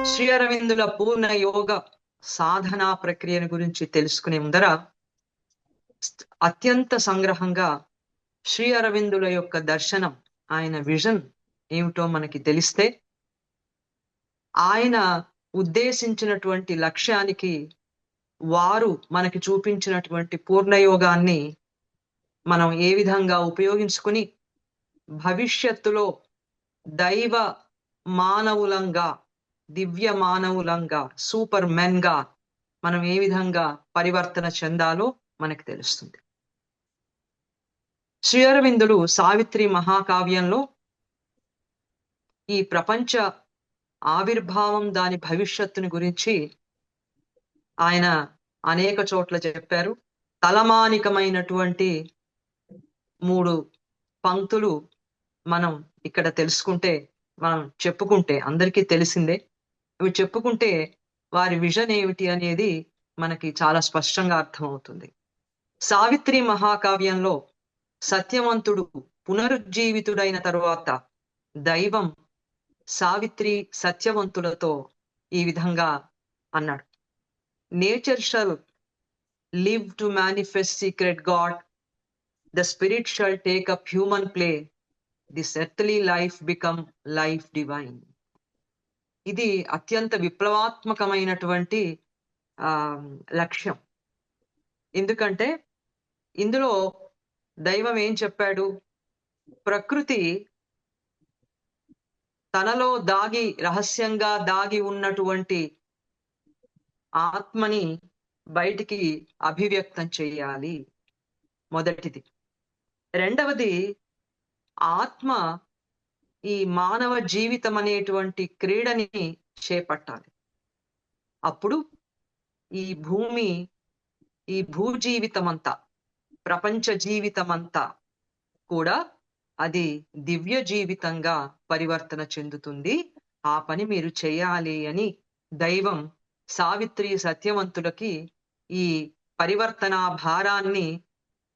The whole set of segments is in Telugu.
శ్రీ అరవిందుల పూర్ణ యోగ సాధనా ప్రక్రియను గురించి తెలుసుకునే ముందర అత్యంత సంగ్రహంగా శ్రీ అరవిందుల యొక్క దర్శనం, ఆయన విజన్ ఏమిటో మనకి తెలిస్తే, ఆయన ఉద్దేశించినటువంటి లక్ష్యానికి వారు మనకి చూపించినటువంటి పూర్ణయోగాన్ని మనం ఏ విధంగా ఉపయోగించుకుని భవిష్యత్తులో దైవ మానవులంగా, దివ్య మానవులంగా, సూపర్ మెన్ గా మనం ఏ విధంగా పరివర్తన చెందాలో మనకి తెలుస్తుంది. శ్రీ అరవిందులు సావిత్రి మహాకావ్యంలో ఈ ప్రపంచ ఆవిర్భావం, దాని భవిష్యత్తుని గురించి ఆయన అనేక చోట్ల చెప్పారు. తలమానికమైనటువంటి 3 పంక్తులు మనం ఇక్కడ తెలుసుకుంటే, మనం చెప్పుకుంటే అందరికీ తెలిసిందే. అవి చెప్పుకుంటే వారి విజన్ ఏమిటి అనేది మనకి చాలా స్పష్టంగా అర్థమవుతుంది. సావిత్రి మహాకావ్యంలో సత్యవంతుడు పునరుజ్జీవితుడైన తరువాత దైవం సావిత్రి సత్యవంతులతో ఈ విధంగా అన్నాడు: nature shall live to manifest secret God, the spirit shall take up human play, this earthly life become life divine. ఇది అత్యంత విప్లవాత్మకమైనటువంటి లక్ష్యం. ఎందుకంటే ఇందులో దైవం ఏం చెప్పాడు? ప్రకృతి తనలో రహస్యంగా దాగి ఉన్నటువంటి ఆత్మని బయటికి అభివ్యక్తం చేయాలి, మొదటిది. రెండవది, ఆత్మ ఈ మానవ జీవితం అనేటువంటి క్రీడని చేపట్టాలి. అప్పుడు ఈ భూజీవితమంతా, ప్రపంచ జీవితమంతా కూడా అది దివ్య జీవితంగా పరివర్తన చెందుతుంది. ఆ పని మీరు చేయాలి అని దైవం సావిత్రి సత్యవంతులకి ఈ పరివర్తన భారాన్ని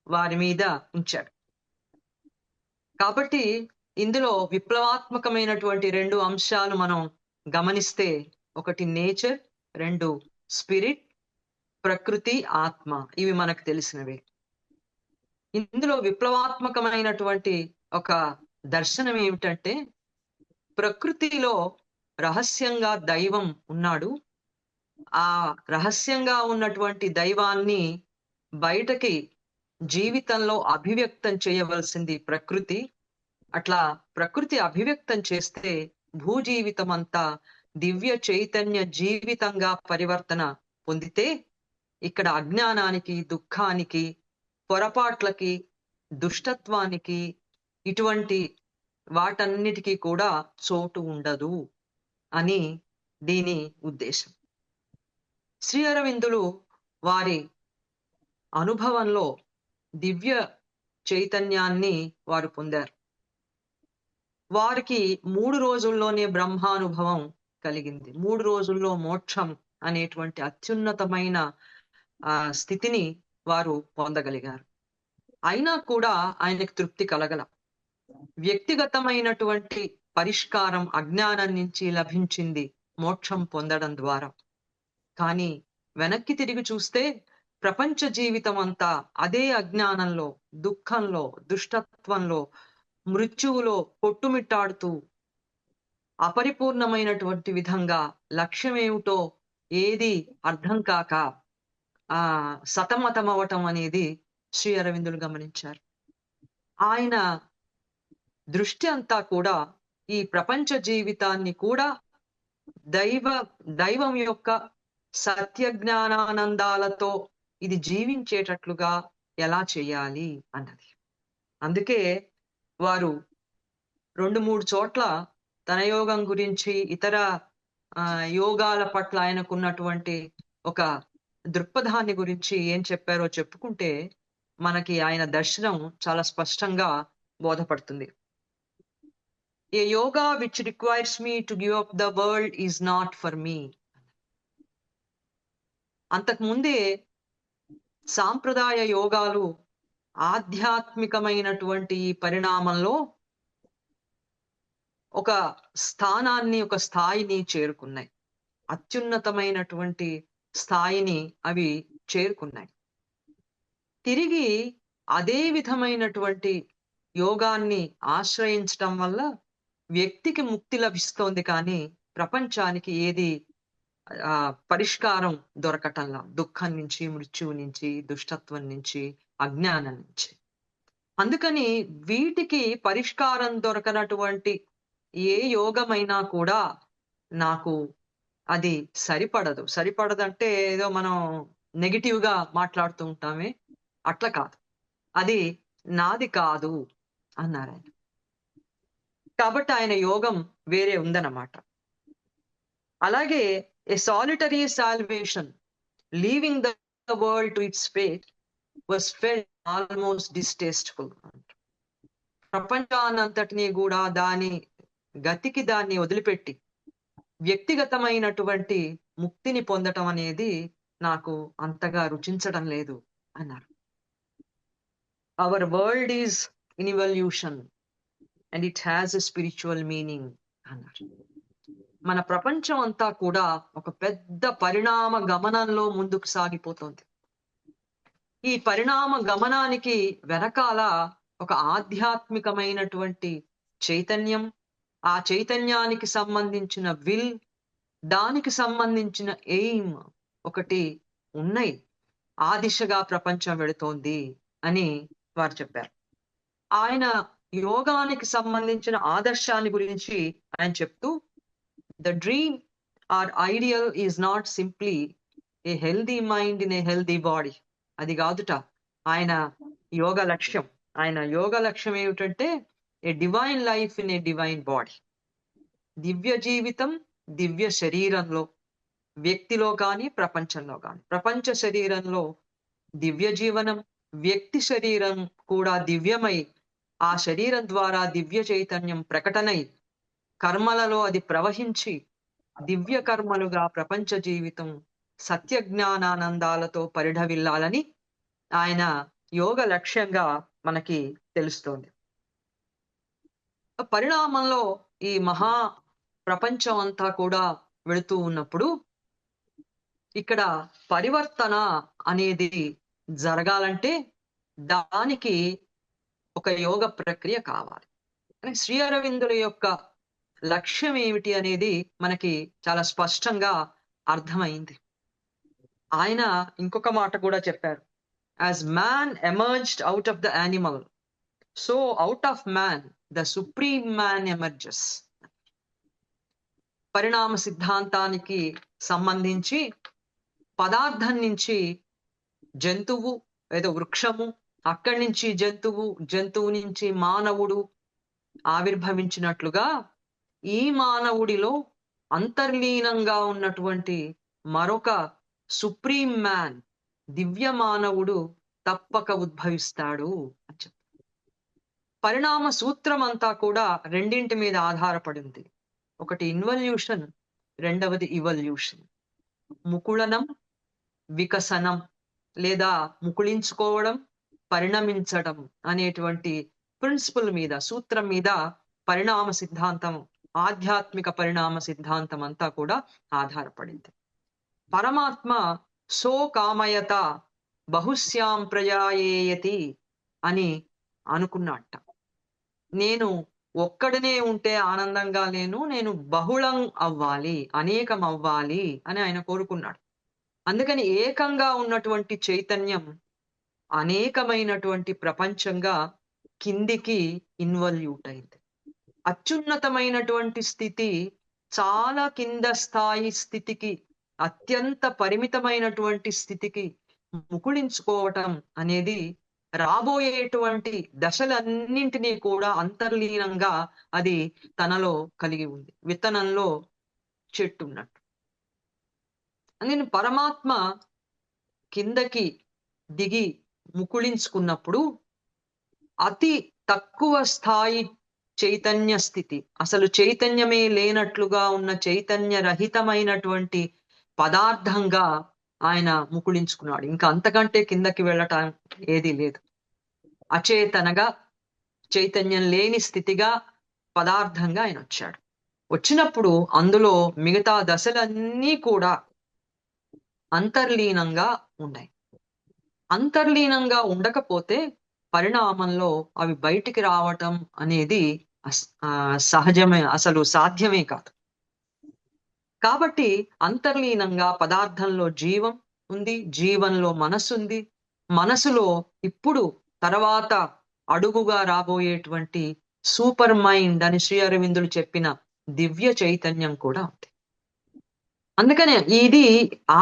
వారి మీద ఉంచాడు. కాబట్టి ఇందులో విప్లవాత్మకమైనటువంటి 2 అంశాలు మనం గమనిస్తే, ఒకటి నేచర్, 2 స్పిరిట్, ప్రకృతి, ఆత్మ. ఇవి మనకు తెలిసినవే. ఇందులో విప్లవాత్మకమైనటువంటి ఒక దర్శనం ఏమిటంటే, ప్రకృతిలో రహస్యంగా దైవం ఉన్నాడు. ఆ రహస్యంగా ఉన్నటువంటి దైవాన్ని బయటకి జీవితంలో అభివ్యక్తం చేయవలసింది ప్రకృతి. అట్లా ప్రకృతి అభివ్యక్తం చేస్తే భూజీవితం అంతా దివ్య చైతన్య జీవితంగా పరివర్తన పొందితే, ఇక్కడ అజ్ఞానానికి, దుఃఖానికి, పొరపాట్లకి, దుష్టత్వానికి, ఇటువంటి వాటన్నిటికీ కూడా చోటు ఉండదు అని దీని ఉద్దేశం. శ్రీ అరవిందులు వారి అనుభవంలో దివ్య చైతన్యాన్ని వారు పొందారు. వారికి 3 రోజుల్లోనే బ్రహ్మానుభవం కలిగింది. 3 రోజుల్లో మోక్షం అనేటువంటి అత్యున్నతమైన స్థితిని వారు పొందగలిగారు. అయినా కూడా ఆయనకు తృప్తి కలగల. వ్యక్తిగతమైనటువంటి పరిష్కారం అజ్ఞానం నుంచి లభించింది మోక్షం పొందడం ద్వారా. కానీ వెనక్కి తిరిగి చూస్తే ప్రపంచ జీవితం అంతా అదే అజ్ఞానంలో, దుఃఖంలో, దుష్టత్వంలో, మృత్యువులో కొట్టుమిట్టాడుతూ అపరిపూర్ణమైనటువంటి విధంగా లక్ష్యం ఏమిటో ఏది అర్థం కాక సతమతమవటం అనేది శ్రీ అరవిందులు గమనించారు. ఆయన దృష్టి అంతా కూడా ఈ ప్రపంచ జీవితాన్ని కూడా దైవం యొక్క సత్య జ్ఞానానందాలతో ఇది జీవించేటట్లుగా ఎలా చేయాలి అన్నది. అందుకే వారు 2-3 చోట్ల తన యోగం గురించి, ఇతర యోగాల పట్ల ఆయనకున్నటువంటి ఒక దృక్పథాన్ని గురించి ఏం చెప్పారో చెప్పుకుంటే మనకి ఆయన దర్శనం చాలా స్పష్టంగా బోధపడుతుంది. A yoga which requires me to give up the world is not for me. అంతకుముందే సాంప్రదాయ యోగాలు ఆధ్యాత్మికమైనటువంటి ఈ పరిణామంలో ఒక స్థాయిని చేరుకున్నాయి. అత్యున్నతమైనటువంటి స్థాయిని అవి చేరుకున్నాయి. తిరిగి అదే విధమైనటువంటి యోగాన్ని ఆశ్రయించటం వల్ల వ్యక్తికి ముక్తి లభిస్తోంది కానీ ప్రపంచానికి ఏది పరిష్కారం దొరకటంలా. దుఃఖం నుంచి, మృత్యువు నుంచి, దుష్టత్వం నుంచి, అజ్ఞానం నుంచి. అందుకని వీటికి పరిష్కారం దొరకనటువంటి ఏ యోగమైనా కూడా నాకు అది సరిపడదు. సరిపడదంటే ఏదో మనం నెగెటివ్ గా మాట్లాడుతూ ఉంటామే, అట్లా కాదు. అది నాది కాదు అన్నారు ఆయన. కాబట్టి ఆయన యోగం వేరే ఉందన్నమాట. అలాగే a solitary salvation leaving the world to its fate was felt almost distasteful. ప్రపంచాన్నంతటినీ కూడా దాని గతికి దాన్ని వదిలిపెట్టి వ్యక్తిగతమైనటువంటి ముక్తిని పొందటం అనేది నాకు అంతగా రుచించడం లేదు అన్నారు. Our world is in evolution and it has a spiritual meaning అన్నారు. మన ప్రపంచం అంతా కూడా ఒక పెద్ద పరిణామ గమనంలో ముందుకు సాగిపోతుంది. ఈ పరిణామ గమనానికి వెనకాల ఒక ఆధ్యాత్మికమైనటువంటి చైతన్యం, ఆ చైతన్యానికి సంబంధించిన విల్, దానికి సంబంధించిన ఎయిమ్ ఒకటి ఉన్నాయి. ఆ దిశగా ప్రపంచం వెళుతోంది అని వారు చెప్పారు. ఆయన యోగానికి సంబంధించిన ఆదర్శాన్ని గురించి ఆయన చెప్తూ, the dream or ideal is not simply a healthy mind in a healthy body. అది కాదుట ఆయన యోగ లక్ష్యం. ఆయన యోగ లక్ష్యం ఏమిటంటే a divine life in a divine body. దివ్య జీవితం దివ్య శరీరంలో, వ్యక్తిలో కానీ ప్రపంచంలో కానీ. ప్రపంచ శరీరంలో దివ్య జీవనం, వ్యక్తి శరీరం కూడా దివ్యమై ఆ శరీరం ద్వారా దివ్య చైతన్యం ప్రకటనై కర్మలలో అది ప్రవహించి దివ్య కర్మలుగా ప్రపంచ జీవితం సత్య జ్ఞానానందాలతో పరిఢవిల్లాలని ఆయన యోగ లక్ష్యంగా మనకి తెలుస్తోంది. పరిణామంలో ఈ మహా ప్రపంచం అంతా కూడా వెళుతూ ఉన్నప్పుడు ఇక్కడ పరివర్తన అనేది జరగాలంటే దానికి ఒక యోగ ప్రక్రియ కావాలి. శ్రీ అరవిందుల యొక్క లక్ష్యం ఏమిటి అనేది మనకి చాలా స్పష్టంగా అర్థమైంది. ఆయన ఇంకొక మాట కూడా చెప్పారు. As man emerged out of the animal, so out of man the supreme man emerges. పరిణామ సిద్ధాంతానికి సంబంధించి పదార్థం నుంచి జంతువు, ఏదో వృక్షము, అక్కడి నుంచి జంతువు, జంతువు నుంచి మానవుడు ఆవిర్భవించినట్లుగా ఈ మానవుడిలో అంతర్లీనంగా ఉన్నటువంటి మరొక సుప్రీం మ్యాన్, దివ్య మానవుడు తప్పక ఉద్భవిస్తాడు అని చెప్పారు. పరిణామ సూత్రం అంతా కూడా రెండింటి మీద ఆధారపడింది. ఒకటి ఇన్వల్యూషన్, రెండవది ఇవల్యూషన్. ముకుళనం, వికసనం, లేదా ముకుళించుకోవడం, పరిణమించడం అనేటువంటి ప్రిన్సిపల్ మీద, సూత్రం మీద పరిణామ సిద్ధాంతం, ఆధ్యాత్మిక పరిణామ సిద్ధాంతం అంతా కూడా ఆధారపడింది. పరమాత్మ సో కామయత బహుశ్యాం ప్రజాయేయతి అని అనుకున్నట్ట. నేను ఒక్కడనే ఉంటే ఆనందంగా లేను, నేను బహుళం అవ్వాలి, అనేకం అవ్వాలి అని ఆయన కోరుకున్నాడు. అందుకని ఏకంగా ఉన్నటువంటి చైతన్యం అనేకమైనటువంటి ప్రపంచంగా కిందికి ఇన్వల్యూట్ అయింది. అత్యున్నతమైనటువంటి స్థితి చాలా కింద స్థాయి స్థితికి, అత్యంత పరిమితమైనటువంటి స్థితికి ముకుళించుకోవటం అనేది రాబోయేటువంటి దశలన్నింటినీ కూడా అంతర్లీనంగా అది తనలో కలిగి ఉంది. విత్తనంలో చెట్టు ఉన్నట్టు. అందుకని పరమాత్మ కిందకి దిగి ముకుళించుకున్నప్పుడు అతి తక్కువ స్థాయి చైతన్య స్థితి, అసలు చైతన్యమే లేనట్లుగా ఉన్న చైతన్య రహితమైనటువంటి పదార్థంగా ఆయన ముకుళించుకున్నాడు. ఇంకా అంతకంటే కిందకి వెళ్ళటం ఏదీ లేదు. అచేతనగా, చైతన్యం లేని స్థితిగా, పదార్థంగా ఆయన వచ్చాడు. వచ్చినప్పుడు అందులో మిగతా దశలన్నీ కూడా అంతర్లీనంగా ఉన్నాయి. అంతర్లీనంగా ఉండకపోతే పరిణామంలో అవి బయటికి రావటం అనేది సహజమే, అసలు సాధ్యమే కాదు. కాబట్టి అంతర్లీనంగా పదార్థంలో జీవం ఉంది, జీవంలో మనసుంది, మనసులో ఇప్పుడు తర్వాత అడుగుగా రాబోయేటువంటి సూపర్ మైండ్ అని శ్రీ అరవిందులు చెప్పిన దివ్య చైతన్యం కూడా ఉంది. అందుకనే ఇది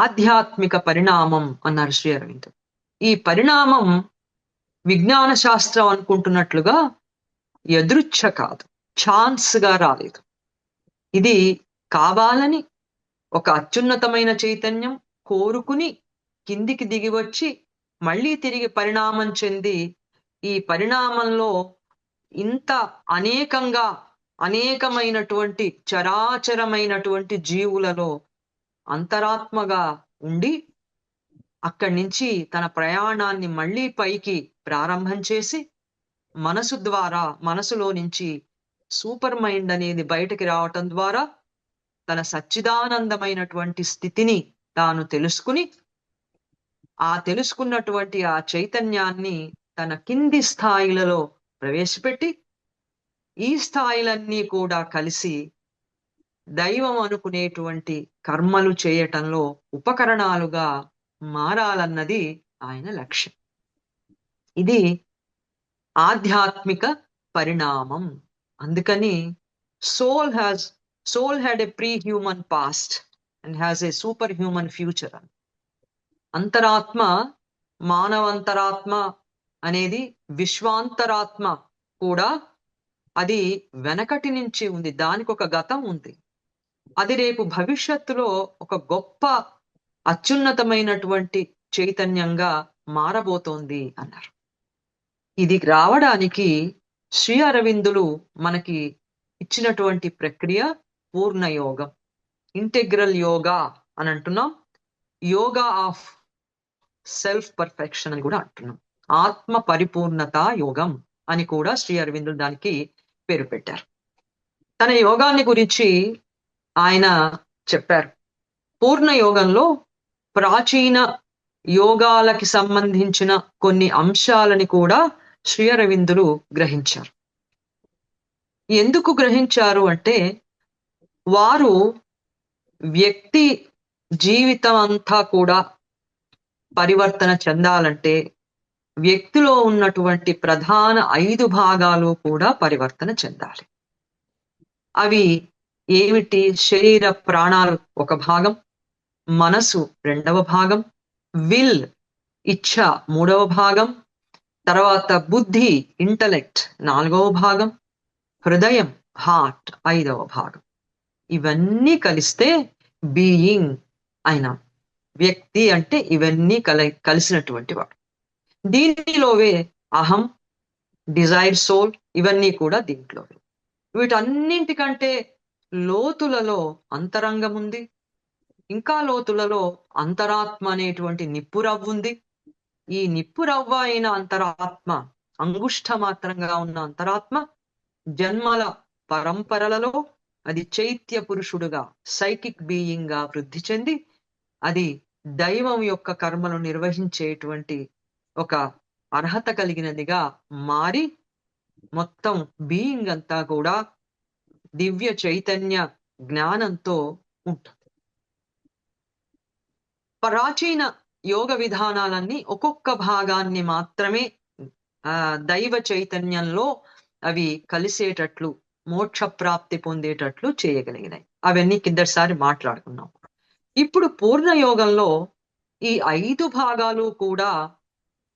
ఆధ్యాత్మిక పరిణామం అన్నారు శ్రీ అరవిందులు. ఈ పరిణామం విజ్ఞాన శాస్త్రం అనుకుంటున్నట్లుగా ఎదృచ్ఛ కాదు, ఛాన్స్ గా రాలేదు. ఇది కావాలని ఒక అత్యున్నతమైన చైతన్యం కోరుకుని కిందికి దిగి వచ్చి మళ్ళీ తిరిగి పరిణామం చెంది ఈ పరిణామంలో ఇంత అనేకమైనటువంటి చరాచరమైనటువంటి జీవులలో అంతరాత్మగా ఉండి అక్కడి నుంచి తన ప్రయాణాన్ని మళ్ళీ పైకి ప్రారంభం చేసి మనసు ద్వారా, మనసులో నుంచి సూపర్ మైండ్ అనేది బయటకి రావటం ద్వారా తన సచ్చిదానందమైనటువంటి స్థితిని తాను తెలుసుకుని తెలుసుకున్నటువంటి ఆ చైతన్యాన్ని తన కింది స్థాయిలలో ప్రవేశపెట్టి ఈ స్థాయిలన్నీ కూడా కలిసి దైవం అనుకునేటువంటి కర్మలు చేయటంలో ఉపకరణాలుగా మారాలన్నది ఆయన లక్ష్యం. ఇది ఆధ్యాత్మిక పరిణామం. అందుకని soul had a pre-human past and has a superhuman future. అంతరాత్మ, మానవంతరాత్మ అనేది విశ్వాంతరాత్మ కూడా అది వెనకటి నుంచి ఉంది, దానికి ఒక గతం ఉంది. అది రేపు భవిష్యత్తులో ఒక గొప్ప అత్యున్నతమైనటువంటి చైతన్యంగా మారబోతోంది అన్నారు. ఇది రావడానికి శ్రీ అరవిందులు మనకి ఇచ్చినటువంటి ప్రక్రియ పూర్ణయోగం, ఇంటెగ్రల్ యోగా అని అంటున్నాం, యోగా ఆఫ్ సెల్ఫ్ పర్ఫెక్షన్ అని కూడా అంటున్నాం, ఆత్మ పరిపూర్ణత యోగం అని కూడా శ్రీ అరవిందులు దానికి పేరు పెట్టారు. తన యోగాన్ని గురించి ఆయన చెప్పారు. పూర్ణ యోగంలో ప్రాచీన యోగాలకి సంబంధించిన కొన్ని అంశాలని కూడా శ్రీ అరవిందులు గ్రహించారు. ఎందుకు గ్రహించారు అంటే వారు వ్యక్తి జీవితం అంతా కూడా పరివర్తన చెందాలంటే వ్యక్తిలో ఉన్నటువంటి ప్రధాన 5 భాగాలు కూడా పరివర్తన చెందాలి. అవి ఏమిటి? శరీర ప్రాణాలు ఒక భాగం, మనసు 2వ భాగం, విల్ ఇచ్ఛ 3వ భాగం, తర్వాత బుద్ధి ఇంటలెక్ట్ 4వ భాగం, హృదయం హార్ట్ 5వ భాగం. ఇవన్నీ కలిస్తే బీయింగ్ అయినా వ్యక్తి అంటే ఇవన్నీ కలిసినటువంటి వాడు. దీనిలోవే అహం, డిజైర్ సోల్ ఇవన్నీ కూడా దీంట్లోవే. వీటన్నింటికంటే లోతులలో అంతరంగం ఉంది, ఇంకా లోతులలో అంతరాత్మ అనేటువంటి నిప్పురవ్వ ఉంది. ఈ నిప్పురవ్వ అయిన అంతరాత్మ, అంగుష్ట మాత్రంగా ఉన్న అంతరాత్మ జన్మల పరంపరలలో అది చైత్య పురుషుడుగా, సైకిక్ బీయింగ్ గా వృద్ధి చెంది అది దైవం యొక్క కర్మలు నిర్వహించేటువంటి ఒక అర్హత కలిగినదిగా మారి మొత్తం బీయింగ్ అంతా కూడా దివ్య చైతన్య జ్ఞానంతో ఉంటుంది. ప్రాచీన యోగ విధానాలన్నీ ఒక్కొక్క భాగాన్ని మాత్రమే దైవ చైతన్యంలో అవి కలిసేటట్లు, మోక్ష ప్రాప్తి పొందేటట్లు చేయగలిగినాయి. అవన్నీ కిందసారి మాట్లాడుకున్నాం. ఇప్పుడు పూర్ణ యోగంలో ఈ 5 భాగాలు కూడా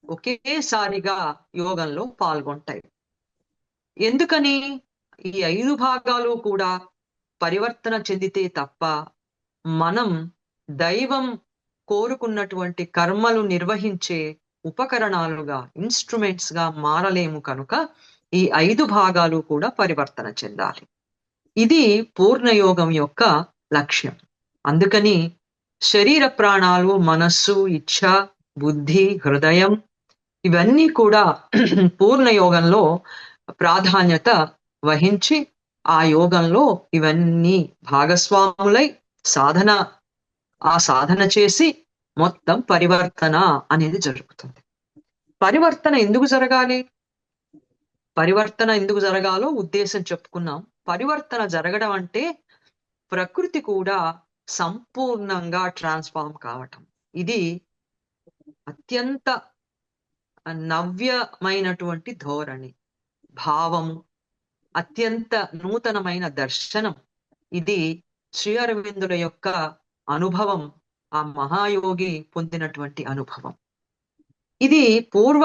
ఒకేసారిగా యోగంలో పాల్గొంటాయి. ఎందుకని? ఈ 5 భాగాలు కూడా పరివర్తన చెందితే తప్ప మనం దైవం కోరుకున్నటువంటి కర్మలు నిర్వహించే ఉపకరణాలుగా, ఇన్స్ట్రుమెంట్స్ గా మారలేము. కనుక ఈ 5 భాగాలు కూడా పరివర్తన చెందాలి. ఇది పూర్ణయోగం యొక్క లక్ష్యం. అందుకని శరీర ప్రాణాలు, మనస్సు, ఇచ్ఛ, బుద్ధి, హృదయం ఇవన్నీ కూడా పూర్ణయోగంలో ప్రాధాన్యత వహించి ఆ యోగంలో ఇవన్నీ భాగస్వాములై సాధన ఆ సాధన చేసి మొత్తం పరివర్తన అనేది జరుగుతుంది. పరివర్తన ఎందుకు జరగాలి? పరివర్తన ఎందుకు జరగాలో ఉద్దేశం చెప్పుకున్నాం. పరివర్తన జరగడం అంటే ప్రకృతి కూడా సంపూర్ణంగా ట్రాన్స్ఫార్మ్ కావటం. ఇది అత్యంత నవ్యమైనటువంటి ధోరణి, భావము, అత్యంత నూతనమైన దర్శనం. ఇది శ్రీ అరవిందుల యొక్క అనుభవం, ఆ మహాయోగి పొందినటువంటి అనుభవం. ఇది పూర్వ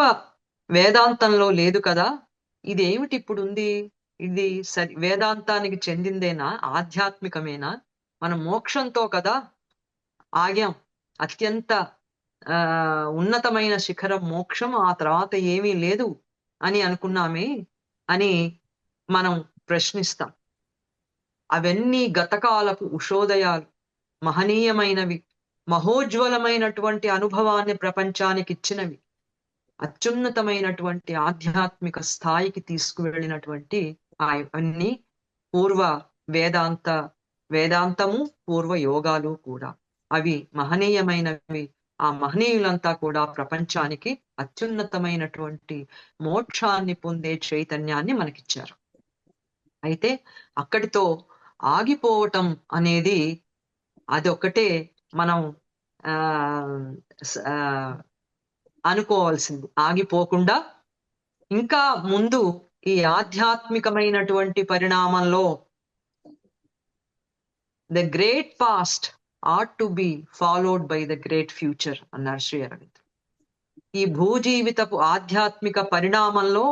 వేదాంతంలో లేదు కదా. ఇదేమిటి ఇప్పుడుంది? ఇది వేదాంతానికి చెందిందేనా? ఆధ్యాత్మికమేనా? మనం మోక్షంతో కదా ఆగాం. అత్యంత ఉన్నతమైన శిఖరం మోక్షం, ఆ తర్వాత ఏమీ లేదు అని అనుకున్నామే అని మనం ప్రశ్నిస్తాం. అవన్నీ గతకాలపు ఉషోదయాలు, మహనీయమైనవి, మహోజ్వలమైనటువంటి అనుభవాన్ని ప్రపంచానికి ఇచ్చినవి, అత్యున్నతమైనటువంటి ఆధ్యాత్మిక స్థాయికి తీసుకువెళ్ళినటువంటి అన్ని పూర్వ వేదాంతము, పూర్వ యోగాలు కూడా. అవి మహనీయమైనవి. ఆ మహనీయులంతా కూడా ప్రపంచానికి అత్యున్నతమైనటువంటి మోక్షాన్ని పొందే చైతన్యాన్ని మనకిచ్చారు. అయితే అక్కడితో ఆగిపోవటం అనేది అదొక్కటే మనం అనుకోవాల్సింది. ఆగిపోకుండా ఇంకా ముందు ఈ ఆధ్యాత్మికమైనటువంటి పరిణామంలో the great past ought to be followed by the great future అన్నారు శ్రీ అరవింద్. ఈ భూజీవితపు ఆధ్యాత్మిక పరిణామంలో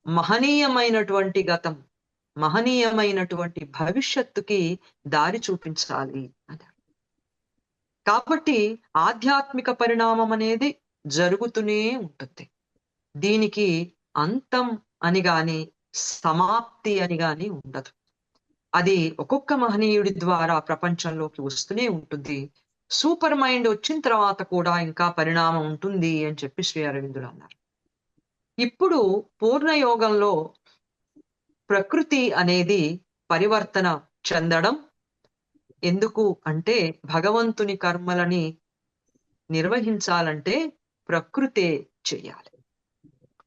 మహనీయమైనటువంటి గతం, మహనీయమైనటువంటి భవిష్యత్తుకి దారి చూపించాలి అన్నారు. కాబట్టి ఆధ్యాత్మిక పరిణామం అనేది జరుగుతూనే ఉంటుంది. దీనికి అంతం అని గాని సమాప్తి అని గాని ఉండదు. అది ఒక్కొక్క మహనీయుడి ద్వారా ప్రపంచంలోకి వస్తూనే ఉంటుంది. సూపర్ మైండ్ వచ్చిన తర్వాత కూడా ఇంకా పరిణామం ఉంటుంది అని చెప్పి శ్రీ అరవిందులు అన్నారు. ఇప్పుడు పూర్ణయోగంలో ప్రకృతి అనేది పరివర్తన చెందడం ఎందుకు అంటే, భగవంతుని కర్మలని నిర్వహించాలంటే ప్రకృతే చెయ్యాలి.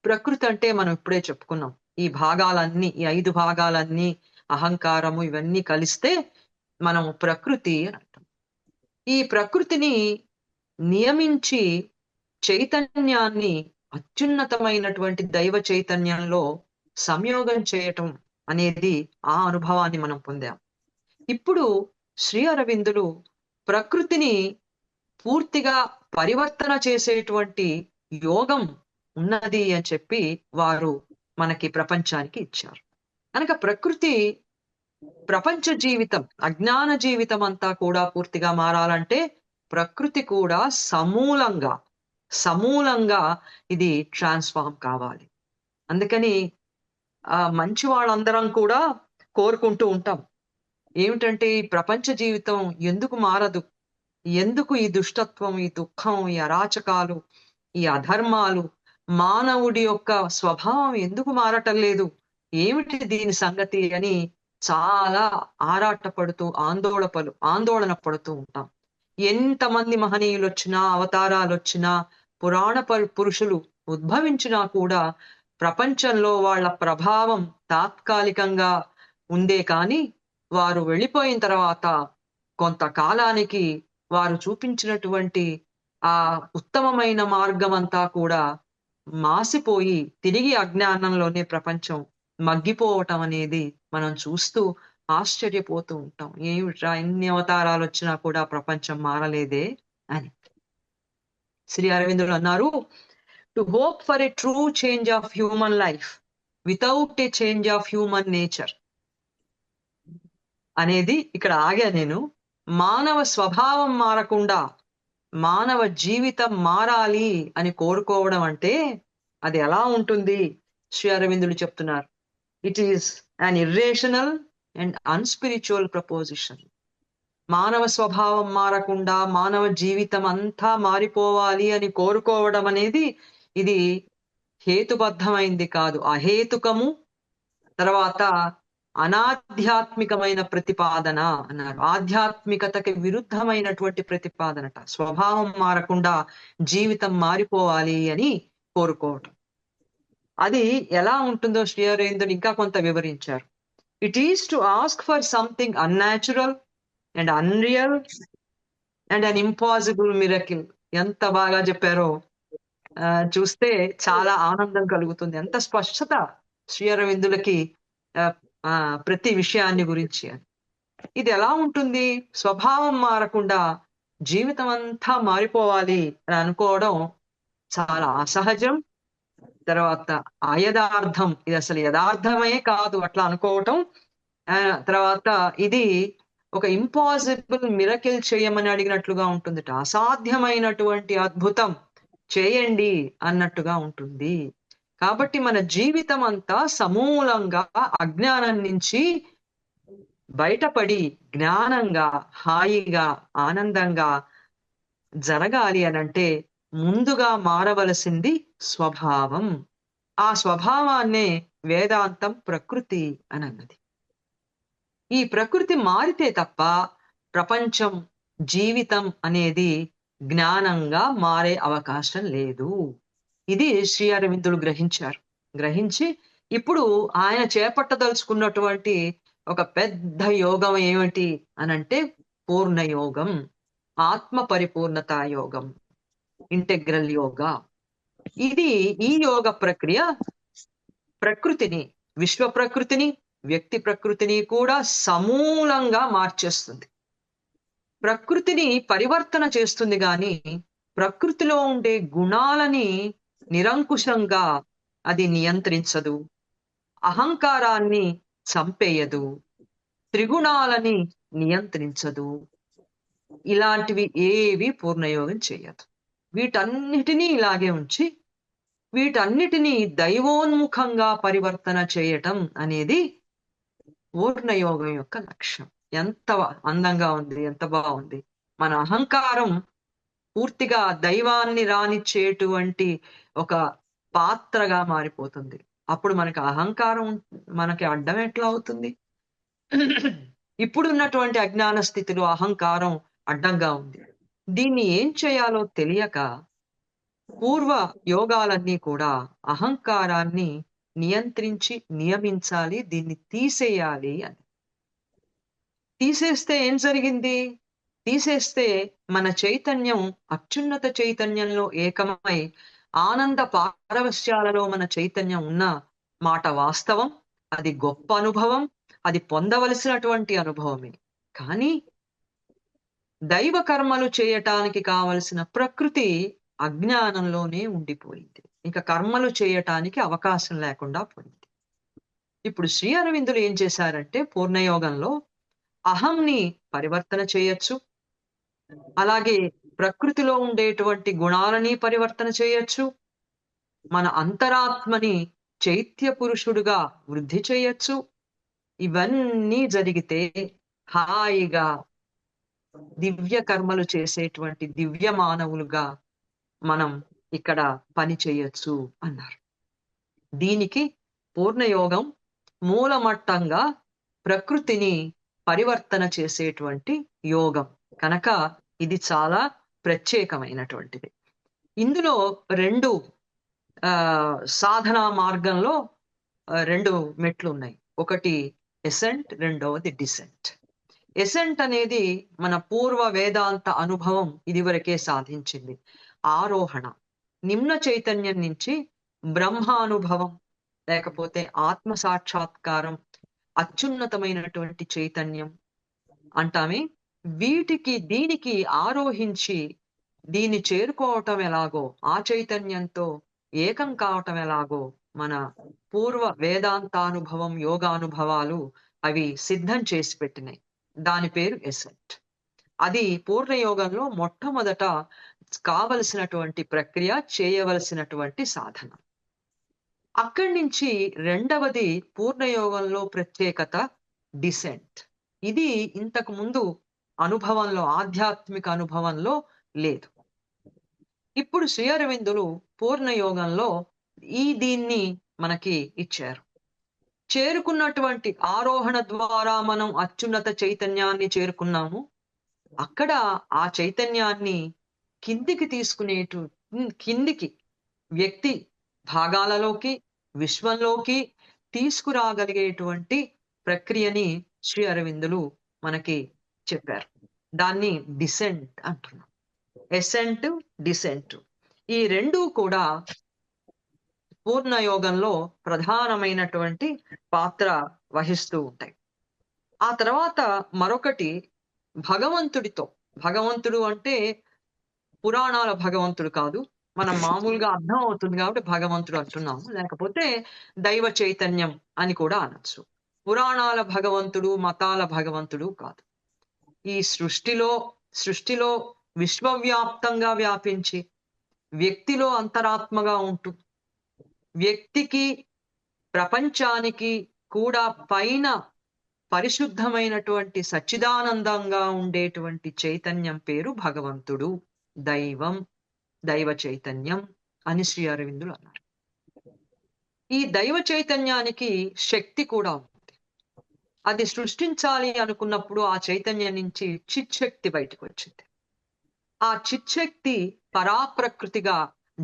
ప్రకృతి అంటే మనం ఇప్పుడే చెప్పుకున్నాం, ఈ భాగాలన్నీ, ఈ 5 భాగాలన్నీ, అహంకారము ఇవన్నీ కలిస్తే మనం ప్రకృతి అని అంటాం. ఈ ప్రకృతిని నియమించి చైతన్యాన్ని అత్యున్నతమైనటువంటి దైవ చైతన్యంలో సంయోగం చేయటం అనేది ఆ అనుభవాన్ని మనం పొందాం. ఇప్పుడు శ్రీ అరవిందులు ప్రకృతిని పూర్తిగా పరివర్తన చేసేటువంటి యోగం ఉన్నది అని చెప్పి వారు మనకి ప్రపంచానికి ఇచ్చారు. కనుక ప్రకృతి ప్రపంచ జీవితం, అజ్ఞాన జీవితం అంతా కూడా పూర్తిగా మారాలంటే ప్రకృతి కూడా సమూలంగా ఇది ట్రాన్స్ఫార్మ్ కావాలి. అందుకని మంచి వాళ్ళందరం కూడా కోరుకుంటూ ఉంటాం ఏమిటంటే, ఈ ప్రపంచ జీవితం ఎందుకు మారదు? ఎందుకు ఈ దుష్టత్వం, ఈ దుఃఖం, ఈ అరాచకాలు, ఈ అధర్మాలు, మానవుడి యొక్క స్వభావం ఎందుకు మారటం లేదు? ఏమిటి దీని సంగతి అని చాలా ఆరాటపడుతూ ఆందోళన పడుతూ ఉంటాం. ఎంతమంది మహనీయులు వచ్చినా, అవతారాలు వచ్చినా, పురాణ పురుషులు ఉద్భవించినా కూడా ప్రపంచంలో వాళ్ళ ప్రభావం తాత్కాలికంగా ఉందే కానీ వారు వెళ్ళిపోయిన తర్వాత కొంతకాలానికి వారు చూపించినటువంటి ఆ ఉత్తమమైన మార్గం అంతా కూడా మాసిపోయి తిరిగి అజ్ఞానంలోనే ప్రపంచం మగ్గిపోవటం అనేది మనం చూస్తూ ఆశ్చర్యపోతూ ఉంటాం. ఏమిట్రా ఎన్ని అవతారాలు వచ్చినా కూడా ప్రపంచం మారలేదే అని. శ్రీ అరవిందులు అన్నారు, to hope for a true change of human life without a change of human nature అనేది ఇక్కడ ఆగా నేను. మానవ స్వభావం మారకుండా మానవ జీవితం మారాలి అని కోరుకోవడం అంటే అది ఎలా ఉంటుంది? శ్రీ అరవిందులు చెప్తున్నారు, it is an irrational and unspiritual proposition. మానవ స్వభావం మారకుండా మానవ జీవితం అంతా మారిపోవాలి అని కోరుకోవడం అనేది ఇది హేతుబద్ధమైంది కాదు, అహేతుకము. తర్వాత అనాధ్యాత్మికమైన ప్రతిపాదన అన్నారు. ఆధ్యాత్మికతకి విరుద్ధమైనటువంటి ప్రతిపాదనట. స్వభావం మారకుండా జీవితం మారిపోవాలి అని కోరుకోవటం. అది ఎలా ఉంటుందో శ్రీ అరవిందులు ఇంకా కొంత వివరించారు. It is to ask for something unnatural and unreal and an impossible miracle. ఎంత బాగా చెప్పారో చూస్తే చాలా ఆనందం కలుగుతుంది. ఎంత స్పష్టత శ్రీ అరవిందులకి ప్రతి విషయాన్ని గురించి. ఇది ఎలా ఉంటుంది? స్వభావం మారకుండా జీవితం అంతా మారిపోవాలి అని అనుకోవడం చాలా అసహజం. తర్వాత అయథార్థం. ఇది అసలు యథార్థమే కాదు అట్లా అనుకోవటం. తర్వాత ఇది ఒక ఇంపాసిబుల్ మిరకిల్ చేయమని అడిగినట్లుగా ఉంటుందిట. అసాధ్యమైనటువంటి అద్భుతం చేయండి అన్నట్టుగా ఉంటుంది. కాబట్టి మన జీవితం అంతా సమూలంగా అజ్ఞానం నుంచి బయటపడి జ్ఞానంగా, హాయిగా, ఆనందంగా జరగాలి అనంటే ముందుగా మారవలసింది స్వభావం. ఆ స్వభావాన్నే వేదాంతం ప్రకృతి అని అన్నది. ఈ ప్రకృతి మారితే తప్ప ప్రపంచం, జీవితం అనేది జ్ఞానంగా మారే అవకాశం లేదు. ఇది శ్రీ అరవిందులు గ్రహించారు. గ్రహించి ఇప్పుడు ఆయన చేపట్టదలుచుకున్నటువంటి ఒక పెద్ద యోగం ఏమిటి అనంటే పూర్ణయోగం, ఆత్మ పరిపూర్ణత యోగం, ఇంటెగ్రల్ యోగా. ఇది ఈ యోగ ప్రక్రియ ప్రకృతిని, విశ్వ ప్రకృతిని, వ్యక్తి ప్రకృతిని కూడా సమూలంగా మార్చేస్తుంది. ప్రకృతిని పరివర్తన చేస్తుంది గాని ప్రకృతిలో ఉండే గుణాలని నిరంకుశంగా అది నియంత్రించదు. అహంకారాన్ని చంపేయదు. త్రిగుణాలని నియంత్రించదు. ఇలాంటివి ఏవి పూర్ణయోగం చేయదు. వీటన్నిటినీ ఇలాగే ఉంచి వీటన్నిటినీ దైవోన్ముఖంగా పరివర్తన చేయటం అనేది పూర్ణయోగం యొక్క లక్ష్యం. ఎంత అందంగా ఉంది, ఎంత బాగుంది. మన అహంకారం పూర్తిగా దైవాన్ని రానిచ్చేటువంటి ఒక పాత్రగా మారిపోతుంది. అప్పుడు మనకి అహంకారం మనకి అడ్డం ఎట్లా అవుతుంది? ఇప్పుడున్నటువంటి అజ్ఞాన స్థితిలో అహంకారం అడ్డంగా ఉంది. దీన్ని ఏం చేయాలో తెలియక పూర్వ యోగాలన్నీ కూడా అహంకారాన్ని నియంత్రించి నియమించాలి, దీన్ని తీసేయాలి అని. తీసేస్తే ఏం జరిగింది? తీసేస్తే మన చైతన్యం అత్యున్నత చైతన్యంలో ఏకమై ఆనంద పారవశ్యాలలో మన చైతన్యం ఉన్న మాట వాస్తవం. అది గొప్ప అనుభవం, అది పొందవలసినటువంటి అనుభవమే. కానీ దైవ కర్మలు చేయటానికి కావలసిన ప్రకృతి అజ్ఞానంలోనే ఉండిపోయింది. ఇంకా కర్మలు చేయటానికి అవకాశం లేకుండా పోయింది. ఇప్పుడు శ్రీ అరవిందులు ఏం చేశారంటే పూర్ణయోగంలో అహంని పరివర్తన చేయొచ్చు, అలాగే ప్రకృతిలో ఉండేటువంటి గుణాలని పరివర్తన చేయొచ్చు, మన అంతరాత్మని చైత్య పురుషుడుగా వృద్ధి చేయొచ్చు. ఇవన్నీ జరిగితే హాయిగా దివ్య కర్మలు చేసేటువంటి దివ్య మానవులుగా మనం ఇక్కడ పని చేయొచ్చు అన్నారు. దీనికి పూర్ణయోగం మూలమట్టంగా ప్రకృతిని పరివర్తన చేసేటువంటి యోగం కనుక ఇది చాలా ప్రత్యేకమైనటువంటిది. ఇందులో రెండు సాధనా మార్గంలో రెండు మెట్లు ఉన్నాయి. ఒకటి ఎసెంట్, రెండవది డిసెంట్. ఎసెంట్ అనేది మన పూర్వ వేదాంత అనుభవం ఇదివరకే సాధించింది. ఆరోహణ, నిమ్న చైతన్యం నుంచి బ్రహ్మానుభవం లేకపోతే ఆత్మ సాక్షాత్కారం, అత్యున్నతమైనటువంటి చైతన్యం అంటామే. వీటికి దీనికి ఆరోహించి దీన్ని చేరుకోవటం ఎలాగో, ఆ చైతన్యంతో ఏకం కావటం ఎలాగో మన పూర్వ వేదాంతానుభవం, యోగానుభవాలు అవి సిద్ధం చేసి పెట్టినాయి. దాని పేరు ఎసెంట్. అది పూర్ణయోగంలో మొట్టమొదట కావలసినటువంటి ప్రక్రియ, చేయవలసినటువంటి సాధన. అక్కడి నుంచి రెండవది పూర్ణయోగంలో ప్రత్యేకత డిసెంట్. ఇది ఇంతకు ముందు అనుభవంలో, ఆధ్యాత్మిక అనుభవంలో లేదు. ఇప్పుడు శ్రీ అరవిందులు పూర్ణయోగంలో దీన్ని మనకి ఇచ్చారు. చేరుకున్నటువంటి ఆరోహణ ద్వారా మనం అత్యున్నత చైతన్యాన్ని చేరుకున్నాము. అక్కడ ఆ చైతన్యాన్ని కిందికి కిందికి వ్యక్తి భాగాలలోకి, విశ్వంలోకి తీసుకురాగలిగేటువంటి ప్రక్రియని శ్రీ అరవిందులు మనకి చెప్పారు. దాన్ని డిసెంట్ అంటున్నాం. ఎసెంట్, డిసెంట్ ఈ రెండూ కూడా పూర్ణ యోగంలో ప్రధానమైనటువంటి పాత్ర వహిస్తూ ఉంటాయి. ఆ తర్వాత మరొకటి భగవంతుడు అంటే పురాణాల భగవంతుడు కాదు. మనం మామూలుగా అర్థం అవుతుంది కాబట్టి భగవంతుడు అంటున్నాము. లేకపోతే దైవ చైతన్యం అని కూడా అనొచ్చు. పురాణాల భగవంతుడు, మతాల భగవంతుడు కాదు. ఈ సృష్టిలో విశ్వవ్యాప్తంగా వ్యాపించి వ్యక్తిలో అంతరాత్మగా ఉంటూ వ్యక్తికి, ప్రపంచానికి కూడా పైన పరిశుద్ధమైనటువంటి సచ్చిదానందంగా ఉండేటువంటి చైతన్యం పేరు భగవంతుడు, దైవం, దైవ చైతన్యం అని శ్రీ అరవిందులు అన్నారు. ఈ దైవ చైతన్యానికి శక్తి కూడా ఉంది. అది సృష్టించాలి అనుకున్నప్పుడు ఆ చైతన్యం నుంచి చిచ్చక్తి బయటకు వచ్చింది. ఆ చిచ్చక్తి పరాప్రకృతిగా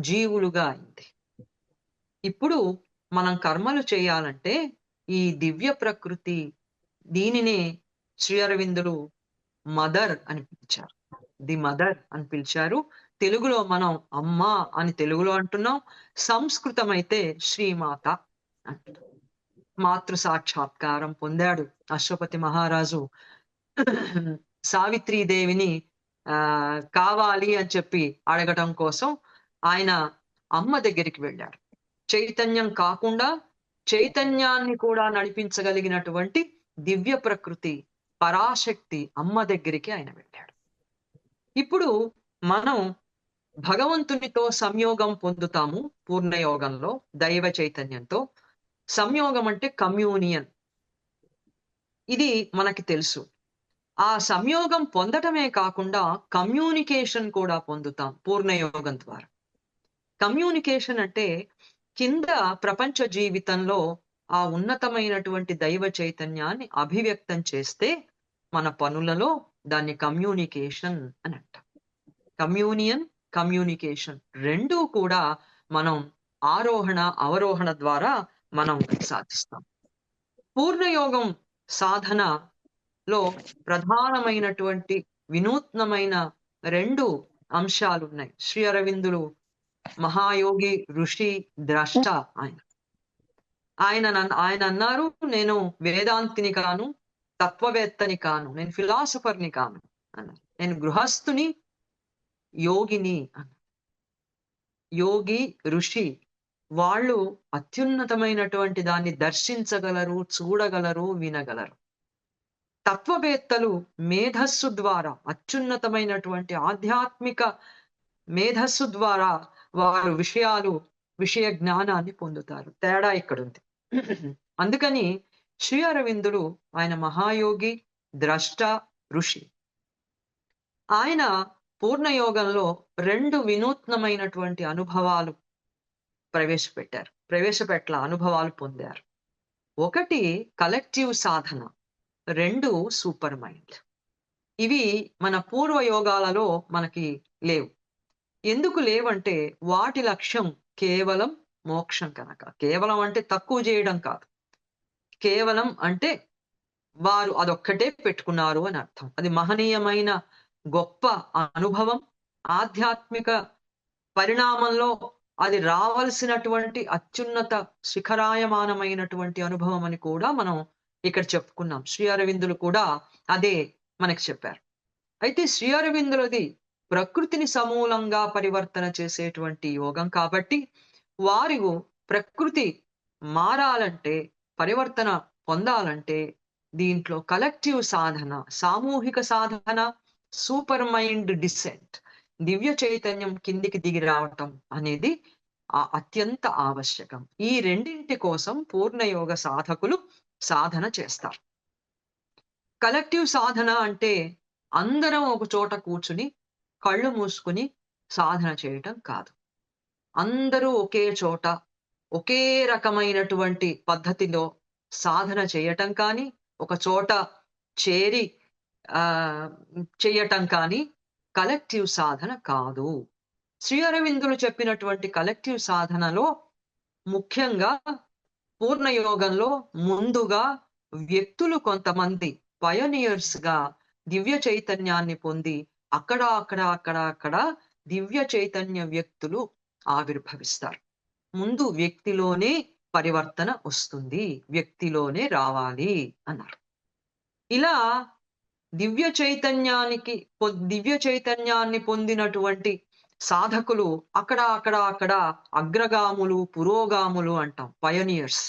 జీవులుగా అయింది. ఇప్పుడు మనం కర్మలు చేయాలంటే ఈ దివ్య ప్రకృతి, దీనినే శ్రీ అరవిందులు మదర్ అని పిలిచారు. ది మదర్ అని పిలిచారు. తెలుగులో మనం అమ్మ అని తెలుగులో అంటున్నాం. సంస్కృతం అయితే శ్రీమాత అంటున్నాం. మాతృ సాక్షాత్కారం పొందాడు అశ్వపతి మహారాజు. సావిత్రీదేవిని కావాలి అని చెప్పి అడగటం కోసం ఆయన అమ్మ దగ్గరికి వెళ్ళాడు. చైతన్యం కాకుండా చైతన్యాన్ని కూడా నడిపించగలిగినటువంటి దివ్య ప్రకృతి పరాశక్తి అమ్మ దగ్గరికి ఆయన వెళ్ళాడు. ఇప్పుడు మనం భగవంతునితో సంయోగం పొందుతాము పూర్ణయోగంలో దైవ చైతన్యంతో. సంయోగం అంటే కమ్యూనియన్, ఇది మనకి తెలుసు. ఆ సంయోగం పొందటమే కాకుండా కమ్యూనికేషన్ కూడా పొందుతాం పూర్ణయోగం ద్వారా. కమ్యూనికేషన్ అంటే కింద ప్రపంచ జీవితంలో ఆ ఉన్నతమైనటువంటి దైవ చైతన్యాన్ని అభివ్యక్తం చేస్తే మన పనులలో దాన్ని కమ్యూనికేషన్ అని అంటాం. కమ్యూనియన్, కమ్యూనికేషన్ రెండూ కూడా మనం ఆరోహణ అవరోహణ ద్వారా మనం సాధిస్తాం. పూర్ణయోగం సాధనలో ప్రధానమైనటువంటి వినూత్నమైన రెండు అంశాలు ఉన్నాయి. శ్రీ అరవిందులు మహాయోగి, ఋషి, ద్రష్ట. ఆయన అన్నారు, నేను వేదాంతిని కాను, తత్వవేత్తని కాను, నేను ఫిలాసఫర్ని కాను అన్నారు. నేను గృహస్థుని, యోగిని అన్నారు. యోగి, ఋషి వాళ్ళు అత్యున్నతమైనటువంటి దాన్ని దర్శించగలరు, చూడగలరు, వినగలరు. తత్వవేత్తలు మేధస్సు ద్వారా అత్యున్నతమైనటువంటి ఆధ్యాత్మిక మేధస్సు ద్వారా వారు విషయ జ్ఞానాన్ని పొందుతారు. తేడా ఇక్కడుంది. అందుకని శ్రీ అరవిందుడు ఆయన మహాయోగి, ద్రష్ట, ఋషి. ఆయన పూర్ణయోగంలో రెండు వినూత్నమైనటువంటి అనుభవాలు అనుభవాలు పొందారు. ఒకటి కలెక్టివ్ సాధన, రెండు సూపర్ మైండ్. ఇవి మన పూర్వ యోగాలలో మనకి లేవు. ఎందుకు లేవంటే వాటి లక్ష్యం కేవలం మోక్షం కనుక. కేవలం అంటే తక్కువ చేయడం కాదు, కేవలం అంటే వారు అదొక్కటే పెట్టుకున్నారు అని అర్థం. అది మహనీయమైన గొప్ప అనుభవం. ఆధ్యాత్మిక పరిణామంలో అది రావలసినటువంటి అత్యున్నత శిఖరాయమానమైనటువంటి అనుభవం అని కూడా మనం ఇక్కడ చెప్పుకున్నాం. శ్రీ అరవిందులు కూడా అదే మనకి చెప్పారు. అయితే శ్రీ అరవిందులది ప్రకృతిని సమూలంగా పరివర్తన చేసేటువంటి యోగం కాబట్టి వారు ప్రకృతి మారాలంటే, పరివర్తన పొందాలంటే దీంట్లో కలెక్టివ్ సాధన, సామూహిక సాధన, సూపర్ మైండ్ డిసెంట్, దివ్య చైతన్యం కిందికి దిగి రావటం అనేది అత్యంత ఆవశ్యకం. ఈ రెండింటి కోసం పూర్ణయోగ సాధకులు సాధన చేస్తారు. కలెక్టివ్ సాధన అంటే అందరం ఒక చోట కూర్చుని కళ్ళు మూసుకుని సాధన చేయటం కాదు. అందరూ ఒకే చోట ఒకే రకమైనటువంటి పద్ధతిలో సాధన చేయటం కానీ, ఒక చోట చేరి చెయ్యటం కానీ కలెక్టివ్ సాధన కాదు. శ్రీ అరవిందులు చెప్పినటువంటి కలెక్టివ్ సాధనలో ముఖ్యంగా పూర్ణయోగంలో ముందుగా వ్యక్తులు కొంతమంది పయోనియర్స్‌గా దివ్య చైతన్యాన్ని పొంది అక్కడ దివ్య చైతన్య వ్యక్తులు ఆవిర్భవిస్తారు. ముందు వ్యక్తిలోనే పరివర్తన వస్తుంది. వ్యక్తిలోనే రావాలి అన్నారు. ఇలా దివ్య చైతన్యాన్ని పొందినటువంటి సాధకులు అక్కడ అగ్రగాములు, పురోగాములు అంటాం. పయోనియర్స్.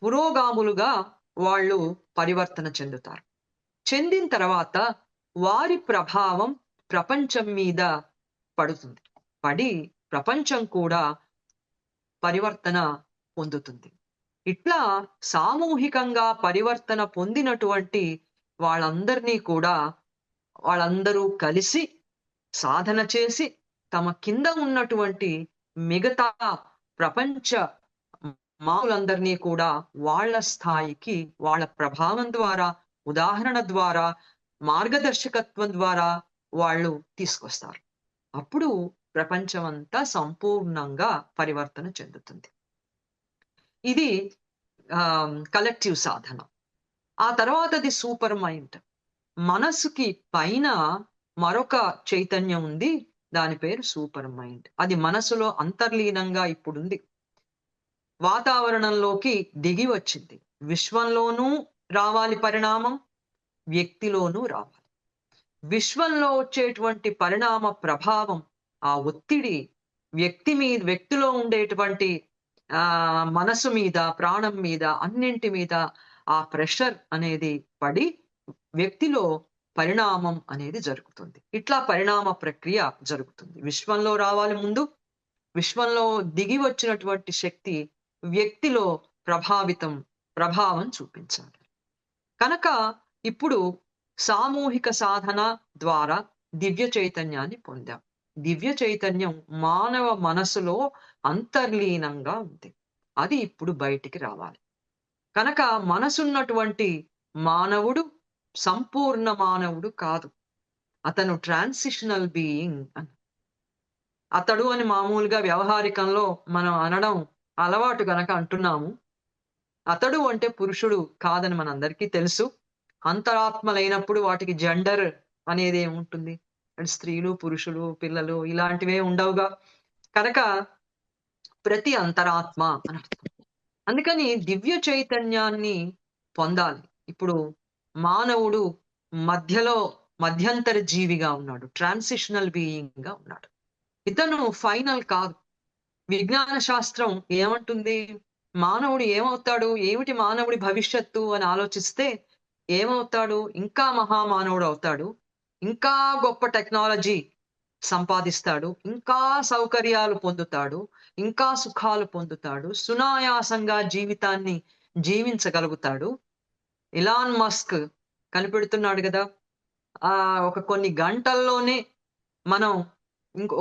పురోగాములుగా వాళ్ళు పరివర్తన చెందుతారు. చెందిన తర్వాత వారి ప్రభావం ప్రపంచం మీద పడుతుంది. పడి ప్రపంచం కూడా పరివర్తన పొందుతుంది. ఇట్లా సామూహికంగా పరివర్తన పొందినటువంటి వాళ్ళందరూ కలిసి సాధన చేసి తమ కింద ఉన్నటువంటి మిగతా ప్రపంచ మానవులందరినీ కూడా వాళ్ళ స్థాయికి, వాళ్ళ ప్రభావం ద్వారా, ఉదాహరణ ద్వారా, మార్గదర్శకత్వం ద్వారా వాళ్ళు తీసుకొస్తారు. అప్పుడు ప్రపంచం అంతా సంపూర్ణంగా పరివర్తన చెందుతుంది. ఇది కలెక్టివ్ సాధన. ఆ తర్వాతది సూపర్ మైండ్. మనసుకి పైన మరొక చైతన్యం ఉంది. దాని పేరు సూపర్ మైండ్. అది మనసులో అంతర్లీనంగా ఇప్పుడుంది. వాతావరణంలోకి దిగి వచ్చింది. విశ్వంలోనూ రావాలి పరిణామం, వ్యక్తిలోనూ రావాలి. విశ్వంలో వచ్చేటువంటి పరిణామ ప్రభావం, ఆ ఒత్తిడి వ్యక్తిలో ఉండేటువంటి మనసు మీద, ప్రాణం మీద, అన్నింటి మీద ఆ ప్రెషర్ అనేది పడి వ్యక్తిలో పరిణామం అనేది జరుగుతుంది. ఇట్లా పరిణామ ప్రక్రియ జరుగుతుంది. విశ్వంలో రావాలి ముందు. విశ్వంలో దిగి వచ్చినటువంటి శక్తి వ్యక్తిలో ప్రభావం చూపించాలి. కనుక ఇప్పుడు సామూహిక సాధన ద్వారా దివ్య చైతన్యాన్ని పొందాం. దివ్య చైతన్యం మానవ మనసులో అంతర్లీనంగా ఉంది. అది ఇప్పుడు బయటికి రావాలి. కనుక మనసున్నటువంటి మానవుడు సంపూర్ణ మానవుడు కాదు. అతను ట్రాన్సిషనల్ బీయింగ్ అని. అతడు అని మామూలుగా వ్యవహారికంలో మనం అనడం అలవాటు గనక అంటున్నాము. అతడు అంటే పురుషుడు కాదని మనందరికీ తెలుసు. అంతరాత్మలైనప్పుడు వాటికి జెండర్ అనేది ఏముంటుంది? స్త్రీలు, పురుషులు, పిల్లలు ఇలాంటివే ఉండవుగా. కనుక ప్రతి అంతరాత్మ అని అర్థం. అందుకని దివ్య చైతన్యాన్ని పొందాలి. ఇప్పుడు మానవుడు మధ్యంతర జీవిగా ఉన్నాడు. ట్రాన్సిషనల్ బీయింగ్ గా ఉన్నాడు. ఇతను ఫైనల్ కాదు. విజ్ఞాన శాస్త్రం ఏమంటుంది? మానవుడు ఏమవుతాడు? ఏమిటి మానవుడి భవిష్యత్తు అని ఆలోచిస్తే ఏమవుతాడు? ఇంకా మహామానవుడు అవుతాడు. ఇంకా గొప్ప టెక్నాలజీ సంపాదిస్తాడు. ఇంకా సౌకర్యాలు పొందుతాడు. ఇంకా సుఖాలు పొందుతాడు. సునాయాసంగా జీవితాన్ని జీవించగలుగుతాడు. ఇలాన్ మస్క్ కనిపెడుతున్నాడు కదా, కొన్ని గంటల్లోనే మనం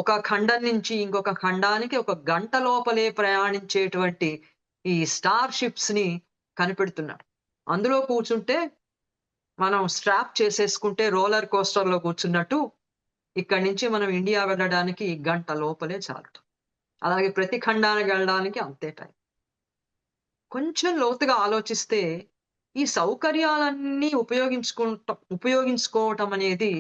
ఒక ఖండం నుంచి ఇంకొక ఖండానికి ఒక గంట లోపలే ప్రయాణించేటువంటి ఈ స్టార్ షిప్స్ ని కనిపెడుతున్నాడు. అందులో కూర్చుంటే మనం స్ట్రాప్ చేసేసుకుంటే రోలర్ కోస్టర్ లో కూర్చున్నట్టు ఇక్కడి నుంచి మనం ఇండియా వెళ్ళడానికి గంట లోపలే చాలు. అలాగే ప్రతి ఖండానికి వెళ్ళడానికి అంతే టైం. కొంచెం లోతుగా ఆలోచిస్తే ఈ సౌకర్యాలన్నీ ఉపయోగించుకోవటం అనేది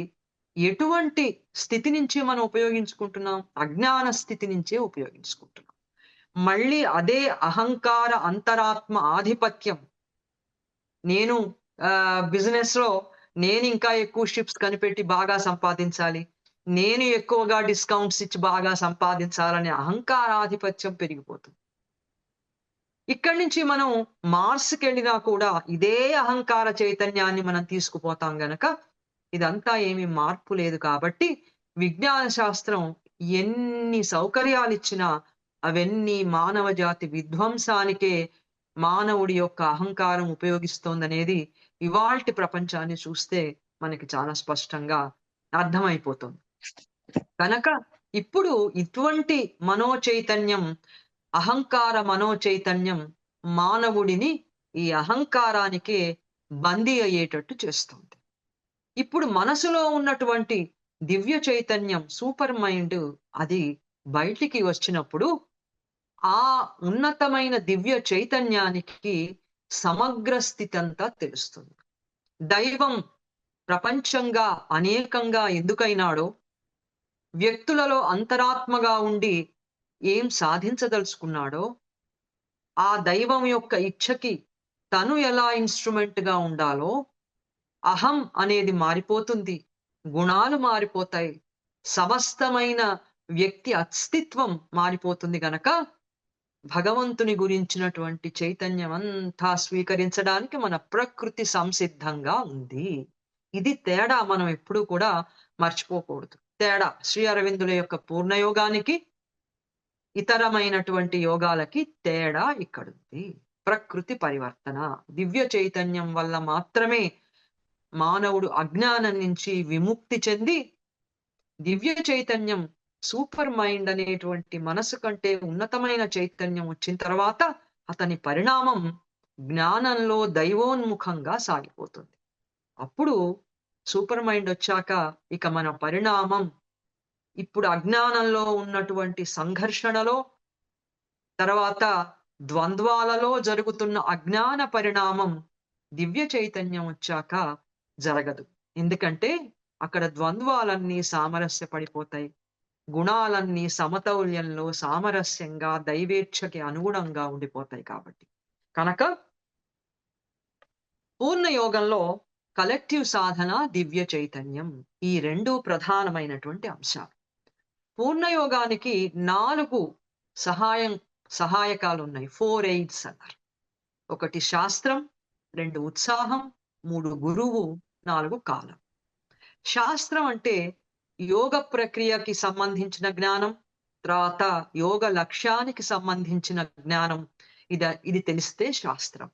ఎటువంటి స్థితి నుంచి మనం ఉపయోగించుకుంటున్నాం? అజ్ఞాన స్థితి నుంచే ఉపయోగించుకుంటున్నాం. మళ్ళీ అదే అహంకార అంతరాత్మ ఆధిపత్యం. నేను బిజినెస్ లో నేను ఇంకా ఎక్కువ షిప్స్ కనిపెట్టి బాగా సంపాదించాలి, నేను ఎక్కువగా డిస్కౌంట్స్ ఇచ్చి బాగా సంపాదించాలనే అహంకారాధిపత్యం పెరిగిపోతుంది. ఇక్కడి నుంచి మనం మార్స్కి వెళ్ళినా కూడా ఇదే అహంకార చైతన్యాన్ని మనం తీసుకుపోతాం గనక ఇదంతా ఏమీ మార్పు లేదు. కాబట్టి విజ్ఞాన శాస్త్రం ఎన్ని సౌకర్యాలు ఇచ్చినా అవన్నీ మానవ జాతి విధ్వంసానికే మానవుడి యొక్క అహంకారం ఉపయోగిస్తోందనేది ఇవాల్టి ప్రపంచాన్ని చూస్తే మనకి చాలా స్పష్టంగా అర్థమైపోతుంది. కనుక ఇప్పుడు ఇటువంటి మనోచైతన్యం, అహంకార మనోచైతన్యం మానవుడిని ఈ అహంకారానికే బందీ అయ్యేటట్టు చేస్తుంది. ఇప్పుడు మనసులో ఉన్నటువంటి దివ్య చైతన్యం, సూపర్ మైండ్, అది బయటికి వచ్చినప్పుడు ఆ ఉన్నతమైన దివ్య చైతన్యానికి సమగ్ర స్థితి అంతా తెలుస్తుంది. దైవం ప్రపంచంగా అనేకంగా ఎందుకైనాడో, వ్యక్తులలో అంతరాత్మగా ఉండి ఏం సాధించదలుచుకున్నాడో, ఆ దైవం యొక్క ఇచ్ఛకి తను ఎలా ఇన్‌స్ట్రుమెంట్ గా ఉండాలో, అహం అనేది మారిపోతుంది. గుణాలు మారిపోతాయి. సమస్తమైన వ్యక్తి అస్తిత్వం మారిపోతుంది గనక, భగవంతుని గురించినటువంటి చైతన్యం అంతా స్వీకరించడానికి మన ప్రకృతి సంసిద్ధంగా ఉంది. ఇది తేడా మనం ఎప్పుడూ కూడా మర్చిపోకూడదు. తేడా శ్రీ అరవిందుల యొక్క పూర్ణయోగానికి, ఇతరమైనటువంటి యోగాలకి తేడా ఇక్కడుంది. ప్రకృతి పరివర్తన. దివ్య చైతన్యం వల్ల మాత్రమే మానవుడు అజ్ఞానం నుంచి విముక్తి చెంది, దివ్య చైతన్యం, సూపర్ మైండ్ అనేటువంటి మనసు కంటే ఉన్నతమైన చైతన్యం వచ్చిన తర్వాత అతని పరిణామం జ్ఞానంలో దైవోన్ముఖంగా సాగిపోతుంది. అప్పుడు సూపర్ మైండ్ వచ్చాక ఇక మన పరిణామం ఇప్పుడు అజ్ఞానంలో ఉన్నటువంటి సంఘర్షణలో, తర్వాత ద్వంద్వాలలో జరుగుతున్న అజ్ఞాన పరిణామం దివ్య చైతన్యం వచ్చాక జరగదు. ఎందుకంటే అక్కడ ద్వంద్వాలన్నీ సామరస్య పడిపోతాయి. గుణాలన్నీ సమతౌల్యంలో సామరస్యంగా దైవేచ్ఛకి అనుగుణంగా ఉండిపోతాయి కాబట్టి. కనుక పూర్ణ యోగంలో కలెక్టివ్ సాధన, దివ్య చైతన్యం, ఈ రెండు ప్రధానమైనటువంటి అంశాలు. పూర్ణయోగానికి 4 సహాయకాలు ఉన్నాయి. 4 ఎయిడ్స్ అన్నారు. 1 శాస్త్రం, 2 ఉత్సాహం, 3 గురువు, 4 కాలం. శాస్త్రం అంటే యోగ ప్రక్రియకి సంబంధించిన జ్ఞానం, తర్వాత యోగ లక్ష్యానికి సంబంధించిన జ్ఞానం. ఇది తెలిస్తే శాస్త్రం.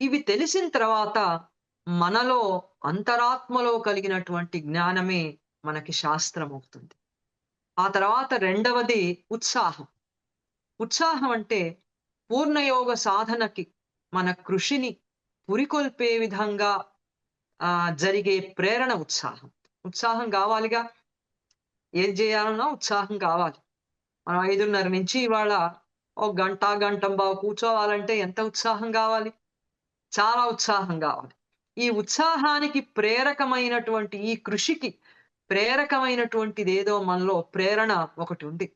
ఇవి తెలిసిన తర్వాత మనలో అంతరాత్మలో కలిగినటువంటి జ్ఞానమే మనకి శాస్త్రం అవుతుంది. ఆ తర్వాత రెండవది ఉత్సాహం. ఉత్సాహం అంటే పూర్ణయోగ సాధనకి మన కృషిని పురికొల్పే విధంగా జరిగే ప్రేరణ ఉత్సాహం. ఉత్సాహం కావాలిగా, ఏది చేయాలన్నా ఉత్సాహం కావాలి. మనం 5:30 నుంచి ఇవాళ ఒక గంట, గంటంబావు కూర్చోవాలంటే ఎంత ఉత్సాహం కావాలి? చాలా ఉత్సాహం కావాలి. ఈ ఉత్సాహానికి ప్రేరకమైనటువంటి, ఈ కృషికి ప్రేరకమైనటువంటిది ఏదో మనలో ప్రేరణ ఒకటి ఉంది.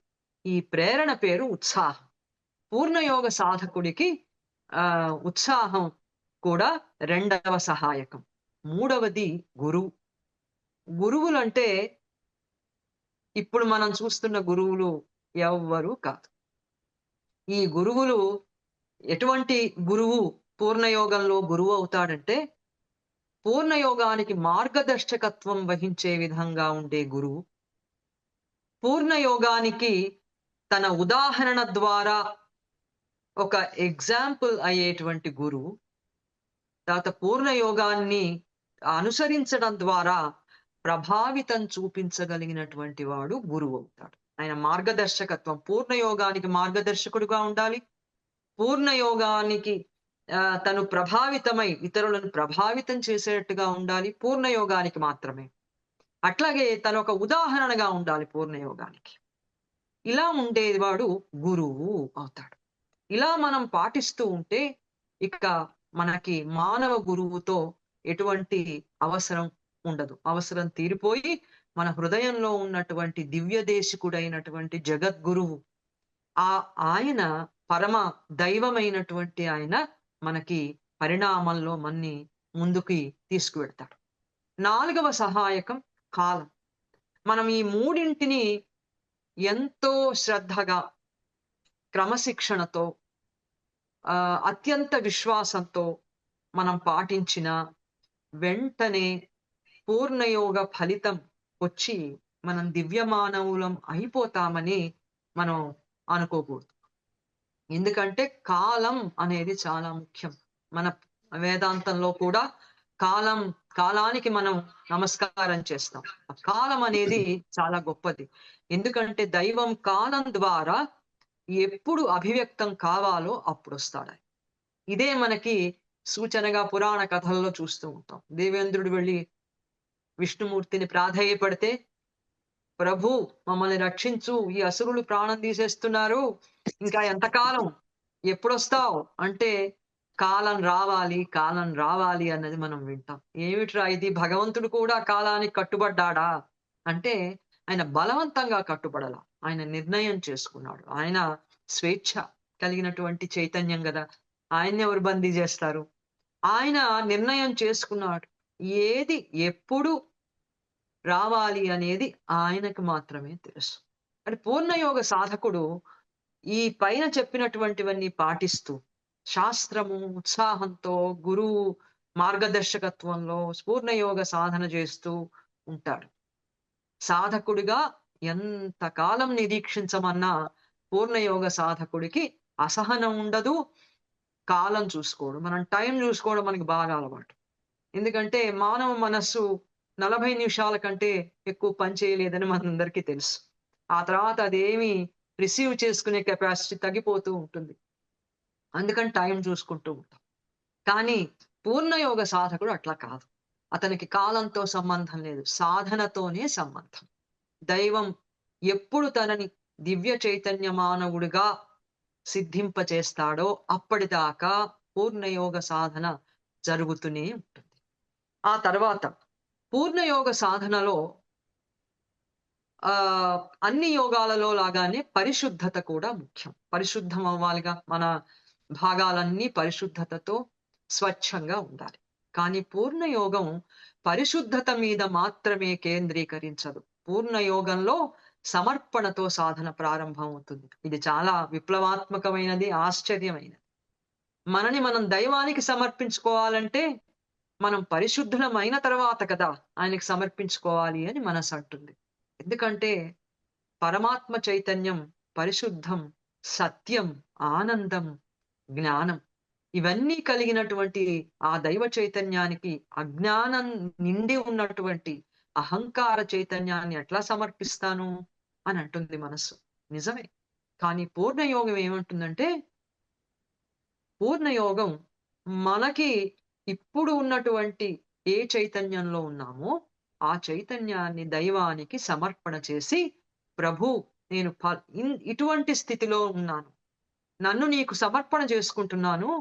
ఈ ప్రేరణ పేరు ఉత్సాహం. పూర్ణయోగ సాధకుడికి ఉత్సాహం కూడా రెండవ సహాయకం. మూడవది గురువు. గురువులంటే ఇప్పుడు మనం చూస్తున్న గురువులు ఎవ్వరూ కాదు. ఈ గురువులు, ఎటువంటి గురువు పూర్ణయోగంలో గురువు అవుతాడంటే, పూర్ణయోగానికి మార్గదర్శకత్వం వహించే విధంగా ఉండే గురువు, పూర్ణయోగానికి తన ఉదాహరణ ద్వారా ఒక ఎగ్జాంపుల్ అయ్యేటువంటి గురువు, తర్వాత పూర్ణయోగాన్ని అనుసరించడం ద్వారా ప్రభావితం చూపించగలిగినటువంటి వాడు గురువు అవుతాడు. ఆయన మార్గదర్శకత్వం, పూర్ణయోగానికి మార్గదర్శకుడుగా ఉండాలి. పూర్ణయోగానికి తను ప్రభావితమై ఇతరులను ప్రభావితం చేసేట్టుగా ఉండాలి పూర్ణయోగానికి మాత్రమే. అట్లాగే తను ఒక ఉదాహరణగా ఉండాలి పూర్ణయోగానికి. ఇలా ఉండేవాడు గురువు అవుతాడు. ఇలా మనం పాటిస్తూ ఉంటే ఇక మనకి మానవ గురువుతో ఎటువంటి అవసరం ఉండదు. అవసరం తీరిపోయి మన హృదయంలో ఉన్నటువంటి దివ్యదేశికుడైనటువంటి జగద్గురువు, ఆయన పరమ దైవమైనటువంటి ఆయన మనకి పరిణామంలో మన్ని ముందుకి తీసుకువెడతాడు. 4వ సహాయకం కాలం. మనం ఈ మూడింటిని ఎంతో శ్రద్ధగా, క్రమశిక్షణతో, అత్యంత విశ్వాసంతో మనం పాటించిన వెంటనే పూర్ణయోగ ఫలితం వచ్చి మనం దివ్యమానవులం అయిపోతామని మనం అనుకోకూడదు. ఎందుకంటే కాలం అనేది చాలా ముఖ్యం. మన వేదాంతంలో కూడా కాలానికి మనం నమస్కారం చేస్తాం. కాలం అనేది చాలా గొప్పది. ఎందుకంటే దైవం కాలం ద్వారా ఎప్పుడు అభివ్యక్తం కావాలో అప్పుడు వస్తాడు. ఇదే మనకి సూచనగా పురాణ కథల్లో చూస్తూ ఉంటాం. దేవేంద్రుడు వెళ్ళి విష్ణుమూర్తిని ప్రాధేయపడితే, ప్రభు మమ్మల్ని రక్షించు, ఈ అసురులు ప్రాణం తీసేస్తున్నారు, ఇంకా ఎంతకాలం, ఎప్పుడొస్తావు అంటే, కాలం రావాలి, కాలం రావాలి అన్నది మనం వింటాం. ఏమిట్రా ఇది, భగవంతుడు కూడా కాలానికి కట్టుబడ్డాడా అంటే, ఆయన బలవంతంగా కట్టుబడాల, ఆయన నిర్ణయం చేసుకున్నాడు. ఆయన స్వేచ్ఛ కలిగినటువంటి చైతన్యం కదా, ఆయన్ని ఎవరు బందీ చేస్తారు? ఆయన నిర్ణయం చేసుకున్నాడు. ఏది ఎప్పుడు రావాలి అనేది ఆయనకు మాత్రమే తెలుసు. అంటే పూర్ణయోగ సాధకుడు ఈ పైన చెప్పినటువంటివన్నీ పాటిస్తూ, శాస్త్రము ఉత్సాహంతో, గురువు మార్గదర్శకత్వంలో పూర్ణయోగ సాధన చేస్తూ ఉంటాడు. సాధకుడిగా ఎంత కాలం నిరీక్షించమన్నా పూర్ణయోగ సాధకుడికి అసహనం ఉండదు, కాలం చూసుకోవడం, మనం టైం చూసుకోవడం మనకి బాగా అలవాటు. ఎందుకంటే మానవ మనస్సు 40 నిమిషాల కంటే ఎక్కువ పని చేయలేదని మనందరికీ తెలుసు. ఆ తర్వాత అదేమి రిసీవ్ చేసుకునే కెపాసిటీ తగ్గిపోతూ ఉంటుంది. అందుకని టైం చూసుకుంటూ ఉంటాం. కానీ పూర్ణయోగ సాధకుడు అట్లా కాదు. అతనికి కాలంతో సంబంధం లేదు, సాధనతోనే సంబంధం. దైవం ఎప్పుడు తనని దివ్య చైతన్య మానవుడిగా సిద్ధింపచేస్తాడో అప్పటిదాకా పూర్ణయోగ సాధన జరుగుతూనే ఉంటుంది. ఆ తర్వాత పూర్ణయోగ సాధనలో అన్ని యోగాలలో లాగానే పరిశుద్ధత కూడా ముఖ్యం. పరిశుద్ధం అవ్వాలిగా, మన భాగాలన్నీ పరిశుద్ధతతో స్వచ్ఛంగా ఉండాలి. కానీ పూర్ణయోగం పరిశుద్ధత మీద మాత్రమే కేంద్రీకరించదు. పూర్ణయోగంలో సమర్పణతో సాధన ప్రారంభం అవుతుంది. ఇది చాలా విప్లవాత్మకమైనది, ఆశ్చర్యమైనది. మనని మనం దైవానికి సమర్పించుకోవాలంటే మనం పరిశుద్ధులమైన తర్వాత కదా ఆయనకి సమర్పించుకోవాలి అని మనసు అంటుంది. ఎందుకంటే పరమాత్మ చైతన్యం పరిశుద్ధం, సత్యం, ఆనందం, జ్ఞానం ఇవన్నీ కలిగినటువంటి ఆ దైవ చైతన్యానికి అజ్ఞానం నిండి ఉన్నటువంటి అహంకార చైతన్యాన్ని ఎట్లా సమర్పిస్తాను అని అంటుంది మనస్సు. నిజమే. కానీ పూర్ణయోగం ఏమంటుందంటే, పూర్ణయోగం మనకి ఇప్పుడు ఉన్నటువంటి ఏ చైతన్యంలో ఉన్నామో ఆ చైతన్యాన్ని దైవానికి సమర్పణ చేసి, ప్రభు నేను ఇటువంటి స్థితిలో ఉన్నాను, నన్ను నీకు సమర్పణ చేసుకుంటున్నాను,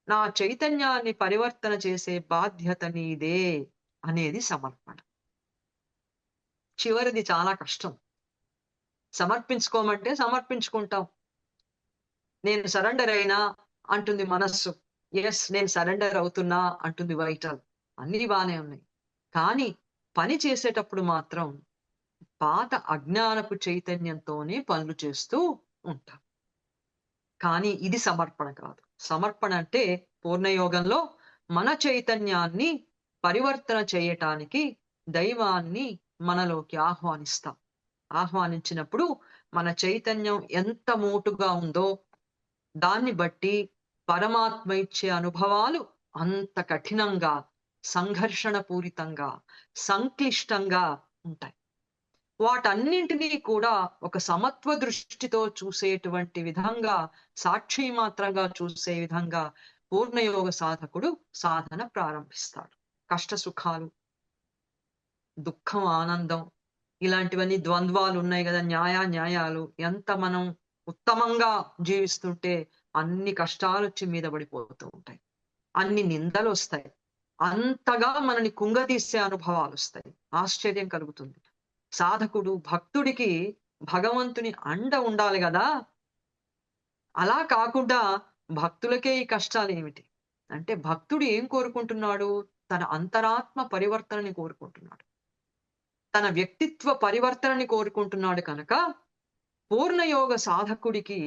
నా చైతన్యాన్ని పరివర్తన చేసే బాధ్యత నీదే అనేది సమర్పణ. చివరిది చాలా కష్టం. సమర్పించుకోమంటే సమర్పించుకుంటాం. నేను సరెండర్ అయినా అంటుంది మనస్సు. ఎస్, నేను సరెండర్ అవుతున్నా అంటుంది వైటల్. అన్ని బానే ఉన్నాయి. కానీ పని చేసేటప్పుడు మాత్రం పాత అజ్ఞానపు చైతన్యంతోనే పనులు చేస్తూ ఉంటాం. కానీ ఇది సమర్పణ కాదు. సమర్పణ అంటే పూర్ణయోగంలో మన చైతన్యాన్ని పరివర్తన చేయటానికి దైవాన్ని మనలోకి ఆహ్వానిస్తాం. ఆహ్వానించినప్పుడు మన చైతన్యం ఎంత మోటుగా ఉందో దాన్ని బట్టి పరమాత్మ ఇచ్చే అనుభవాలు అంత కఠినంగా, సంఘర్షణ పూరితంగా, సంక్లిష్టంగా ఉంటాయి. వాటన్నింటినీ కూడా ఒక సమత్వ దృష్టితో చూసేటువంటి విధంగా, సాక్షి మాత్రంగా చూసే విధంగా పూర్ణయోగ సాధకుడు సాధన ప్రారంభిస్తాడు. కష్ట సుఖాలు, దుఃఖం, ఆనందం, ఇలాంటివన్నీ ద్వంద్వాలు ఉన్నాయి కదా, న్యాయాలు. ఎంత మనం ఉత్తమంగా జీవిస్తుంటే అన్ని కష్టాలు వచ్చి మీద పడిపోతూ ఉంటాయి, అన్ని నిందలు వస్తాయి, అంతగా మనని కుంగదీసే అనుభవాలు వస్తాయి. ఆశ్చర్యం కలుగుతుంది. సాధకుడు, భక్తుడికి భగవంతుని అండ ఉండాలి కదా. అలా కాకుండా భక్తులకే ఈ కష్టాలు ఏమిటి అంటే, భక్తుడు ఏం కోరుకుంటున్నాడు? తన అంతరాత్మ పరివర్తనని కోరుకుంటున్నాడు, తన వ్యక్తిత్వ పరివర్తనని కోరుకుంటున్నాడు. కనుక పూర్ణయోగ సాధకుడికి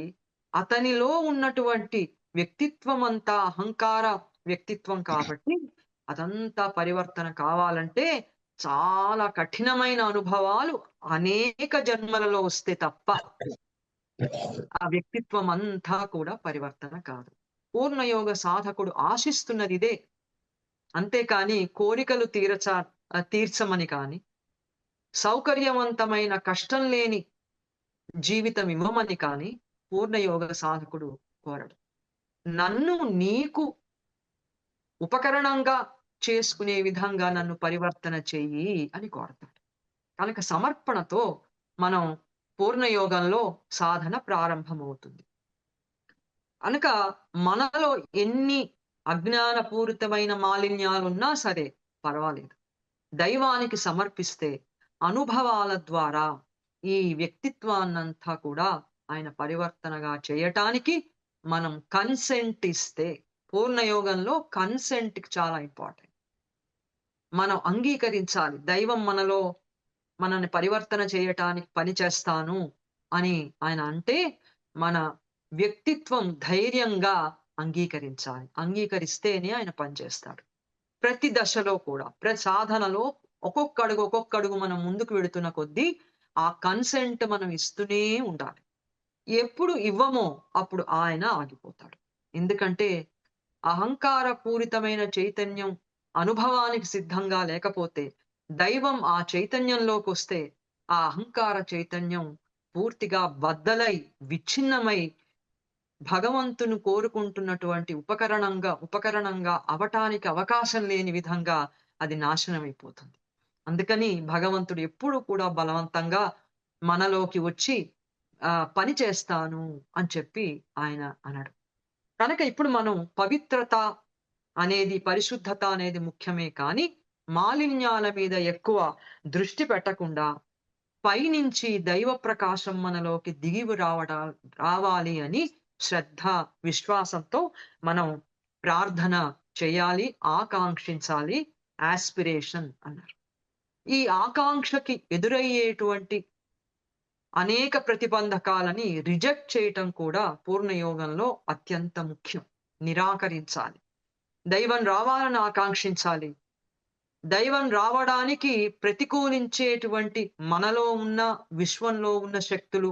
అతనిలో ఉన్నటువంటి వ్యక్తిత్వం అంతా అహంకార వ్యక్తిత్వం కాబట్టి అదంతా పరివర్తన కావాలంటే చాలా కఠినమైన అనుభవాలు అనేక జన్మలలో వస్తే తప్ప ఆ వ్యక్తిత్వం అంతా కూడా పరివర్తన కాదు. పూర్ణయోగ సాధకుడు ఆశిస్తున్నది ఇదే. అంతేకాని కోరికలు తీర్చమని కానీ, సౌకర్యవంతమైన కష్టం లేని జీవితం ఇవ్వమని కానీ పూర్ణయోగ సాధకుడు కోరడు. నన్ను నీకు ఉపకరణంగా చేసుకునే విధంగా నన్ను పరివర్తన చెయ్యి అని కోరతాడు. కనుక సమర్పణతో మనం పూర్ణయోగంలో సాధన ప్రారంభమవుతుంది. కనుక మనలో ఎన్ని అజ్ఞానపూరితమైన మాలిన్యాలున్నా సరే పర్వాలేదు. దైవానికి సమర్పిస్తే అనుభవాల ద్వారా ఈ వ్యక్తిత్వాన్నంతా కూడా ఆయన పరివర్తనగా చేయటానికి మనం కన్సెంట్ ఇస్తే, పూర్ణయోగంలో కన్సెంట్ చాలా ఇంపార్టెంట్. మనం అంగీకరించాలి. దైవం మనల్ని పరివర్తన చేయటానికి పని చేస్తాను అని ఆయన అంటే, మన వ్యక్తిత్వం ధైర్యంగా అంగీకరించాలి. అంగీకరిస్తేనే ఆయన పనిచేస్తాడు. ప్రతి దశలో కూడా, ప్రతి సాధనలో ఒక్కొక్కడుగు మనం ముందుకు వెడుతున్న కొద్దీ ఆ కన్సెంట్ మనం ఇస్తూనే ఉండాలి. ఎప్పుడు ఇవ్వమో అప్పుడు ఆయన ఆగిపోతాడు. ఎందుకంటే అహంకార పూరితమైన చైతన్యం అనుభవానికి సిద్ధంగా లేకపోతే, దైవం ఆ చైతన్యంలోకొస్తే ఆ అహంకార చైతన్యం పూర్తిగా బద్దలై విచ్ఛిన్నమై భగవంతుని కోరుకుంటున్నటువంటి ఉపకరణంగా అవటానికి అవకాశం లేని విధంగా అది నాశనమైపోతుంది. అందుకని భగవంతుడు ఎప్పుడు కూడా బలవంతంగా మనలోకి వచ్చి పని చేస్తాను అని చెప్పి ఆయన అన్నాడు. కనుక ఇప్పుడు మనం పవిత్రత అనేది, పరిశుద్ధత అనేది ముఖ్యమే కానీ మాలిన్యాల మీద ఎక్కువ దృష్టి పెట్టకుండా పైనుంచి దైవ ప్రకాశం మనలోకి రావాలి అని శ్రద్ధ, విశ్వాసంతో మనం ప్రార్థన చేయాలి, ఆకాంక్షించాలి. ఆస్పిరేషన్ అన్నారు. ఈ ఆకాంక్షకి ఎదురయ్యేటువంటి అనేక ప్రతిబంధకాలని రిజెక్ట్ చేయటం కూడా పూర్ణయోగంలో అత్యంత ముఖ్యం. నిరాకరించాలి. దైవం రావాలని ఆకాంక్షించాలి. దైవం రావడానికి ప్రతికూలించేటువంటి మనలో ఉన్న, విశ్వంలో ఉన్న శక్తులు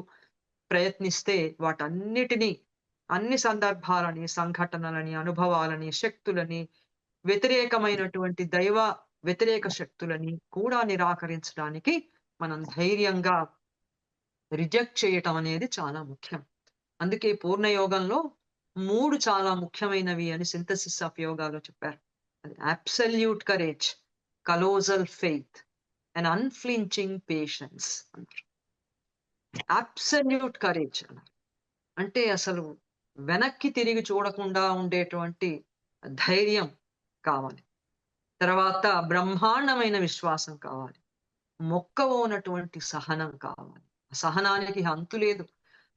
ప్రయత్నిస్తే వాటన్నిటినీ, అన్ని సందర్భాలని, సంఘటనలని, అనుభవాలని, శక్తులని, వ్యతిరేకమైనటువంటి దైవ వ్యతిరేక శక్తులని కూడా నిరాకరించడానికి మనం ధైర్యంగా రిజెక్ట్ చేయటం అనేది చాలా ముఖ్యం. అందుకే పూర్ణయోగంలో 3 చాలా ముఖ్యమైనవి అని సింథసిస్ ఆఫ్ యోగాలో చెప్పారు. అది absolute courage, కలోజల్ faith and unflinching patience అన్నారు. అబ్సల్యూట్ కరేజ్ అన్నారు అంటే అసలు వెనక్కి తిరిగి చూడకుండా ఉండేటువంటి ధైర్యం కావాలి. తర్వాత బ్రహ్మాండమైన విశ్వాసం కావాలి. మొక్కవోనటువంటి సహనం కావాలి. సహనానికి అంతు లేదు.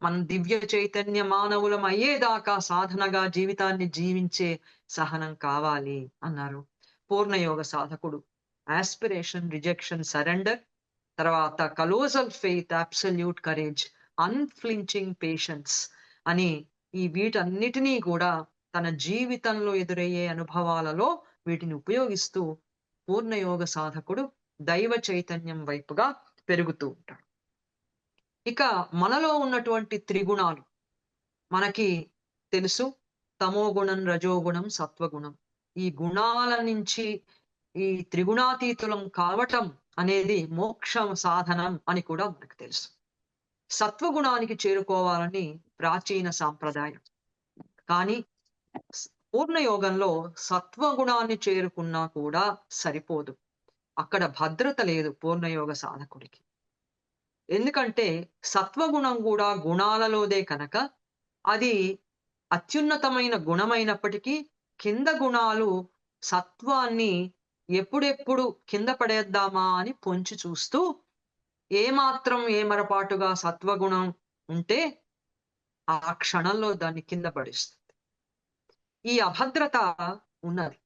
మనం దివ్య చైతన్య మానవులం అయ్యేదాకా సాధనగా జీవితాన్ని జీవించే సహనం కావాలి అన్నారు పూర్ణయోగ సాధకుడు. ఆస్పిరేషన్, రిజెక్షన్, సరెండర్, తర్వాత కలోజల్ faith, absolute courage, unflinching patience అని ఈ వీటన్నిటినీ కూడా తన జీవితంలో ఎదురయ్యే అనుభవాలలో వీటిని ఉపయోగిస్తూ పూర్ణయోగ సాధకుడు దైవ చైతన్యం వైపుగా పెరుగుతూ ఉంటాడు. ఇక మనలో ఉన్నటువంటి త్రిగుణాలు మనకి తెలుసు. తమోగుణం, రజోగుణం, సత్వగుణం. ఈ గుణాల నుంచి ఈ త్రిగుణాతీతులం కావటం అనేది మోక్ష సాధనం అని కూడా మనకు తెలుసు. సత్వగుణానికి చేరుకోవాలని ప్రాచీన సాంప్రదాయం. కానీ పూర్ణయోగంలో సత్వగుణాన్ని చేరుకున్నా కూడా సరిపోదు. అక్కడ భద్రత లేదు పూర్ణయోగ సాధకుడికి. ఎందుకంటే సత్వగుణం కూడా గుణాలలోదే కనుక అది అత్యున్నతమైన గుణమైనప్పటికీ కింద గుణాలు సత్వాన్ని ఎప్పుడెప్పుడు కింద పడేద్దామా అని పొంచి చూస్తూ ఏమాత్రం ఏమరపాటుగా సత్వగుణం ఉంటే ఆ క్షణంలో దాన్ని కింద పడేస్తుంది. ఈ అభద్రత ఉన్నది.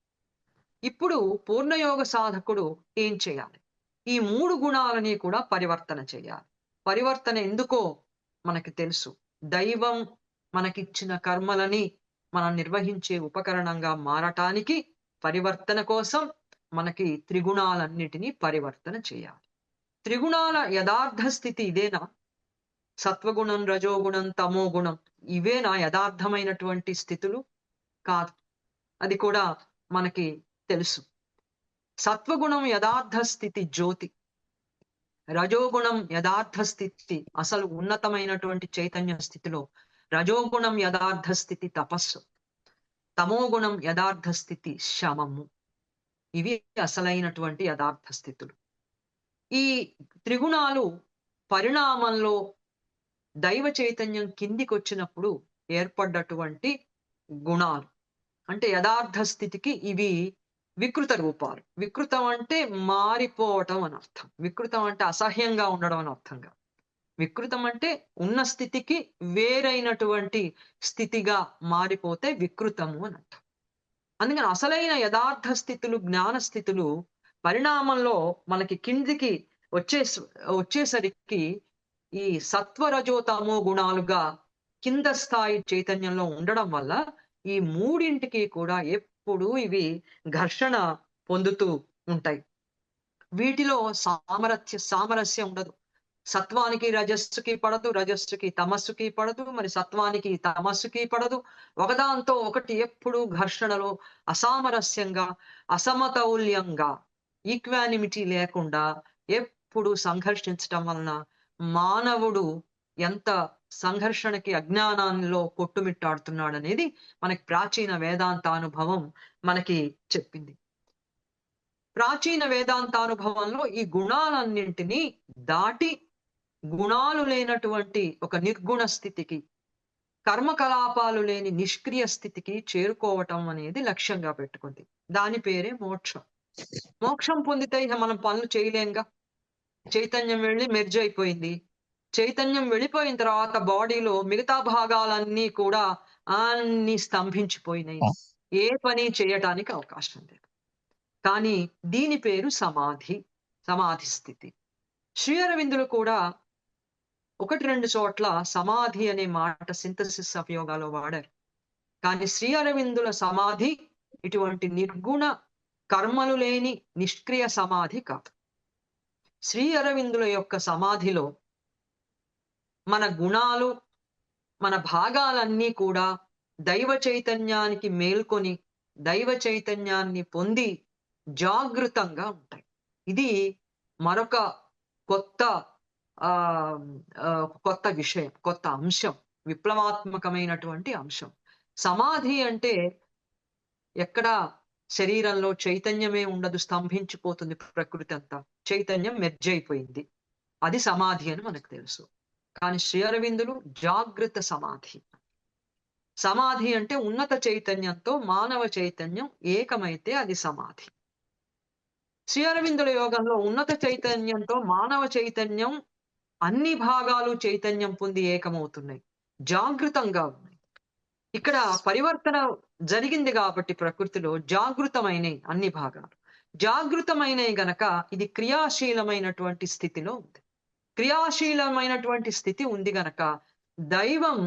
ఇప్పుడు పూర్ణయోగ సాధకుడు ఏం చేయాలి? ఈ 3 గుణాలని కూడా పరివర్తన చేయాలి. పరివర్తన ఎందుకో మనకి తెలుసు. దైవం మనకిచ్చిన కర్మలని మనం నిర్వహించే ఉపకరణంగా మారటానికి, పరివర్తన కోసం మనకి త్రిగుణాలన్నిటినీ పరివర్తన చేయాలి. త్రిగుణాల యథార్థ స్థితి ఇదేనా? సత్వగుణం, రజోగుణం, తమోగుణం ఇవేనా యథార్థమైనటువంటి స్థితులు? కాదు. అది కూడా మనకి తెలుసు. సత్వగుణం యథార్థ స్థితి జ్యోతి, రజోగుణం యథార్థ స్థితి అసలు ఉన్నతమైనటువంటి చైతన్య స్థితిలో, రజోగుణం యథార్థ స్థితి తపస్సు, తమోగుణం యథార్థ స్థితి శమము. ఇవి అసలైనటువంటి యథార్థ స్థితులు. ఈ త్రిగుణాలు పరిణామంలో దైవ చైతన్యం కిందికొచ్చినప్పుడు ఏర్పడ్డటువంటి గుణాలు. అంటే యథార్థ స్థితికి ఇవి వికృత రూపాలు. వికృతం అంటే మారిపోవటం అని అర్థం. వికృతం అంటే అసహ్యంగా ఉండడం అని అర్థంగా. వికృతం అంటే ఉన్న స్థితికి వేరైనటువంటి స్థితిగా మారిపోతే వికృతము అని అర్థం. అందుకని అసలైన యథార్థ స్థితులు, జ్ఞాన స్థితులు పరిణామంలో మనకి కిందికి వచ్చేసరికి ఈ సత్వరజోతమో గుణాలుగా కింద స్థాయి చైతన్యంలో ఉండడం వల్ల ఈ మూడింటికి కూడా ఎప్పుడూ ఇవి ఘర్షణ పొందుతూ ఉంటాయి. వీటిలో సామరస్యం ఉండదు. సత్వానికి రజస్సుకి పడదు, రజస్సుకి తమస్సుకి పడదు, మరి సత్వానికి తమస్సుకి పడదు. ఒకదాంతో ఒకటి ఎప్పుడు ఘర్షణలో అసామరస్యంగా, అసమతౌల్యంగా, ఈక్వానిమిటీ లేకుండా ఎప్పుడు సంఘర్షించటం వలన మానవుడు ఎంత సంఘర్షణకి అజ్ఞానంలో కొట్టుమిట్టాడుతున్నాడనేది మనకి ప్రాచీన వేదాంతానుభవం మనకి చెప్పింది. ప్రాచీన వేదాంతానుభవంలో ఈ గుణాలన్నింటినీ దాటి గుణాలు లేనటువంటి ఒక నిర్గుణ స్థితికి, కర్మకలాపాలు లేని నిష్క్రియ స్థితికి చేరుకోవటం అనేది లక్ష్యంగా పెట్టుకుంది. దాని పేరే మోక్షం. మోక్షం పొందితే ఇక మనం పనులు చేయలేంగా. చైతన్యం వెళ్ళి మెర్జ్ అయిపోయింది. చైతన్యం వెళ్ళిపోయిన తర్వాత బాడీలో మిగతా భాగాలన్నీ కూడా అన్ని స్తంభించిపోయినాయి. ఏ పని చేయటానికి అవకాశం లేదు. కానీ దీని పేరు సమాధి, సమాధి స్థితి. శ్రీ అరవిందులు కూడా 1-2 చోట్ల సమాధి అనే మాట సింథసిస్ ఆఫ్ యోగాలో వాడారు. కానీ శ్రీ అరవిందుల సమాధి ఇటువంటి నిర్గుణ కర్మలు లేని నిష్క్రియ సమాధి కాదు. శ్రీ అరవిందుల యొక్క సమాధిలో మన గుణాలు, మన భాగాలన్నీ కూడా దైవ చైతన్యానికి మేల్కొని, దైవ చైతన్యాన్ని పొంది జాగృతంగా ఉంటాయి. ఇది మరొక కొత్త కొత్త విషయం, కొత్త అంశం, విప్లవాత్మకమైనటువంటి అంశం. సమాధి అంటే ఎక్కడ శరీరంలో చైతన్యమే ఉండదు, స్తంభించిపోతుంది ప్రకృతి అంతా. చైతన్యం మెర్జ్ అయిపోయింది. అది సమాధి అని మనకు తెలుసు. కానీ శ్రీ అరవిందులు జాగృత సమాధి. సమాధి అంటే ఉన్నత చైతన్యంతో మానవ చైతన్యం ఏకమైతే అది సమాధి. శ్రీ అరవిందుల యోగంలో ఉన్నత చైతన్యంతో మానవ చైతన్యం అన్ని భాగాలు చైతన్యం పొంది ఏకమవుతున్నాయి, జాగృతంగా ఉన్నాయి. ఇక్కడ పరివర్తన జరిగింది కాబట్టి ప్రకృతిలో జాగృతమైనవి అన్ని భాగాలు. జాగృతమైనవి గనక ఇది క్రియాశీలమైనటువంటి స్థితిలో ఉంది. క్రియాశీలమైనటువంటి స్థితి ఉంది గనక దైవం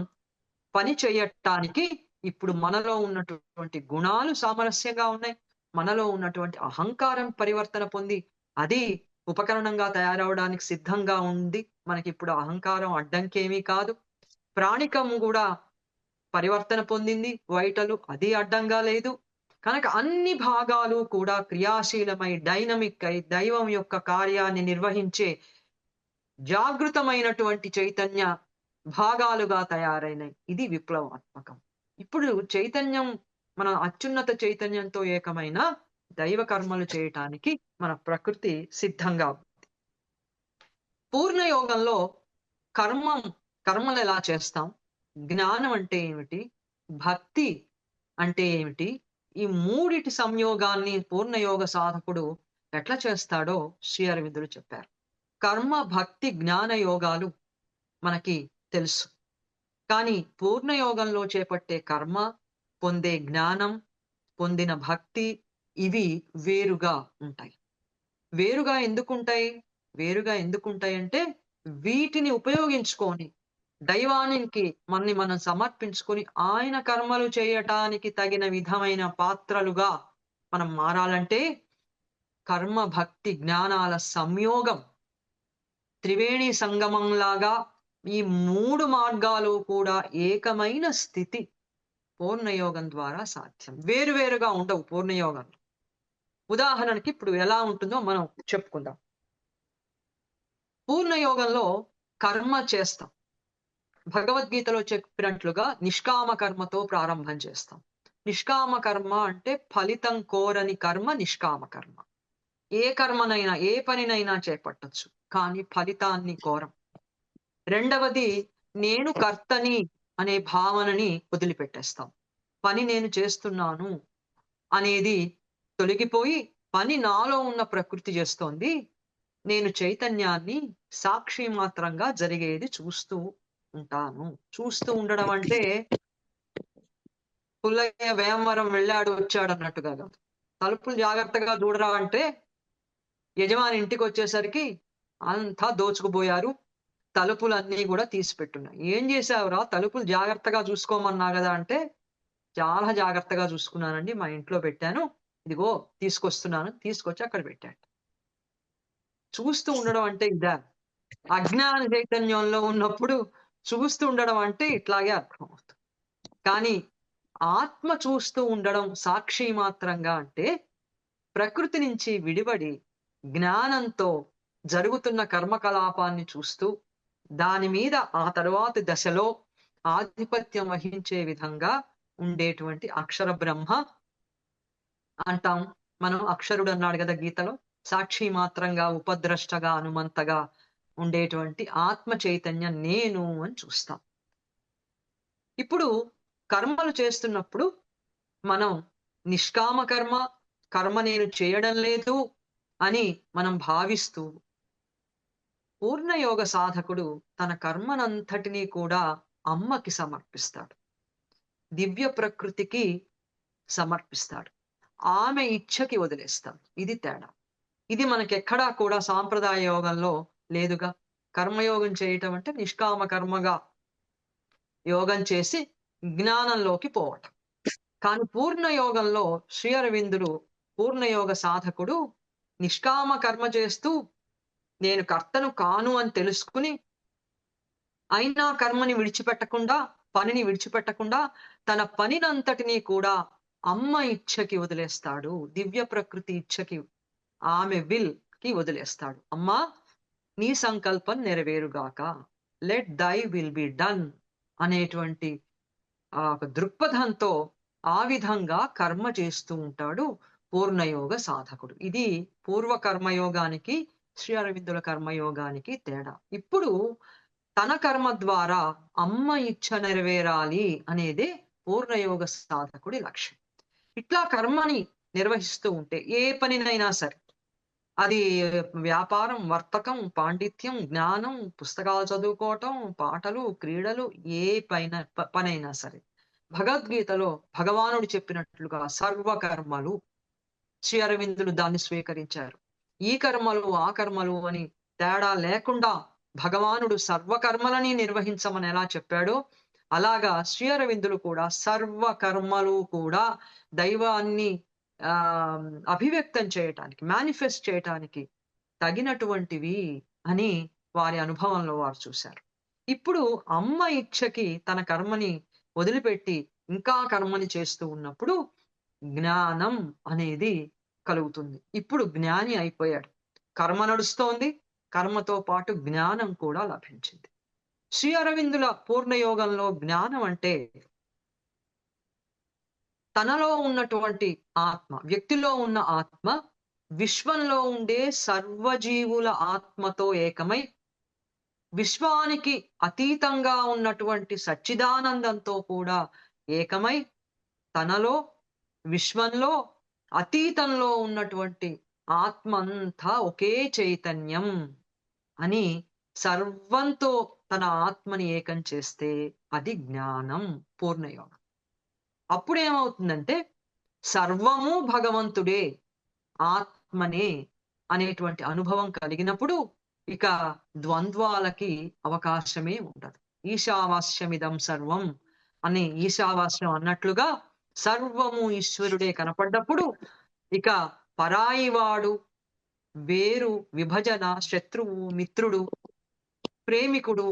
పని చేయటానికి ఇప్పుడు మనలో ఉన్నటువంటి గుణాలు సామరస్యంగా ఉన్నాయి. మనలో ఉన్నటువంటి అహంకారం పరివర్తన పొంది అది ఉపకరణంగా తయారవడానికి సిద్ధంగా ఉంది. మనకి ఇప్పుడు అహంకారం అడ్డంకేమీ కాదు. ప్రాణికం కూడా పరివర్తన పొందింది, వైటలు, అది అడ్డంగా లేదు. కనుక అన్ని భాగాలు కూడా క్రియాశీలమై డైనమిక్ అయి దైవం యొక్క కార్యాన్ని నిర్వహించే జాగృతమైనటువంటి చైతన్య భాగాలుగా తయారైనాయి. ఇది విప్లవాత్మకం. ఇప్పుడు చైతన్యం మన అత్యున్నత చైతన్యంతో ఏకమైన దైవ కర్మలు చేయటానికి మన ప్రకృతి సిద్ధంగా ఉంది. పూర్ణయోగంలో కర్మలు ఎలా చేస్తాం, జ్ఞానం అంటే ఏమిటి, భక్తి అంటే ఏమిటి, ఈ మూడిటి సంయోగాన్ని పూర్ణయోగ సాధకుడు ఎట్లా చేస్తాడో శ్రీ అరవిందులు చెప్పారు. కర్మ, భక్తి, జ్ఞాన యోగాలు మనకి తెలుసు. కానీ పూర్ణయోగంలో చేపట్టే కర్మ, పొందే జ్ఞానం, పొందిన భక్తి ఇవి వేరుగా ఉంటాయి. వేరుగా ఎందుకుంటాయి? వేరుగా ఎందుకుంటాయి అంటే వీటిని ఉపయోగించుకొని దైవానికి మనం సమర్పించుకొని ఆయన కర్మలు చేయటానికి తగిన విధమైన పాత్రలుగా మనం మారాలంటే కర్మ, భక్తి, జ్ఞానాల సంయోగం త్రివేణి సంగమంలాగా ఈ 3 మార్గాలు కూడా ఏకమైన స్థితి పూర్ణయోగం ద్వారా సాధ్యం. వేరువేరుగా ఉండవు పూర్ణయోగంలో. ఉదాహరణకి ఇప్పుడు ఎలా ఉంటుందో మనం చెప్పుకుందాం. పూర్ణయోగంలో కర్మ చేస్తాం. భగవద్గీతలో చెప్పినట్లుగా నిష్కామ కర్మతో ప్రారంభం చేస్తాం. నిష్కామ కర్మ అంటే ఫలితం కోరని కర్మ నిష్కామ కర్మ. ఏ కర్మనైనా ఏ పనినైనా చేపట్టొచ్చు, కానీ ఫలితాన్ని కోరం. రెండవది, నేను కర్తని అనే భావనని వదిలిపెట్టేస్తాం. పని నేను చేస్తున్నాను అనేది తొలగిపోయి, పని నాలో ఉన్న ప్రకృతి చేస్తోంది, నేను చైతన్యాన్ని సాక్షి మాత్రంగా జరిగేది చూస్తూ ఉంటాను. చూస్తూ ఉండడం అంటే పుల్లయ్య వేమవరం వెళ్ళాడు వచ్చాడు అన్నట్టుగా కాదు. తలుపులు జాగ్రత్తగా చూడరా అంటే యజమాని ఇంటికొచ్చేసరికి అంతా దోచుకుపోయారు. తలుపులన్నీ కూడా తీసిపెట్టున్నాయి. ఏం చేశావురా? తలుపులు జాగ్రత్తగా చూసుకోమన్నా గదా అంటే, చాలా జాగ్రత్తగా చూసుకున్నానండి. మా ఇంట్లో పెట్టాను. ఇదిగో తీసుకొస్తున్నాను. తీసుకొచ్చి అక్కడ పెట్టాడు. చూస్తూ ఉండడం అంటే ఇదా? అజ్ఞాన చైతన్యంలో ఉన్నప్పుడు చూస్తూ ఉండడం అంటే ఇట్లాగే అర్థమవుతుంది. కానీ ఆత్మ చూస్తూ ఉండడం సాక్షి మాత్రంగా అంటే, ప్రకృతి నుంచి విడివడి జ్ఞానంతో జరుగుతున్న కర్మకలాపాన్ని చూస్తూ, దాని మీద ఆ తరువాతి దశలో ఆధిపత్యం వహించే విధంగా ఉండేటువంటి అక్షర బ్రహ్మ అంటాం. మనం అక్షరుడు అన్నాడు కదా గీతలో. సాక్షి మాత్రంగా, ఉపద్రష్టగా, అనుమంతగా ఉండేటువంటి ఆత్మ చైతన్యం నేను అని చూస్తాం. ఇప్పుడు కర్మలు చేస్తున్నప్పుడు మనం నిష్కామ కర్మ, కర్మ నేను చేయడం లేదు అని మనం భావిస్తూ, పూర్ణయోగ సాధకుడు తన కర్మనంతటినీ కూడా అమ్మకి సమర్పిస్తాడు. దివ్య ప్రకృతికి సమర్పిస్తాడు. ఆమె ఇచ్ఛకి వదిలేస్తాడు. ఇది తేడా. ఇది మనకెక్కడా కూడా సాంప్రదాయ యోగంలో లేదుగా. కర్మయోగం చేయటం అంటే నిష్కామ కర్మగా యోగం చేసి జ్ఞానంలోకి పోవటం. కానీ పూర్ణ యోగంలో శ్రీ అరవిందుడు, పూర్ణయోగ సాధకుడు నిష్కామ కర్మ చేస్తూ నేను కర్తను కాను అని తెలుసుకుని, అయినా కర్మని విడిచిపెట్టకుండా, పనిని విడిచిపెట్టకుండా తన పనినంతటినీ కూడా అమ్మ ఇచ్ఛకి వదిలేస్తాడు. దివ్య ప్రకృతి ఇచ్ఛకి, ఆమె విల్ కి వదిలేస్తాడు. అమ్మా, నీ సంకల్పం నెరవేరుగాక, let thy will be done అనేటువంటి ఒక దృక్పథంతో ఆ విధంగా కర్మ చేస్తూ ఉంటాడు పూర్ణయోగ సాధకుడు. ఇది పూర్వ కర్మయోగానికి, శ్రీ అరవిందుల కర్మయోగానికి తేడా. ఇప్పుడు తన కర్మ ద్వారా అమ్మ ఇచ్ఛ నెరవేరాలి అనేదే పూర్ణయోగ సాధకుడి లక్ష్యం. ఇట్లా కర్మని నిర్వహిస్తూ ఉంటే ఏ పనినైనా సరే, అది వ్యాపారం, వర్తకం, పాండిత్యం, జ్ఞానం, పుస్తకాలు చదువుకోవటం, పాటలు, క్రీడలు, ఏ పనైనా సరే, భగవద్గీతలో భగవానుడు చెప్పినట్లుగా సర్వకర్మలు, శ్రీ అరవిందులు దాన్ని స్వీకరించారు. ఈ కర్మలు ఆ కర్మలు అని తేడా లేకుండా భగవానుడు సర్వకర్మలని నిర్వహించమని ఎలా చెప్పాడో, అలాగా శ్రీ అరవిందులు కూడా సర్వకర్మలు కూడా దైవాన్ని అభివ్యక్తం చేయటానికి, మేనిఫెస్ట్ చేయటానికి తగినటువంటివి అని వారి అనుభవంలో వారు చూశారు. ఇప్పుడు అమ్మ ఇచ్ఛకి తన కర్మని వదిలిపెట్టి ఇంకా కర్మని చేస్తూ ఉన్నప్పుడు జ్ఞానం అనేది కలుగుతుంది. ఇప్పుడు జ్ఞాని అయిపోయాడు. కర్మ నడుస్తోంది, కర్మతో పాటు జ్ఞానం కూడా లభించింది. శ్రీ అరవిందుల పూర్ణయోగంలో జ్ఞానం అంటే తనలో ఉన్నటువంటి ఆత్మ, వ్యక్తిలో ఉన్న ఆత్మ విశ్వంలో ఉండే సర్వజీవుల ఆత్మతో ఏకమై, విశ్వానికి అతీతంగా ఉన్నటువంటి సచ్చిదానందంతో కూడా ఏకమై, తనలో, విశ్వంలో, అతీతంలో ఉన్నటువంటి ఆత్మ అంతా ఒకే చైతన్యం అని సర్వంతో తన ఆత్మని ఏకం చేస్తే అది జ్ఞానం, పూర్ణయోగం. అప్పుడేమవుతుందంటే సర్వము భగవంతుడే, ఆత్మనే అనేటువంటి అనుభవం కలిగినప్పుడు ఇక ద్వంద్వాలకి అవకాశమే ఉండదు. ఈశావాస్యమిదం సర్వం అని ఈశావాస్యం అన్నట్లుగా సర్వము ఈశ్వరుడే కనపడ్డప్పుడు ఇక పరాయివాడు, వేరు, విభజన, శత్రువు, మిత్రుడు, ప్రేమికుడు,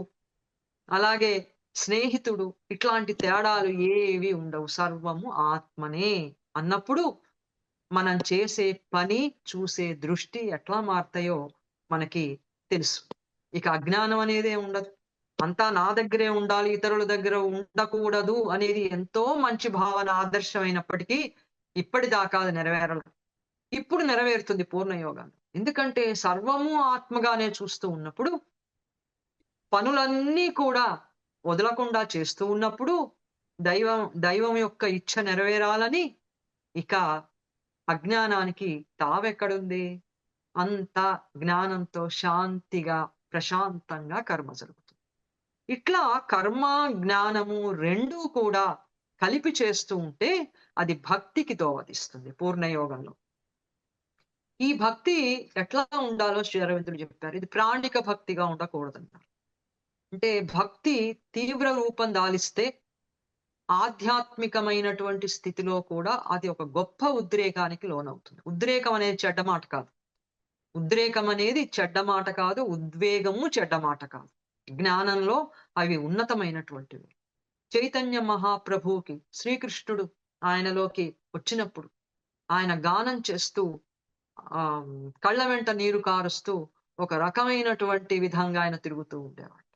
అలాగే స్నేహితుడు, ఇట్లాంటి తేడాలు ఏవి ఉండవు. సర్వము ఆత్మనే అన్నప్పుడు మనం చేసే పని, చూసే దృష్టి ఎట్లా మారుతాయో మనకి తెలుసు. ఇక అజ్ఞానం అనేదే ఉండదు. అంతా నా దగ్గరే ఉండాలి, ఇతరుల దగ్గర ఉండకూడదు అనేది ఎంతో మంచి భావన, ఆదర్శమైనప్పటికీ ఇప్పటిదాకా అది నెరవేరలేదు. ఇప్పుడు నెరవేరుతుంది పూర్ణయోగాన్ని. ఎందుకంటే సర్వము ఆత్మగానే చూస్తూ ఉన్నప్పుడు, పనులన్నీ కూడా వదలకుండా చేస్తూ ఉన్నప్పుడు, దైవం దైవం యొక్క ఇచ్చ నెరవేరాలని ఇక అజ్ఞానానికి తావెక్కడుంది? అంతా జ్ఞానంతో శాంతిగా, ప్రశాంతంగా కర్మ జరుగుతుంది. ఇట్లా కర్మ, జ్ఞానము 2 కూడా కలిపి చేస్తూ ఉంటే అది భక్తికి దోవదీస్తుంది పూర్ణయోగంలో. ఈ భక్తి ఎట్లా ఉండాలో శ్రీ అరవిందులు చెప్పారు. ఇది ప్రాణిక భక్తిగా ఉండకూడదన్నారు. అంటే భక్తి తీవ్ర రూపం దాలిస్తే ఆధ్యాత్మికమైనటువంటి స్థితిలో కూడా అది ఒక గొప్ప ఉద్రేకానికి లోనవుతుంది. ఉద్రేకం అనేది చెడ్డ మాట కాదు. ఉద్రేకం అనేది చెడ్డ మాట కాదు. ఉద్వేగము చెడ్డ మాట కాదు. జ్ఞానంలో అవి ఉన్నతమైనటువంటివి. చైతన్య మహాప్రభువుకి శ్రీకృష్ణుడు ఆయనలోకి వచ్చినప్పుడు ఆయన గానం చేస్తూ కళ్ళ వెంట నీరు కారుస్తూ ఒక రకమైనటువంటి విధంగా ఆయన తిరుగుతూ ఉండేవాడు.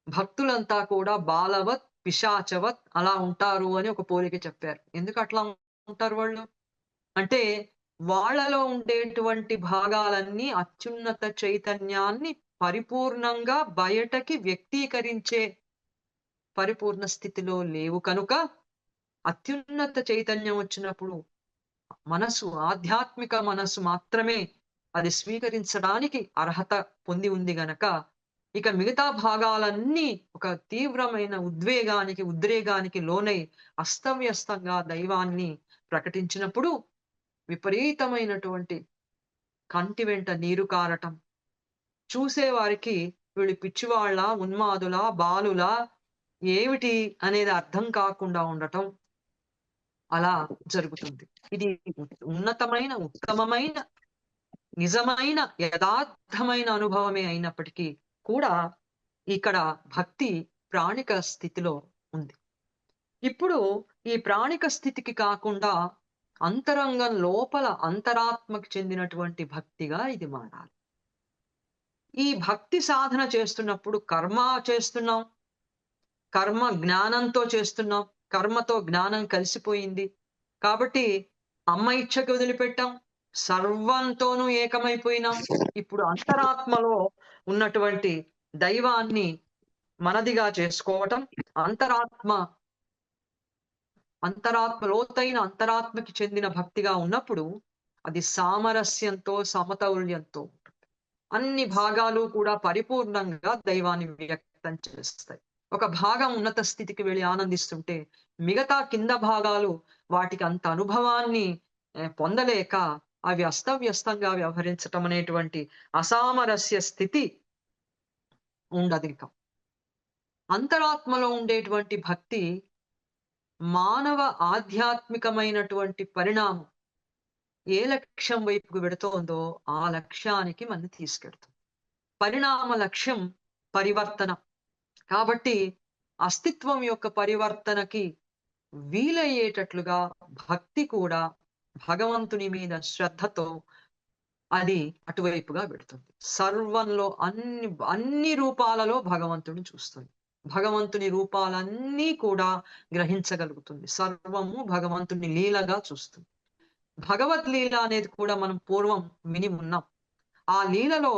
భక్తులంతా కూడా బాలవత్, పిశాచవత్ అలా ఉంటారు అని ఒక పోలిక చెప్పారు. ఎందుకు అట్లా ఉంటారు వాళ్ళు? అంటే వాళ్ళలో ఉండేటువంటి భాగాలన్నీ అత్యున్నత చైతన్యాన్ని పరిపూర్ణంగా బయటకి వ్యక్తీకరించే పరిపూర్ణ స్థితిలో లేవు కనుక, అత్యున్నత చైతన్యం వచ్చినప్పుడు మనసు, ఆధ్యాత్మిక మనసు మాత్రమే అది స్వీకరించడానికి అర్హత పొంది ఉంది గనక, ఇక మిగతా భాగాలన్నీ ఒక తీవ్రమైన ఉద్వేగానికి, ఉద్రేగానికి లోనై అస్తవ్యస్తంగా దైవాన్ని ప్రకటించినప్పుడు విపరీతమైనటువంటి కంటి వెంట నీరు కారటం, చూసేవారికి వీళ్ళు పిచ్చివాళ్ళ, ఉన్మాదుల, బాలుల, ఏమిటి అనేది అర్థం కాకుండా ఉండటం అలా జరుగుతుంది. ఇది ఉన్నతమైన, ఉత్తమమైన, నిజమైన, యథార్థమైన అనుభవమే అయినప్పటికీ కూడా ఇక్కడ భక్తి ప్రాణిక స్థితిలో ఉంది. ఇప్పుడు ఈ ప్రాణిక స్థితికి కాకుండా అంతరంగం లోపల అంతరాత్మకు చెందినటువంటి భక్తిగా ఇది మారాలి. ఈ భక్తి సాధన చేస్తున్నప్పుడు కర్మ చేస్తున్నాం, కర్మ జ్ఞానంతో చేస్తున్నాం, కర్మతో జ్ఞానం కలిసిపోయింది కాబట్టి అమ్మ ఇచ్చకి వదిలిపెట్టాం, సర్వంతోనూ ఏకమైపోయినాం. ఇప్పుడు అంతరాత్మలో ఉన్నటువంటి దైవాన్ని మనదిగా చేసుకోవటం, లోతైన అంతరాత్మకి చెందిన భక్తిగా ఉన్నప్పుడు అది సామరస్యంతో, సమతౌల్యంతో ఉంటుంది. అన్ని భాగాలు కూడా పరిపూర్ణంగా దైవాన్ని వ్యక్తం చేస్తాయి. ఒక భాగం ఉన్నత స్థితికి వెళ్ళి ఆనందిస్తుంటే మిగతా కింద భాగాలు వాటికి అంత అనుభవాన్ని పొందలేక అవి అస్తవ్యస్తంగా వ్యవహరించటం అనేటువంటి అసామరస్య స్థితి ఉండదు. ఇంకా అంతరాత్మలో ఉండేటువంటి భక్తి మానవ ఆధ్యాత్మికమైనటువంటి పరిణామం ఏ లక్ష్యం వైపుకు వెడుతోందో ఆ లక్ష్యానికి మనం తీసుకెడుతుంది. పరిణామ లక్ష్యం పరివర్తన కాబట్టి అస్తిత్వం యొక్క పరివర్తనకి వీలయ్యేటట్లుగా భక్తి కూడా భగవంతుని మీద శ్రద్ధతో అది అటువైపుగా పెడుతుంది. సర్వంలో అన్ని రూపాలలో భగవంతుని చూస్తుంది. భగవంతుని రూపాలన్నీ కూడా గ్రహించగలుగుతుంది. సర్వము భగవంతుని లీలగా చూస్తుంది. భగవద్లీల అనేది కూడా మనం పూర్వం విని ఉన్నాం. ఆ లీలలో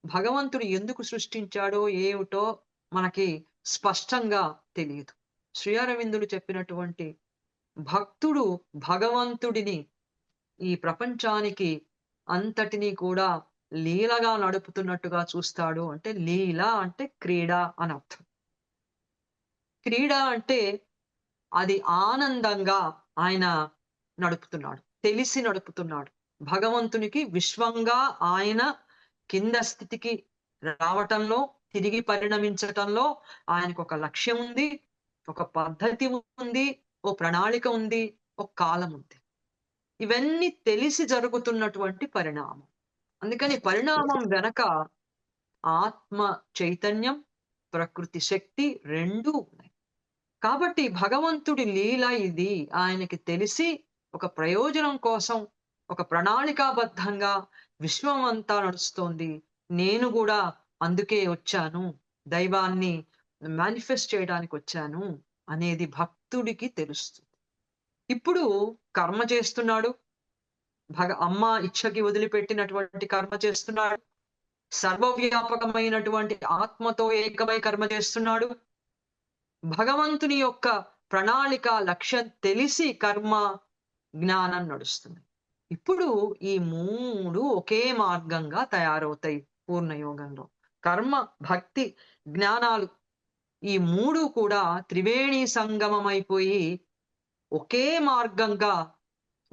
భగవంతుడు ఎందుకు సృష్టించాడో ఏమిటో మనకి స్పష్టంగా తెలియదు. శ్రీ అరవిందుడు చెప్పినటువంటి భక్తుడు భగవంతుడిని ఈ ప్రపంచానికి అంతటినీ కూడా లీలగా నడుపుతున్నట్టుగా చూస్తాడు. అంటే లీల అంటే క్రీడ అని అర్థం. క్రీడ అంటే అది ఆనందంగా ఆయన నడుపుతున్నాడు, తెలిసి నడుపుతున్నాడు. భగవంతునికి విశ్వంగా ఆయన కింద స్థితికి రావటంలో, తిరిగి పరిణమించటంలో ఆయనకు ఒక లక్ష్యం ఉంది, ఒక పద్ధతి ఉంది, ఓ ప్రణాళిక ఉంది, ఒక కాలం ఉంది. ఇవన్నీ తెలిసి జరుగుతున్నటువంటి పరిణామం. అందుకని పరిణామం వెనక ఆత్మ చైతన్యం, ప్రకృతి శక్తి రెండూ ఉన్నాయి. కాబట్టి భగవంతుడి లీల ఇది ఆయనకి తెలిసి ఒక ప్రయోజనం కోసం ఒక ప్రణాళికాబద్ధంగా విశ్వం అంతా నడుస్తోంది. నేను కూడా అందుకే వచ్చాను, దైవాన్ని మేనిఫెస్ట్ చేయడానికి వచ్చాను అనేది భక్తుడికి తెలుస్తుంది. ఇప్పుడు కర్మ చేస్తున్నాడు. అమ్మ ఇచ్చకి వదిలిపెట్టినటువంటి కర్మ చేస్తున్నాడు. సర్వవ్యాపకమైనటువంటి ఆత్మతో ఏకమై కర్మ చేస్తున్నాడు. భగవంతుని యొక్క ప్రణాళిక లక్ష్యం తెలిసి కర్మ జ్ఞానం నడుస్తుంది. ఇప్పుడు ఈ 3 ఒకే మార్గంగా తయారవుతాయి పూర్ణయోగంలో. కర్మ, భక్తి, జ్ఞానాలు ఈ 3 కూడా త్రివేణి సంగమమైపోయి ఒకే మార్గంగా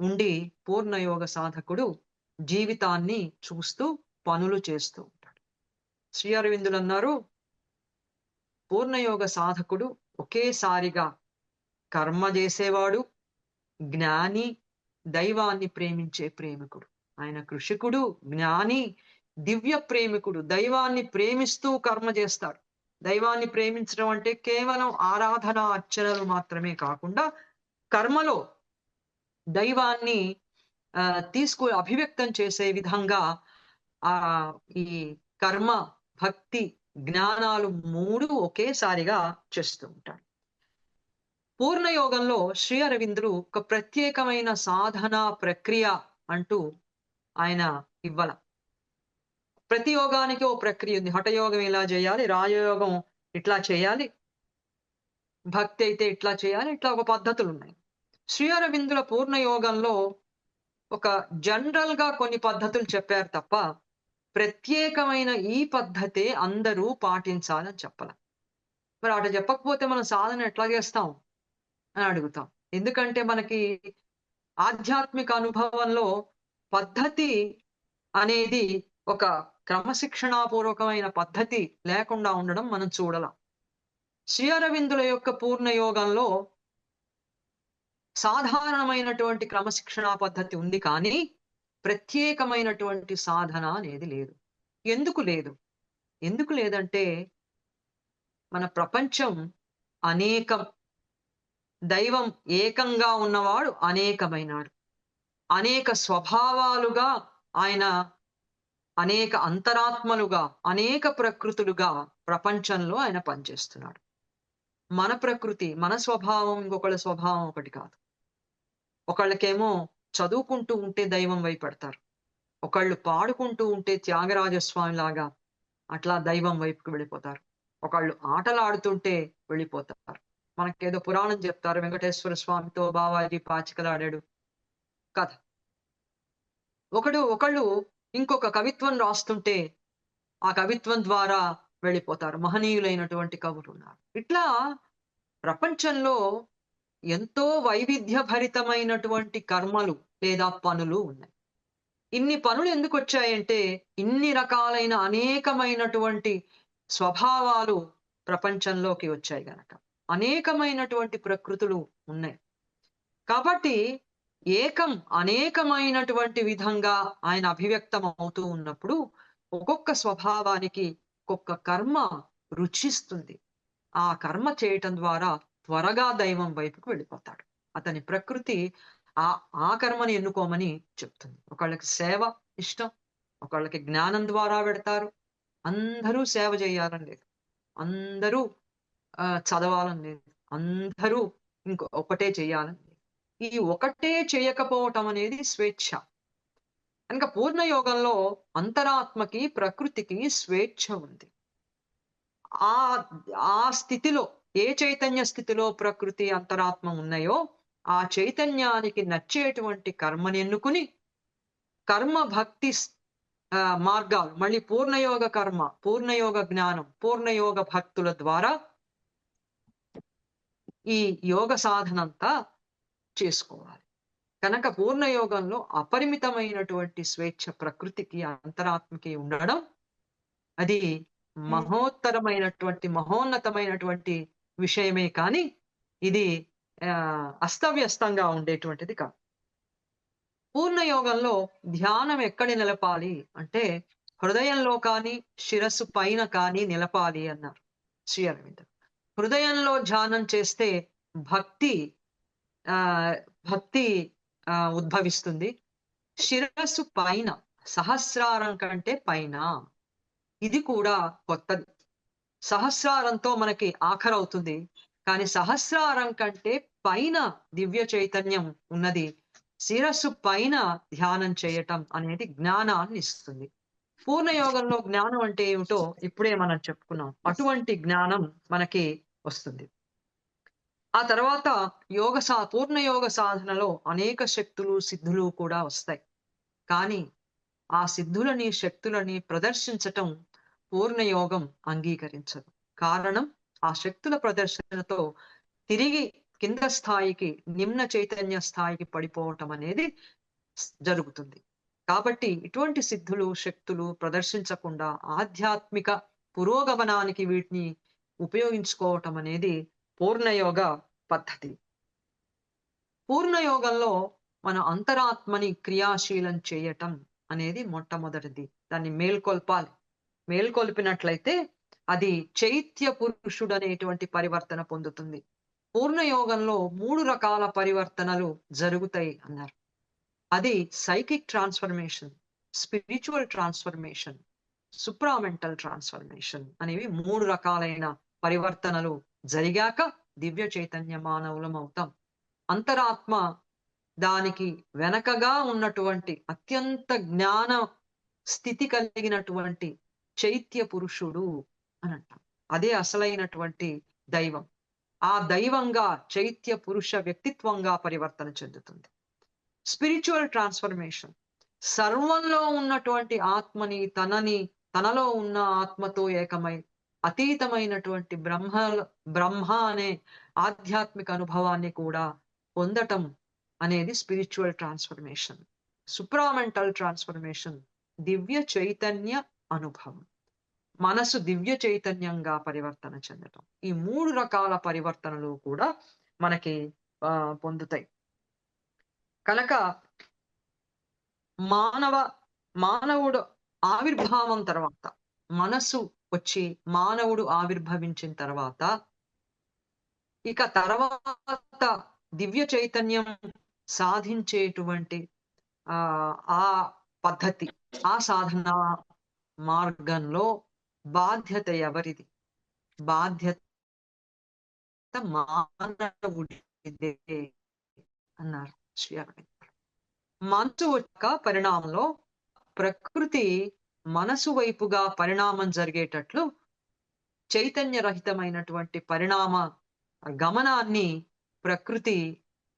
ఉండి పూర్ణయోగ సాధకుడు జీవితాన్ని చూస్తూ పనులు చేస్తూ ఉంటాడు. శ్రీ అరవిందులు అన్నారు, పూర్ణయోగ సాధకుడు ఒకేసారిగా కర్మ చేసేవాడు, జ్ఞాని, దైవాన్ని ప్రేమించే ప్రేమికుడు. ఆయన కృషికుడు, జ్ఞాని, దివ్య ప్రేమికుడు. దైవాన్ని ప్రేమిస్తూ కర్మ చేస్తాడు. దైవాన్ని ప్రేమించడం అంటే కేవలం ఆరాధన అర్చనలు మాత్రమే కాకుండా కర్మలో దైవాన్ని అభివ్యక్తం చేసే విధంగా ఈ కర్మ, భక్తి, జ్ఞానాలు 3 ఒకేసారిగా చేస్తూ ఉంటాడు. పూర్ణయోగంలో శ్రీ అరవిందులు ఒక ప్రత్యేకమైన సాధన ప్రక్రియ అంటూ ఆయన ఇవ్వల. ప్రతి యోగానికి ఓ ప్రక్రియ ఉంది. హఠయోగం ఇలా చేయాలి, రాజయోగం ఇట్లా చేయాలి, భక్తి అయితే ఇట్లా చేయాలి, ఇట్లా ఒక పద్ధతులు ఉన్నాయి. శ్రీ అరవిందుల పూర్ణయోగంలో ఒక జనరల్ గా కొన్ని పద్ధతులు చెప్పారు తప్ప ప్రత్యేకమైన ఈ పద్ధతే అందరూ పాటించాలని చెప్పాల. మరి అటు చెప్పకపోతే మనం సాధన ఎట్లా చేస్తాం అని అడుగుతాం. ఎందుకంటే మనకి ఆధ్యాత్మిక అనుభవంలో పద్ధతి అనేది ఒక క్రమశిక్షణాపూర్వకమైన పద్ధతి లేకుండా ఉండడం మనం చూడలేం. శ్రీ అరవిందుల యొక్క పూర్ణయోగంలో సాధారణమైనటువంటి క్రమశిక్షణా పద్ధతి ఉంది, కానీ ప్రత్యేకమైనటువంటి సాధన అనేది లేదు. ఎందుకు లేదు? ఎందుకు లేదంటే మన ప్రపంచం అనేకం. దైవం ఏకంగా ఉన్నవాడు అనేకమైనాడు. అనేక స్వభావాలుగా ఆయన అనేక అంతరాత్మలుగా, అనేక ప్రకృతులుగా ప్రపంచంలో ఆయన పనిచేస్తున్నాడు. మన ప్రకృతి, మన స్వభావం ఇంకొకళ్ళ స్వభావం ఒకటి కాదు. ఒకళ్ళకేమో చదువుకుంటూ ఉంటే దైవం వైపు పడతారు. ఒకళ్ళు పాడుకుంటూ ఉంటే త్యాగరాజస్వామి లాగా అట్లా దైవం వైపుకి వెళ్ళిపోతారు. ఒకళ్ళు ఆటలాడుతుంటే వెళ్ళిపోతారు. మనకేదో పురాణం చెప్తారు, వెంకటేశ్వర స్వామితో బావాజీ పాచికలాడాడు కథ. ఒకళ్ళు ఇంకొక కవిత్వం రాస్తుంటే ఆ కవిత్వం ద్వారా వెళ్ళిపోతారు. మహనీయులైనటువంటి కవులు ఉన్నారు. ఇట్లా ప్రపంచంలో ఎంతో వైవిధ్య భరితమైనటువంటి కర్మలు లేదా పనులు ఉన్నాయి. ఇన్ని పనులు ఎందుకు వచ్చాయంటే ఇన్ని రకాలైన అనేకమైనటువంటి స్వభావాలు ప్రపంచంలోకి వచ్చాయి గనక. అనేకమైనటువంటి ప్రకృతులు ఉన్నాయి కాబట్టి అనేకమైనటువంటి విధంగా ఆయన అభివ్యక్తం అవుతూ ఉన్నప్పుడు ఒక్కొక్క స్వభావానికి ఒక్కొక్క కర్మ రుచిస్తుంది. ఆ కర్మ చేయటం ద్వారా త్వరగా దైవం వైపుకు వెళ్ళిపోతాడు. అతని ప్రకృతి ఆ కర్మని ఎన్నుకోమని చెప్తుంది. ఒకళ్ళకి సేవ ఇష్టం, ఒకళ్ళకి జ్ఞానం ద్వారా పెడతారు. అందరూ సేవ చేయాలని లేదు, అందరూ చదవాలని లేదు, అందరూ ఒకటే చేయాలని లేదు. ఈ ఒకటే చేయకపోవటం అనేది స్వేచ్ఛ. కనుక పూర్ణయోగంలో అంతరాత్మకి, ప్రకృతికి స్వేచ్ఛ ఉంది. ఆ స్థితిలో, ఏ చైతన్య స్థితిలో ప్రకృతి, అంతరాత్మ ఉన్నాయో ఆ చైతన్యానికి నచ్చేటువంటి కర్మని ఎన్నుకుని కర్మ, భక్తి మార్గాలు, మళ్ళీ పూర్ణయోగ కర్మ, పూర్ణయోగ జ్ఞానం, పూర్ణయోగ భక్తుల ద్వారా ఈ యోగ సాధనంతా చేసుకోవాలి. కనుక పూర్ణయోగంలో అపరిమితమైనటువంటి స్వేచ్ఛ ప్రకృతికి, అంతరాత్మకి ఉండడం అది మహోన్నతమైనటువంటి విషయమే, కానీ ఇది అస్తవ్యస్తంగా ఉండేటువంటిది కాదు. పూర్ణయోగంలో ధ్యానం ఎక్కడ నిలపాలి అంటే హృదయంలో కానీ శిరస్సు పైన కానీ నిలపాలి అన్నారు శ్రీ అరవింద్. హృదయంలో ధ్యానం చేస్తే భక్తి ఉద్భవిస్తుంది. శిరస్సు పైన, సహస్రారం కంటే పైన, ఇది కూడా కొత్తది. సహస్రారంతో మనకి ఆఖరవుతుంది. కానీ సహస్రారం కంటే పైన దివ్య చైతన్యం ఉన్నది. శిరస్సు పైన ధ్యానం చేయటం అనేది జ్ఞానాన్ని ఇస్తుంది. పూర్ణయోగంలో జ్ఞానం అంటే ఏమిటో ఇప్పుడే మనం చెప్పుకున్నాం. అటువంటి జ్ఞానం మనకి వస్తుంది. ఆ తర్వాత పూర్ణయోగ సాధనలో అనేక శక్తులు, సిద్ధులు కూడా వస్తాయి. కానీ ఆ సిద్ధులని, శక్తులని ప్రదర్శించటం పూర్ణయోగం అంగీకరించదు. కారణం, ఆ శక్తుల ప్రదర్శనతో తిరిగి కింద స్థాయికి, నిమ్న చైతన్య స్థాయికి పడిపోవటం అనేది జరుగుతుంది. కాబట్టి ఇటువంటి సిద్ధులు, శక్తులు ప్రదర్శించకుండా ఆధ్యాత్మిక పురోగమనానికి వీటిని ఉపయోగించుకోవటం అనేది పూర్ణయోగ పద్ధతి. పూర్ణయోగంలో మన అంతరాత్మని క్రియాశీలం చేయటం అనేది మొట్టమొదటిది. దాన్ని మేల్కొల్పాలి. మేల్కొల్పినట్లయితే అది చైత్య పురుషుడు అనేటువంటి పరివర్తన పొందుతుంది. పూర్ణయోగంలో 3 రకాల పరివర్తనలు జరుగుతాయి అన్నారు. అది psychic transformation, spiritual transformation, supramental transformation అనేవి 3 రకాలైన పరివర్తనలు జరిగాక దివ్య చైతన్య మానవులం అవుతాం. అంతరాత్మ దానికి వెనకగా ఉన్నటువంటి అత్యంత జ్ఞాన స్థితి కలిగినటువంటి చైత్య పురుషుడు అని అంటాం. అదే అసలైనటువంటి దైవం. ఆ దైవంగా చైత్య పురుష వ్యక్తిత్వంగా పరివర్తన చెందుతుంది. స్పిరిచువల్ ట్రాన్స్ఫర్మేషన్, సర్వంలో ఉన్నటువంటి ఆత్మని తనలో ఉన్న ఆత్మతో ఏకమై అతీతమైనటువంటి బ్రహ్మ అనే ఆధ్యాత్మిక అనుభవాన్ని కూడా పొందటం అనేది స్పిరిచువల్ ట్రాన్స్ఫర్మేషన్. సుప్రామెంటల్ ట్రాన్స్ఫర్మేషన్, దివ్య చైతన్య అనుభవం. మనసు దివ్య చైతన్యంగా పరివర్తన చెందటం. ఈ 3 రకాల పరివర్తనలు కూడా మనకి పొందుతాయి. కనుక మానవుడు ఆవిర్భావం తర్వాత, మనసు వచ్చి మానవుడు ఆవిర్భవించిన తర్వాత, ఇక తర్వాత దివ్య చైతన్యం సాధించేటువంటి ఆ పద్ధతి, ఆ సాధన మార్గంలో బాధ్యత ఎవరిది? బాధ్యత మానవుడిదే అన్నారు శ్రీ అరవింద్. మనసు యొక్క పరిణామంలో ప్రకృతి మనసు వైపుగా పరిణామం జరిగేటట్లు చైతన్య రహితమైనటువంటి పరిణామ గమనాన్ని ప్రకృతి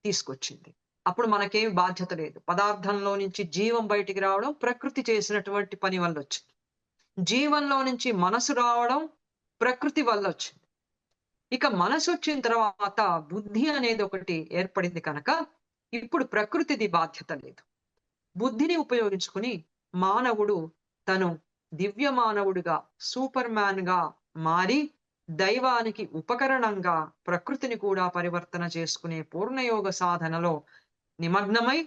తీసుకొచ్చింది. అప్పుడు మనకేం బాధ్యత లేదు. పదార్థంలో నుంచి జీవం బయటికి రావడం ప్రకృతి చేసినటువంటి పని వల్ల వచ్చింది. జీవంలో నుంచి మనసు రావడం ప్రకృతి వల్ల వచ్చింది. ఇక మనసు వచ్చిన తర్వాత బుద్ధి అనేది ఒకటి ఏర్పడింది కనుక ఇప్పుడు ప్రకృతిది బాధ్యత లేదు. బుద్ధిని ఉపయోగించుకుని మానవుడు తను దివ్య మానవుడిగా, సూపర్ మ్యాన్ గా మారి దైవానికి ఉపకరణంగా ప్రకృతిని కూడా పరివర్తన చేసుకునే పూర్ణయోగ సాధనలో నిమగ్నమై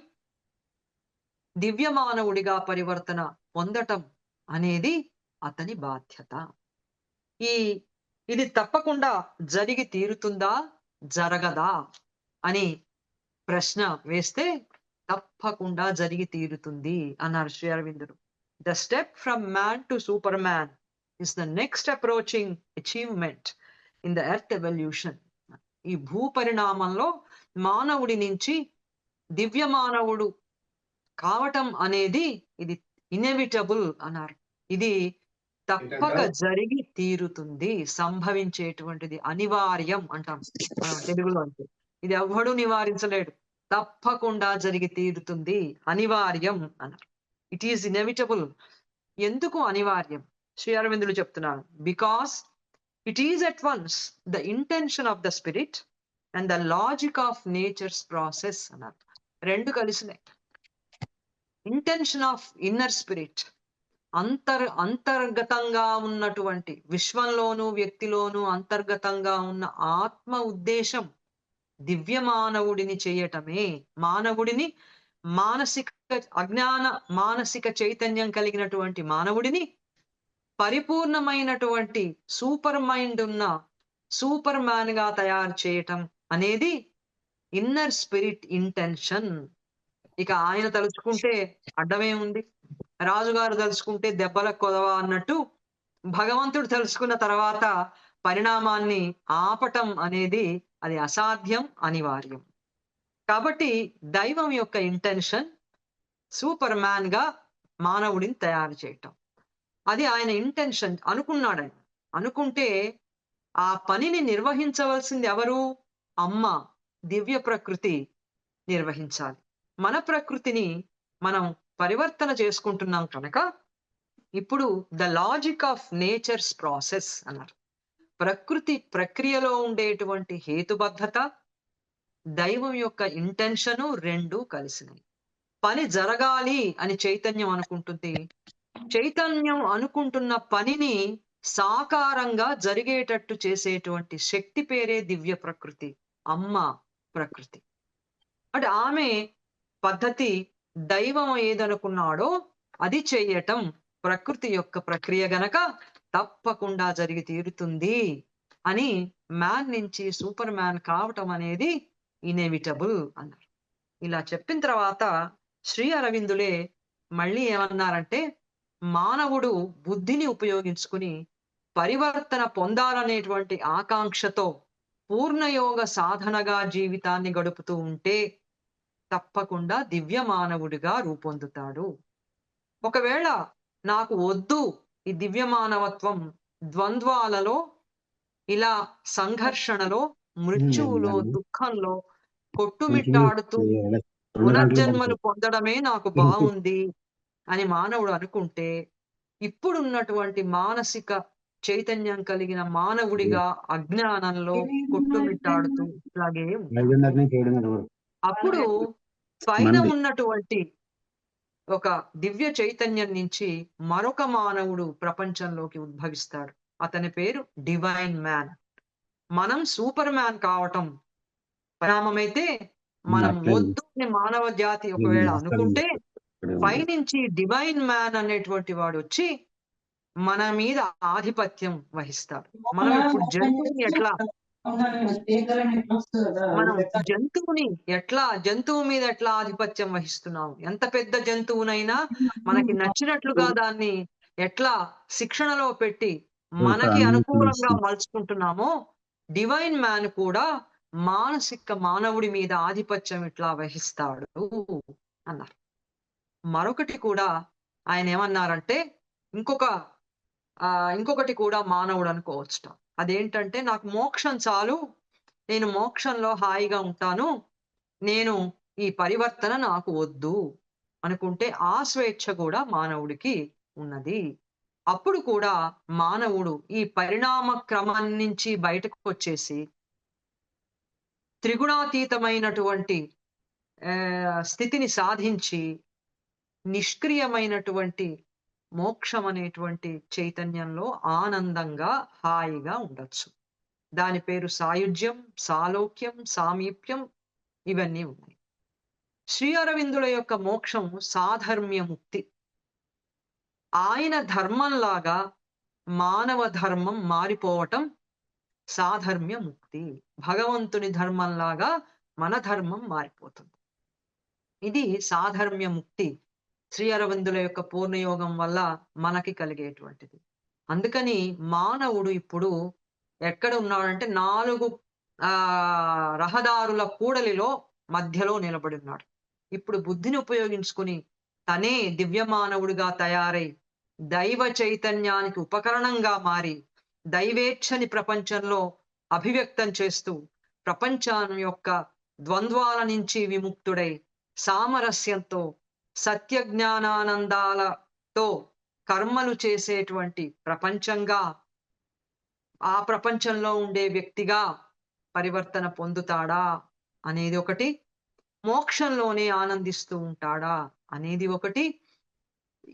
దివ్య మానవుడిగా పరివర్తన పొందటం అనేది అతని బాధ్యత. ఇది తప్పకుండా జరిగి తీరుతుందా, జరగదా అని ప్రశ్న వేస్తే తప్పకుండా జరిగి తీరుతుంది అన్నారు శ్రీ అరవిందుడు. The step from man to superman is the next approaching achievement in the earth evolution. ఈ భూ పరిణామంలో మానవుడి నుంచి దివ్య మానవుడు కావటం అనేది ఇది ఇన్ఎవిటబుల్ అన్నారు. ఇది తప్పక జరిగి తీరుతుంది, సంభవించేటువంటిది, అనివార్యం అంటాం తెలుగులో. అంటే ఇది ఎవ్వడూ నివారించలేడు, తప్పకుండా జరిగి తీరుతుంది, అనివార్యం అన్నారు. It is inevitable. ఎందుకు అనివార్యం? శ్రీ అరవిందులు చెప్తున్నారు, because it is at once the intention of the spirit and the logic of nature's process అన్నారు. రెండు కలిసినాయి. ఇంటెన్షన్ ఆఫ్ ఇన్నర్ స్పిరిట్, అంతర్గతంగా ఉన్నటువంటి విశ్వంలోను వ్యక్తిలోను అంతర్గతంగా ఉన్న ఆత్మ ఉద్దేశం దివ్య మానవుడిని చేయటమే. మానవుడిని మానసిక చైతన్యం కలిగినటువంటి మానవుడిని పరిపూర్ణమైనటువంటి సూపర్ మైండ్ ఉన్న సూపర్ మ్యాన్ గా తయారు చేయటం అనేది ఇన్నర్ స్పిరిట్ ఇంటెన్షన్. ఇక ఆయన తలుచుకుంటే అడ్డమే ఉంది, రాజుగారు తలుచుకుంటే దెబ్బల కొదవ అన్నట్టు భగవంతుడు తెలుసుకున్న తర్వాత పరిణామాన్ని ఆపటం అనేది అది అసాధ్యం, అనివార్యం. కాబట్టి దైవం యొక్క ఇంటెన్షన్ సూపర్ మ్యాన్ గా మానవుడిని తయారు చేయటం. అది ఆయన ఇంటెన్షన్ అనుకున్నాడు. అనుకుంటే ఆ పనిని నిర్వహించవలసింది ఎవరు? అమ్మ, దివ్య ప్రకృతి నిర్వహించాలి. మన ప్రకృతిని మనం పరివర్తన చేసుకుంటున్నాం కనుక ఇప్పుడు the logic of nature's process అన్నారు. ప్రకృతి ప్రక్రియలో ఉండేటువంటి హేతుబద్ధత, దైవం యొక్క ఇంటెన్షను రెండూ కలిసినాయి. పని జరగాలి అని చైతన్యం అనుకుంటుంది. చైతన్యం అనుకుంటున్న పనిని సాకారంగా జరిగేటట్టు చేసేటువంటి శక్తి పేరే దివ్య ప్రకృతి, అమ్మ ప్రకృతి. అంటే ఆమె పద్ధతి దైవం ఏదనుకున్నాడో అది చెయ్యటం ప్రకృతి యొక్క ప్రక్రియ గనక తప్పకుండా జరిగి తీరుతుంది అని మ్యాన్ నుంచి సూపర్ మ్యాన్ కావటం అనేది ఇనెవిటబుల్ అన్నారు. ఇలా చెప్పిన తర్వాత శ్రీ అరవిందులే మళ్ళీ ఏమన్నారంటే, మానవుడు బుద్ధిని ఉపయోగించుకుని పరివర్తన పొందాలనేటువంటి ఆకాంక్షతో పూర్ణయోగ సాధనగా జీవితాన్ని గడుపుతూ ఉంటే తప్పకుండా దివ్య మానవుడిగా రూపొందుతాడు. ఒకవేళ నాకు వద్దు ఈ దివ్య మానవత్వం, ద్వంద్వాలలో, ఇలా సంఘర్షణలో, మృత్యువులో, దుఃఖంలో కొట్టుమిట్టాడుతూ పునర్జన్మలు పొందడమే నాకు బాగుంది అని మానవుడు అనుకుంటే, ఇప్పుడున్నటువంటి మానసిక చైతన్యం కలిగిన మానవుడిగా అజ్ఞానంలో కొట్టుమిట్టాడుతూ ఇట్లాగే ఉంటాడు. అప్పుడు పైన ఉన్నటువంటి ఒక దివ్య చైతన్యం నుంచి మరొక మానవుడు ప్రపంచంలోకి ఉద్భవిస్తాడు. అతని పేరు డివైన్ మ్యాన్. మనం సూపర్ మ్యాన్ కావటం పరిణామమైతే, మనం వద్దు అని మానవ జాతి ఒకవేళ అనుకుంటే పైనుంచి డివైన్ మ్యాన్ అనేటువంటి వాడు వచ్చి మన మీద ఆధిపత్యం వహిస్తాడు. మనం ఇప్పుడు జంతువుని ఎట్లా జంతువు మీద ఎట్లా ఆధిపత్యం వహిస్తున్నాం, ఎంత పెద్ద జంతువునైనా మనకి నచ్చినట్లుగా దాన్ని ఎట్లా శిక్షణలో పెట్టి మనకి అనుకూలంగా మలుచుకుంటున్నామో, డివైన్ మ్యాన్ కూడా మానసిక మానవుడి మీద ఆధిపత్యం ఇట్లా వహిస్తాడు అన్నారు. మరొకటి కూడా ఆయన ఏమన్నారంటే, ఇంకొకటి కూడా మానవుడు అనుకోవచ్చుట. అదేంటంటే, నాకు మోక్షం చాలు, నేను మోక్షంలో హాయిగా ఉంటాను, నేను ఈ పరివర్తన నాకు వద్దు అనుకుంటే ఆ స్వేచ్ఛ కూడా మానవుడికి ఉన్నది. అప్పుడు కూడా మానవుడు ఈ పరిణామ క్రమం నుంచి బయటకు వచ్చేసి త్రిగుణాతీతమైనటువంటి స్థితిని సాధించి నిష్క్రియమైనటువంటి మోక్షం అనేటువంటి చైతన్యంలో ఆనందంగా హాయిగా ఉండొచ్చు. దాని పేరు సాయుజ్యం, సాలోక్యం, సామీప్యం, ఇవన్నీ ఉన్నాయి. శ్రీ అరవిందుల యొక్క మోక్షం సాధర్మ్య ముక్తి. ఆయన ధర్మంలాగా మానవ ధర్మం మారిపోవటం సాధర్మ్య ముక్తి. భగవంతుని ధర్మంలాగా మన ధర్మం మారిపోతుంది. ఇది సాధర్మ్య ముక్తి శ్రీ అరవిందుల యొక్క పూర్ణయోగం వల్ల మనకి కలిగేటువంటిది. అందుకని మానవుడు ఇప్పుడు ఎక్కడ ఉన్నాడంటే 4 రహదారుల కూడలిలో మధ్యలో నిలబడి ఉన్నాడు. ఇప్పుడు బుద్ధిని ఉపయోగించుకుని తనే దివ్య మానవుడిగా తయారై దైవ చైతన్యానికి ఉపకరణంగా మారి దైవేచ్ఛని ప్రపంచంలో అభివ్యక్తం చేస్తూ ప్రపంచం యొక్క ద్వంద్వాల నుంచి విముక్తుడై సామరస్యంతో సత్య జ్ఞానానందాలతో కర్మలు చేసేటువంటి ప్రపంచంగా, ఆ ప్రపంచంలో ఉండే వ్యక్తిగా పరివర్తన పొందుతాడా అనేది ఒకటి, మోక్షంలోనే ఆనందిస్తూ ఉంటాడా అనేది ఒకటి,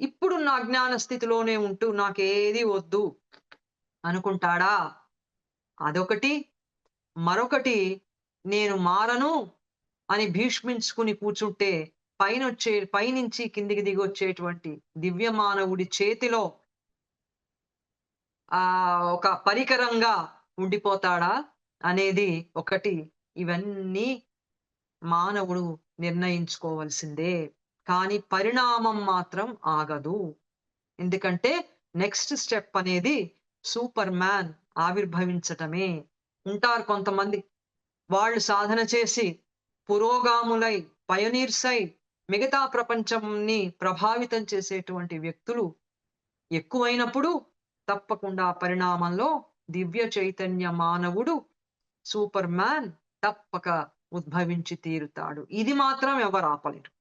ఇప్పుడున్న అజ్ఞాన స్థితిలోనే ఉంటూ నాకేది వద్దు అనుకుంటాడా అదొకటి, మరొకటి నేను మారను అని భీష్మించుకుని కూర్చుంటే పైనుంచి కిందికి దిగి వచ్చేటువంటి దివ్య మానవుడి చేతిలో ఒక పరికరంగా ఉండిపోతాడా అనేది ఒకటి. ఇవన్నీ మానవుడు నిర్ణయించుకోవాల్సిందే. కానీ పరిణామం మాత్రం ఆగదు. ఎందుకంటే నెక్స్ట్ స్టెప్ అనేది సూపర్ మ్యాన్ ఆవిర్భవించటమే. ఉంటారు కొంతమంది, వాళ్ళు సాధన చేసి పురోగాములై, పయనీర్స్ అయి మిగతా ప్రపంచంని ప్రభావితం చేసేటువంటి వ్యక్తులు ఎక్కువైనప్పుడు తప్పకుండా పరిణామంలో దివ్య చైతన్య మానవుడు సూపర్ మ్యాన్ తప్పక ఉద్భవించి తీరుతాడు. ఇది మాత్రం ఎవరు ఆపలేరు.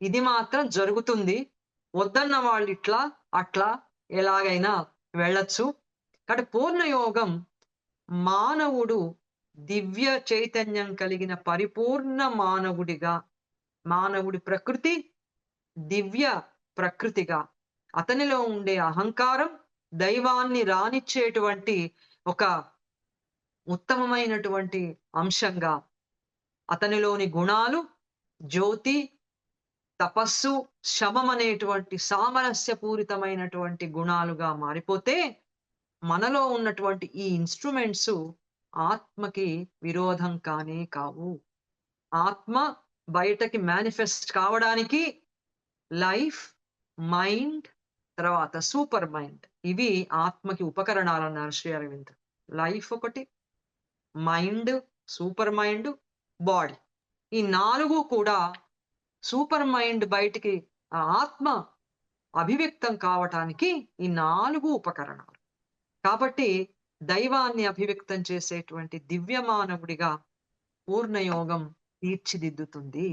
ఇది మాత్రం జరుగుతుంది. వద్దన్న వాళ్ళు ఇట్లా అట్లా ఎలాగైనా వెళ్ళొచ్చు. కాబట్టి పూర్ణయోగం మానవుడు దివ్య చైతన్యం కలిగిన పరిపూర్ణ మానవుడిగా, మానవుడి ప్రకృతి దివ్య ప్రకృతిగా, అతనిలో ఉండే అహంకారం దైవాన్ని రానిచ్చేటువంటి ఒక ఉత్తమమైనటువంటి అంశంగా, అతనిలోని గుణాలు జ్యోతి, తపస్సు, శమం అనేటువంటి సామరస్యపూరితమైనటువంటి గుణాలుగా మారిపోతే మనలో ఉన్నటువంటి ఈ ఇన్స్ట్రుమెంట్స్ ఆత్మకి విరోధం కానే కావు. ఆత్మ బయటకి మేనిఫెస్ట్ కావడానికి లైఫ్, మైండ్, తర్వాత సూపర్ మైండ్, ఇవి ఆత్మకి ఉపకరణాలు అన్నారు శ్రీ అరవింద్. లైఫ్ ఒకటి, మైండ్, సూపర్ మైండ్, బాడీ, ఈ 4 కూడా సూపర్ మైండ్ బయటికి ఆ ఆత్మ అభివ్యక్తం కావటానికి ఈ 4 ఉపకరణాలు. కాబట్టి దైవాన్ని అభివ్యక్తం చేసేటువంటి దివ్య మానవుడిగా పూర్ణయోగం తీర్చిదిద్దుతుంది.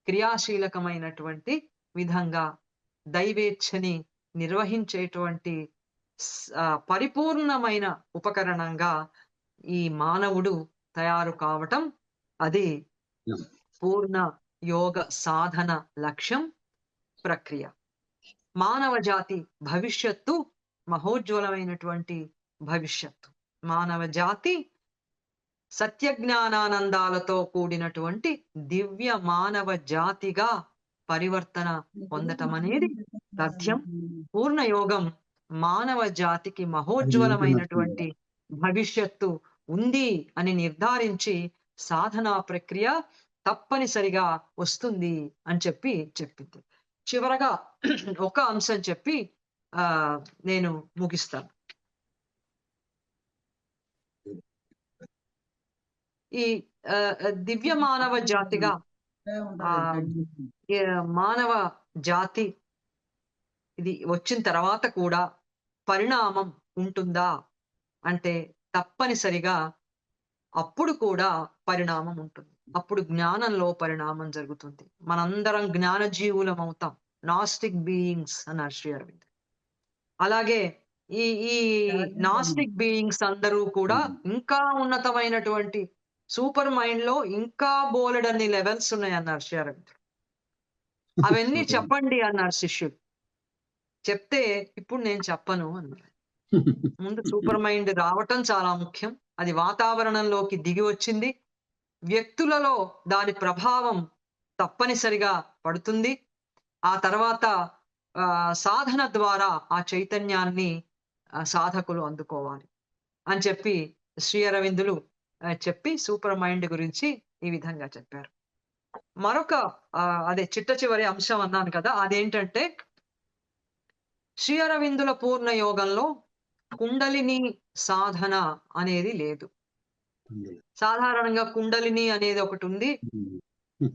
క్రియాశీలకమైనటువంటి విధంగా దైవేచ్ఛని నిర్వహించేటువంటి పరిపూర్ణమైన ఉపకరణంగా ఈ మానవుడు తయారు కావటం, అది పూర్ణ యోగ సాధన లక్ష్యం, ప్రక్రియ. మానవ జాతి భవిష్యత్తు మహోజ్వలమైనటువంటి భవిష్యత్తు. మానవ జాతి సత్యజ్ఞానానందాలతో కూడినటువంటి దివ్య మానవ జాతిగా పరివర్తన పొందటం అనేది తథ్యం. పూర్ణయోగం మానవ జాతికి మహోజ్వలమైనటువంటి భవిష్యత్తు ఉంది అని నిర్ధారించి సాధనా ప్రక్రియ తప్పనిసరిగా వస్తుంది అని చెప్పింది. చివరగా ఒక అంశం చెప్పి నేను ముగిస్తాను. ఈ దివ్య మానవ జాతిగా మానవ జాతి ఇది వచ్చిన తర్వాత కూడా పరిణామం ఉంటుందా అంటే తప్పనిసరిగా అప్పుడు కూడా పరిణామం ఉంటుంది. అప్పుడు జ్ఞానంలో పరిణామం జరుగుతుంది. మనందరం జ్ఞాన జీవులం అవుతాం, నాస్టిక్ బీయింగ్స్ అన్నారు శ్రీ అరవింద్. అలాగే ఈ ఈ నాస్టిక్ బీయింగ్స్ అందరూ కూడా ఇంకా ఉన్నతమైనటువంటి సూపర్ మైండ్ లో ఇంకా బోలెడన్ని లెవెల్స్ ఉన్నాయి అన్నారు శ్రీ అరవింద్. అవన్నీ చెప్పండి అన్నారు శిష్యుడు. చెప్తే ఇప్పుడు నేను చెప్పను అన్నారు. ముందు సూపర్ మైండ్ రావటం చాలా ముఖ్యం. అది వాతావరణంలోకి దిగి వచ్చింది, వ్యక్తులలో దాని ప్రభావం తప్పనిసరిగా పడుతుంది. ఆ తర్వాత సాధన ద్వారా ఆ చైతన్యాన్ని సాధకులు అందుకోవాలి అని చెప్పి శ్రీ అరవిందులు చెప్పి సూపర్ మైండ్ గురించి ఈ విధంగా చెప్పారు. మరొక అదే చిట్ట చివరి అంశం అన్నాను కదా, అదేంటంటే శ్రీ అరవిందుల పూర్ణ యోగంలో కుండలిని సాధన అనేది లేదు. సాధారణంగా కుండలిని అనేది ఒకటి ఉంది,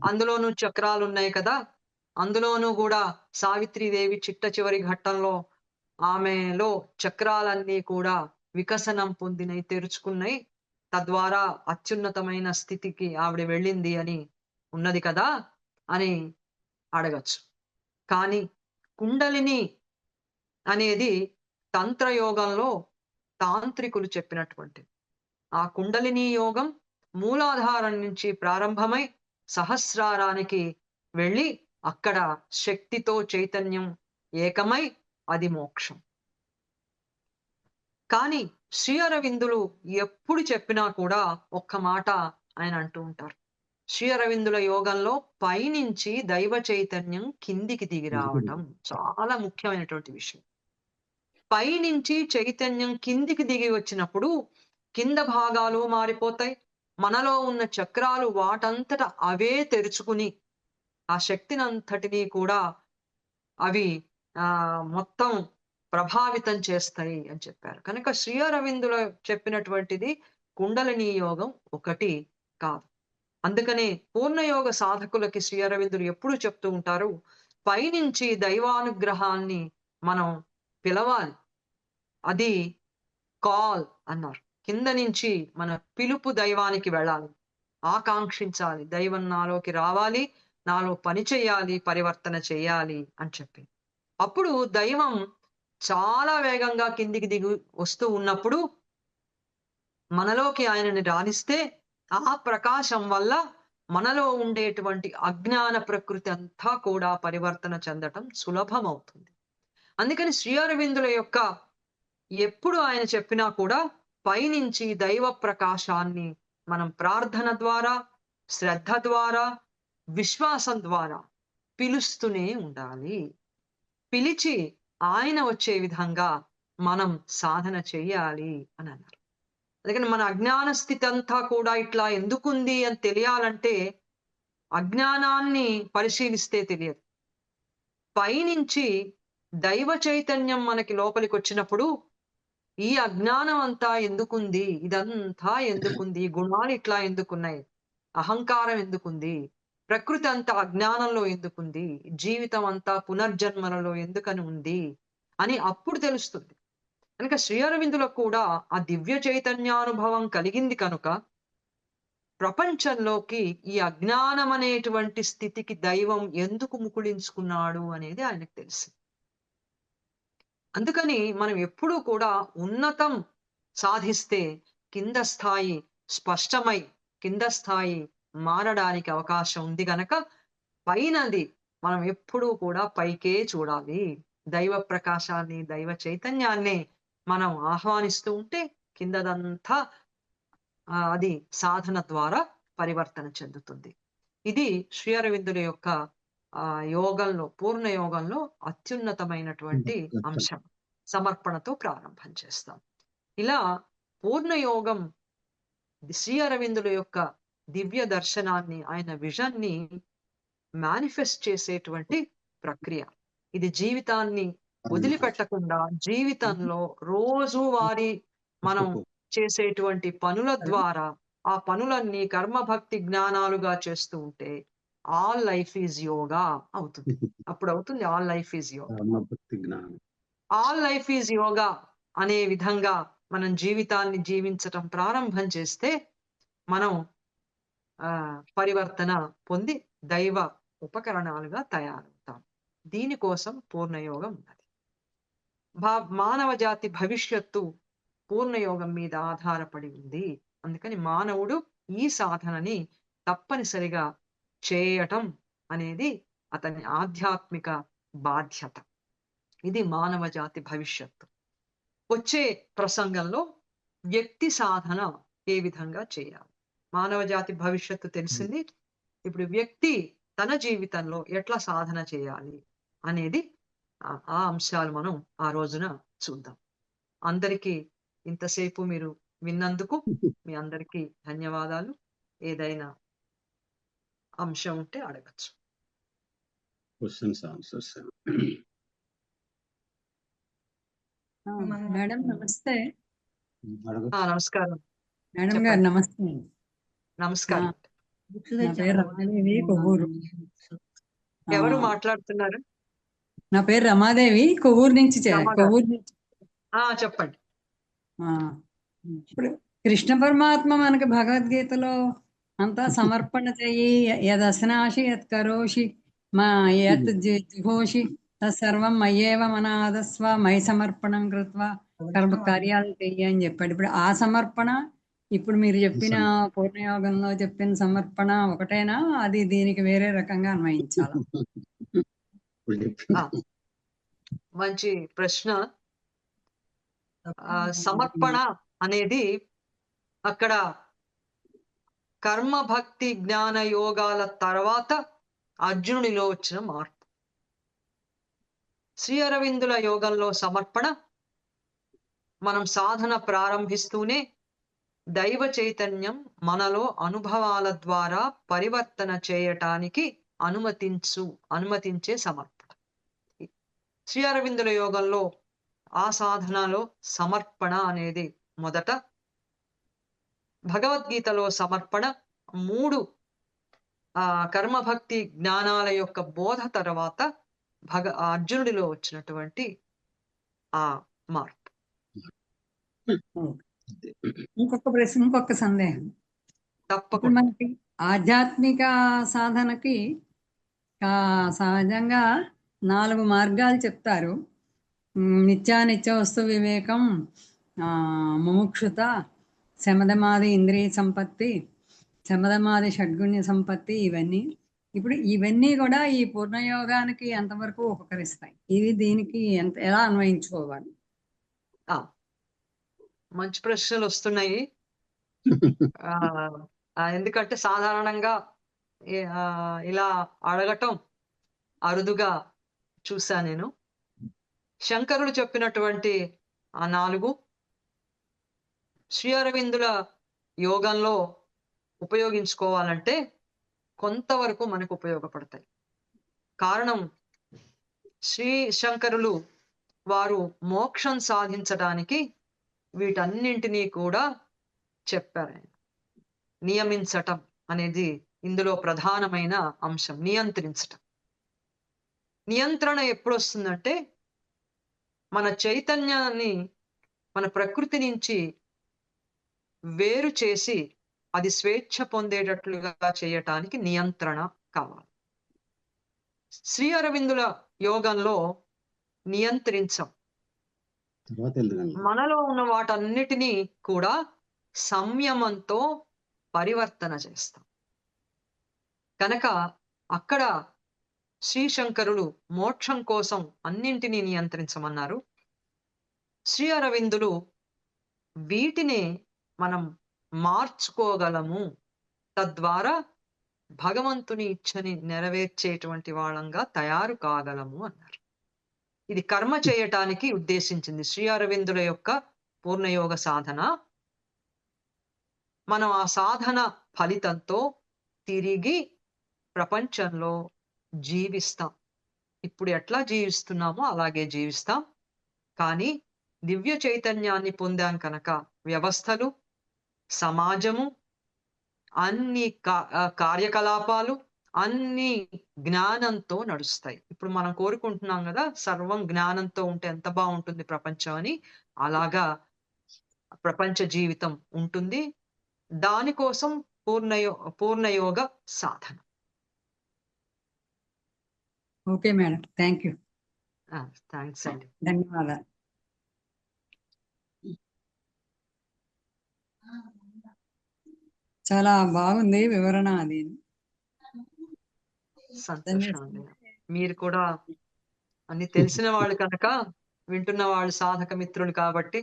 అందులోనూ చక్రాలు ఉన్నాయి కదా, అందులోనూ కూడా సావిత్రీదేవి చిట్ట చివరి ఘట్టంలో ఆమెలో చక్రాలన్నీ కూడా వికసనం పొందినై, తెరుచుకున్నాయి, తద్వారా అత్యున్నతమైన స్థితికి ఆవిడ వెళ్ళింది అని ఉన్నది కదా అని అడగచ్చు. కానీ కుండలిని అనేది తంత్రయోగంలో తాంత్రికులు చెప్పినటువంటి ఆ కుండలిని యోగం మూలాధారం నుంచి ప్రారంభమై సహస్రారానికి వెళ్ళి అక్కడ శక్తితో చైతన్యం ఏకమై అది మోక్షం. కానీ శ్రీ అరవిందులు ఎప్పుడు చెప్పినా కూడా ఒక్క మాట ఆయన అంటూ ఉంటారు. శ్రీ అరవిందుల యోగంలో పైనుంచి దైవ చైతన్యం కిందికి దిగి రావటం చాలా ముఖ్యమైనటువంటి విషయం. పైనుంచి చైతన్యం కిందికి దిగి వచ్చినప్పుడు కింద భాగాలు మారిపోతాయి. మనలో ఉన్న చక్రాలు వాటంతట అవే తెరుచుకుని ఆ శక్తినంతటినీ కూడా అవి మొత్తం ప్రభావితం చేస్తాయి అని చెప్పారు. కనుక శ్రీ అరవిందుల చెప్పినటువంటిది కుండలిని యోగం ఒకటి కాదు. అందుకనే పూర్ణయోగ సాధకులకి శ్రీ అరవిందులు ఎప్పుడు చెప్తూ ఉంటారు, పైనుంచి దైవానుగ్రహాన్ని మనం పిలవాలి. అది కాల్ అన్నారు. కింద నుంచి మన పిలుపు దైవానికి వెళ్ళాలి, ఆకాంక్షించాలి, దైవం నాలోకి రావాలి, నాలో పని చేయాలి, పరివర్తన చేయాలి అని చెప్పి. అప్పుడు దైవం చాలా వేగంగా కిందికి దిగి వస్తూ ఉన్నప్పుడు మనలోకి ఆయనని రాణిస్తే ఆ ప్రకాశం వల్ల మనలో ఉండేటువంటి అజ్ఞాన ప్రకృతి అంతా కూడా పరివర్తన చెందటం సులభమవుతుంది. అందుకని శ్రీ అరవిందుల యొక్క ఎప్పుడు ఆయన చెప్పినా కూడా పైనుంచి దైవ ప్రకాశాన్ని మనం ప్రార్థన ద్వారా, శ్రద్ధ ద్వారా, విశ్వాసం ద్వారా పిలుస్తూనే ఉండాలి. పిలిచి ఆయన వచ్చే విధంగా మనం సాధన చెయ్యాలి అని అన్నారు. అందుకని మన అజ్ఞాన స్థితి అంతా కూడా ఇట్లా ఎందుకుంది అని తెలియాలంటే అజ్ఞానాన్ని పరిశీలిస్తే తెలియదు. పైనుంచి దైవ చైతన్యం మనకి లోపలికి వచ్చినప్పుడు ఈ అజ్ఞానం అంతా ఎందుకుంది, ఇదంతా ఎందుకుంది, గుణాలు ఇట్లా ఎందుకున్నాయి, అహంకారం ఎందుకుంది, ప్రకృతి అంతా అజ్ఞానంలో ఎందుకుంది, జీవితం అంతా పునర్జన్మలలో ఎందుకని ఉంది అని అప్పుడు తెలుస్తుంది. కనుక శ్రీ అరవిందులకు కూడా ఆ దివ్య చైతన్యానుభవం కలిగింది కనుక ప్రపంచంలోకి ఈ అజ్ఞానం అనేటువంటి స్థితికి దైవం ఎందుకు ముకుళించుకున్నాడు అనేది ఆయనకు తెలుసు. అందుకని మనం ఎప్పుడూ కూడా ఉన్నతం సాధిస్తే కింద స్థాయి స్పష్టమై కింద స్థాయి మారడానికి అవకాశం ఉంది గనక పైనది మనం ఎప్పుడూ కూడా పైకే చూడాలి. దైవ ప్రకాశాన్ని, దైవ చైతన్యాన్ని మనం ఆహ్వానిస్తూ ఉంటే కిందదంతా అది సాధన ద్వారా పరివర్తన చెందుతుంది. ఇది శ్రీ అరవిందుల యొక్క యోగంలో, పూర్ణ యోగంలో అత్యున్నతమైనటువంటి అంశం. సమర్పణతో ప్రారంభం చేస్తాం. ఇలా పూర్ణ యోగం శ్రీ అరవిందుల యొక్క దివ్య దర్శనాన్ని, ఆయన విజన్ ని మేనిఫెస్ట్ చేసేటువంటి ప్రక్రియ. ఇది జీవితాన్ని వదిలిపెట్టకుండా జీవితంలో రోజువారీ మనం చేసేటువంటి పనుల ద్వారా ఆ పనులన్నీ కర్మభక్తి జ్ఞానాలుగా చేస్తూ ఉంటే ఆల్ లైఫ్ ఈజ్ యోగా అవుతుంది. అప్పుడు అవుతుంది all life is yoga. All life is yoga అనే విధంగా మనం జీవితాన్ని జీవించటం ప్రారంభం చేస్తే మనం పరివర్తన పొంది దైవ ఉపకరణాలుగా తయారవుతాం. దీనికోసం పూర్ణయోగం ఉన్నది. మానవ జాతి భవిష్యత్తు పూర్ణయోగం మీద ఆధారపడి ఉంది. అందుకని మానవుడు ఈ సాధనని తప్పనిసరిగా చేయటం అనేది అతని ఆధ్యాత్మిక బాధ్యత. ఇది మానవ జాతి భవిష్యత్తు. వచ్చే ప్రసంగంలో వ్యక్తి సాధన ఏ విధంగా చేయాలి, మానవ జాతి భవిష్యత్తు తెలిసింది. ఇప్పుడు వ్యక్తి తన జీవితంలో ఎట్లా సాధన చేయాలి అనేది ఆ అంశాలు మనం ఆ రోజున చూద్దాం. అందరికీ ఇంతసేపు మీరు విన్నందుకు మీ అందరికీ ధన్యవాదాలు. ఏదైనా అంశం ఉంటే అడగచ్చు. మేడం నమస్తే. నమస్కారం మేడం గారు నమస్తే. నమస్కారం. నా పేరు రమాదేవి, కొవ్వూరు. ఎవరు మాట్లాడుతున్నారు? నా పేరు రమాదేవి, కొవ్వూరు నుంచి. చెప్పండి. ఇప్పుడు కృష్ణ పరమాత్మ మనకి భగవద్గీతలో అంతా సమర్పణ చెయ్యి, యదశనాశి యత్ కరోషి మా యత్ జిఘోషి తత్సర్వం మయ్యేవ మనాదస్వ మై సమర్పణం కృత్వా కర్మ కార్యాలు చెయ్యి అని చెప్పాడు. ఇప్పుడు ఆ సమర్పణ ఇప్పుడు మీరు చెప్పిన పూర్ణయోగంలో చెప్పిన సమర్పణ ఒకటేనా, అది దీనికి వేరే రకంగా అన్వయించాలా? మంచి ప్రశ్న. సమర్పణ అనేది అక్కడ కర్మ భక్తి జ్ఞాన యోగాల తర్వాత అర్జునుడిలో వచ్చిన మార్పు. శ్రీ అరవిందుల యోగంలో సమర్పణ మనం సాధన ప్రారంభిస్తూనే దైవ చైతన్యం మనలో అనుభవాల ద్వారా పరివర్తన చేయటానికి అనుమతించే సమర్పణ. శ్రీ అరవిందుల యోగంలో ఆ సాధనలో సమర్పణ అనేది మొదట. భగవద్గీతలో సమర్పణ 3 కర్మభక్తి జ్ఞానాల యొక్క బోధ తర్వాత అర్జునుడిలో వచ్చినటువంటి ఆ మార్పు. ఇంకొక ప్రశ్న, ఇంకొక సందేహం. ఇప్పుడు తప్పకుండా. మనకి ఆధ్యాత్మిక సాధనకి సహజంగా 4 మార్గాలు చెప్తారు. నిత్యానిత్య వస్తు వివేకం, ముముక్షుత, శమదమాది ఇంద్రియ సంపత్తి, శమదమాది షడ్గుణ్య సంపత్తి, ఇవన్నీ. ఇప్పుడు ఇవన్నీ కూడా ఈ పూర్ణయోగానికి ఎంతవరకు ఉపకరిస్తాయి? ఇది దీనికి ఎలా అన్వయించుకోవాలి? మంచి ప్రశ్నలు వస్తున్నాయి. ఎందుకంటే సాధారణంగా ఇలా అడగటం అరుదుగా చూసా నేను. శంకరుడు చెప్పినటువంటి ఆ 4 శ్రీ అరవిందుల యోగంలో ఉపయోగించుకోవాలంటే కొంతవరకు మనకు ఉపయోగపడతాయి. కారణం, శ్రీ శంకరులు వారు మోక్షం సాధించడానికి వీటన్నింటినీ కూడా చెప్పారు. నియమించటం అనేది ఇందులో ప్రధానమైన అంశం. నియంత్రించటం. నియంత్రణ ఎప్పుడు వస్తుందంటే మన చైతన్యాన్ని మన ప్రకృతి నుంచి వేరు చేసి అది స్వేచ్ఛ పొందేటట్లుగా చేయటానికి నియంత్రణ కావాలి. శ్రీ అరవిందుల యోగంలో నియంత్రించం. మనలో ఉన్న వాటన్నిటినీ కూడా సంయమంతో పరివర్తన చేస్తాం. కనుక అక్కడ శ్రీశంకరులు మోక్షం కోసం అన్నింటినీ నియంత్రించమన్నారు. శ్రీ అరవిందులు వీటిని మనం మార్చుకోగలము, తద్వారా భగవంతుని ఇచ్చని నెరవేర్చేటువంటి వాళ్ళంగా తయారు కాగలము అన్నారు. ఇది కర్మ చేయటానికి ఉద్దేశించింది శ్రీ అరవిందుల యొక్క పూర్ణయోగ సాధన. మనం ఆ సాధన ఫలితంతో తిరిగి ప్రపంచంలో జీవిస్తాం. ఇప్పుడు ఎట్లా జీవిస్తున్నామో అలాగే జీవిస్తాం. కానీ దివ్య చైతన్యాన్ని పొందాం కనుక వ్యవస్థలు, సమాజము, అన్ని కార్యకలాపాలు అన్ని జ్ఞానంతో నడుస్తాయి. ఇప్పుడు మనం కోరుకుంటున్నాం కదా, సర్వం జ్ఞానంతో ఉంటే ఎంత బాగుంటుంది ప్రపంచం అని. అలాగా ప్రపంచ జీవితం ఉంటుంది. దానికోసం పూర్ణయోగ సాధన. Okay madam, thank you. Thanks అండి. ధన్యవాదాలు. చాలా బాగుంది వివరణ. అది సంతోషం అండి. మీరు కూడా అన్ని తెలిసిన వాళ్ళు కనుక వింటున్న వాళ్ళు సాధక మిత్రులు కాబట్టి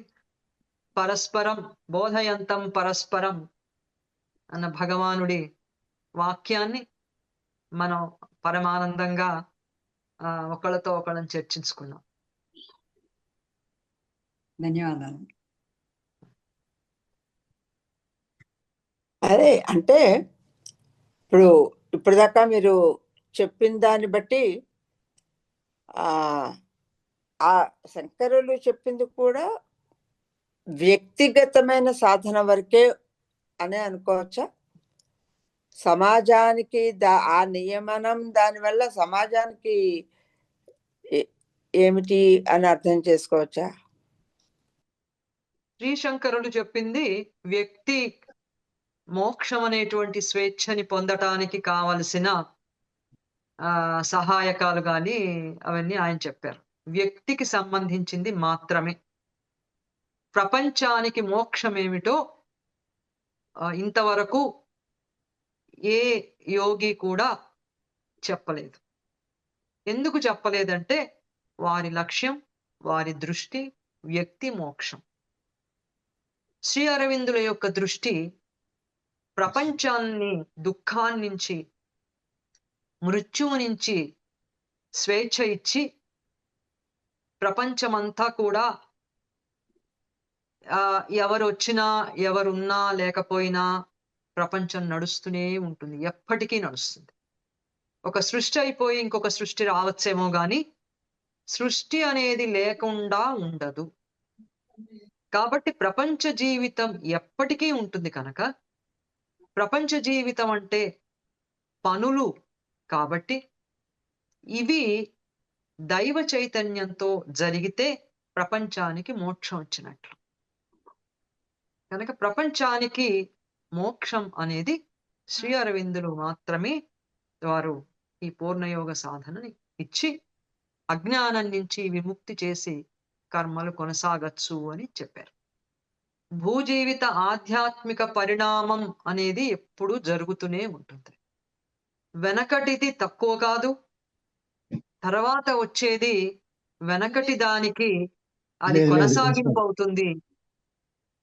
పరస్పరం బోధయంతం పరస్పరం అన్న భగవానుడి వాక్యాన్ని మనం పరమానందంగా ఒకళ్ళతో ఒకళ్ళని చర్చించుకున్నాం. ధన్యవాదాలు. అదే అంటే ఇప్పుడు దాకా మీరు చెప్పిన దాన్ని బట్టి ఆ శంకరులు చెప్పింది కూడా వ్యక్తిగతమైన సాధన వరకే అనే అనుకోవచ్చా? సమాజానికి ఆ నియమనం దానివల్ల సమాజానికి ఏమిటి అని అర్థం చేసుకోవచ్చా? శ్రీశంకరుడు చెప్పింది వ్యక్తి మోక్షం అనేటువంటి స్వేచ్ఛని పొందటానికి కావలసిన సహాయకాలు కానీ అవన్నీ ఆయన చెప్పారు. వ్యక్తికి సంబంధించింది మాత్రమే. ప్రపంచానికి మోక్షం ఏమిటో ఇంతవరకు ఏ యోగి కూడా చెప్పలేదు. ఎందుకు చెప్పలేదంటే వారి లక్ష్యం, వారి దృష్టి వ్యక్తి మోక్షం. శ్రీ అరవిందుల యొక్క దృష్టి ప్రపంచాన్ని దుఃఖాన్నించి, మృత్యువు నుంచి స్వేచ్ఛ ఇచ్చి ప్రపంచమంతా కూడా ఎవరు వచ్చినా ఎవరున్నా లేకపోయినా ప్రపంచం నడుస్తూనే ఉంటుంది, ఎప్పటికీ నడుస్తుంది. ఒక సృష్టి అయిపోయి ఇంకొక సృష్టి రావచ్చేమో గాని సృష్టి అనేది లేకుండా ఉండదు. కాబట్టి ప్రపంచ జీవితం ఎప్పటికీ ఉంటుంది కనుక, ప్రపంచ జీవితం అంటే పనులు కాబట్టి, ఇవి దైవ చైతన్యంతో జరిగితే ప్రపంచానికి మోక్షం వచ్చినట్లు. కనుక ప్రపంచానికి మోక్షం అనేది శ్రీ అరవిందులు మాత్రమే వారు ఈ పూర్ణయోగ సాధనని ఇచ్చి అజ్ఞానం నుంచి విముక్తి చేసి కర్మలు కొనసాగచ్చు అని చెప్పారు. భూజీవిత ఆధ్యాత్మిక పరిణామం అనేది ఎప్పుడూ జరుగుతూనే ఉంటుంది. వెనకటిది తక్కువ కాదు, తర్వాత వచ్చేది వెనకటి దానికి అది కొనసాగింపు అవుతుంది,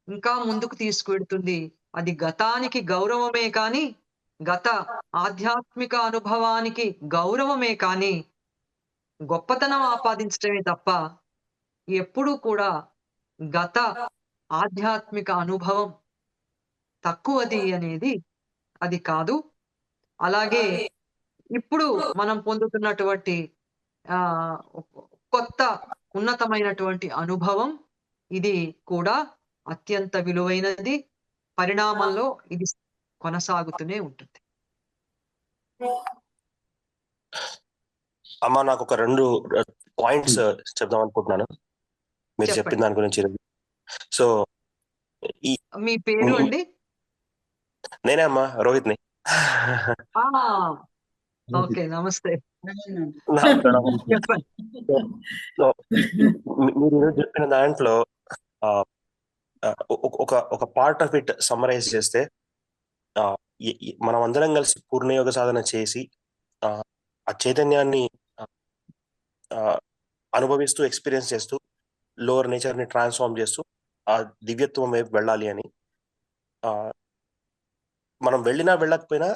ఇంకా ముందుకు తీసుకువెడుతుంది. అది గతానికి గౌరవమే కానీ, గత ఆధ్యాత్మిక అనుభవానికి గౌరవమే కానీ గొప్పతనం ఆపాదించడమే తప్ప ఎప్పుడూ కూడా గత ఆధ్యాత్మిక అనుభవం తక్కువది అనేది అది కాదు. అలాగే ఇప్పుడు మనం పొందుతున్నటువంటి ఆ కొత్త ఉన్నతమైనటువంటి అనుభవం ఇది కూడా అత్యంత విలువైనది. పరిణామంలో ఇది కొనసాగుతూనే ఉంటుంది. అమ్మ, నాకు ఒక 2 పాయింట్స్ చెప్దాం అనుకుంటున్నాను మీరు చెప్పిన చెప్పండి. దాని గురించి. సో మీ పేరు అండి? నేనే అమ్మా, రోహిత్ని. ఓకే, నమస్తే. చెప్పండి. మీరు ఈరోజు చెప్పిన దాంట్లో ఒక పార్ట్ ఆఫ్ ఇట్ సమ్మరైజ్ చేస్తే, మనం అందరం కలిసి పూర్ణయోగ సాధన చేసి ఆ చైతన్యాన్ని అనుభవిస్తూ ఎక్స్పీరియన్స్ చేస్తూ లోవర్ నేచర్ ని ట్రాన్స్ఫార్మ్ చేస్తూ ఆ దివ్యత్వం వైపు వెళ్ళాలి అని, మనం వెళ్ళినా వెళ్ళకపోయినా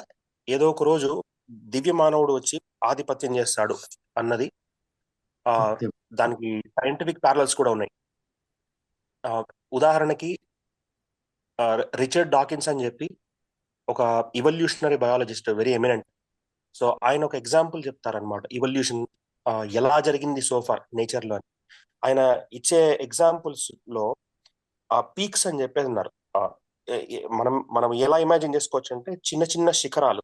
ఏదో ఒక రోజు దివ్య మానవుడు వచ్చి ఆధిపత్యం చేస్తాడు అన్నది దానికి సైంటిఫిక్ ప్యారలల్స్ కూడా ఉన్నాయి. ఉదాహరణకి రిచర్డ్ డాకిన్స్ అని చెప్పి ఒక evolutionary biologist, very eminent. So ఆయన ఒక ఎగ్జాంపుల్ చెప్తారనమాట, ఇవల్యూషన్ ఎలా జరిగింది సోఫార్ నేచర్ లో అని. ఆయన ఇచ్చే ఎగ్జాంపుల్స్ లో పీక్స్ అని చెప్పేసి ఉన్నారు. మనం ఎలా ఇమాజిన్ చేసుకోవచ్చు అంటే, చిన్న చిన్న శిఖరాలు,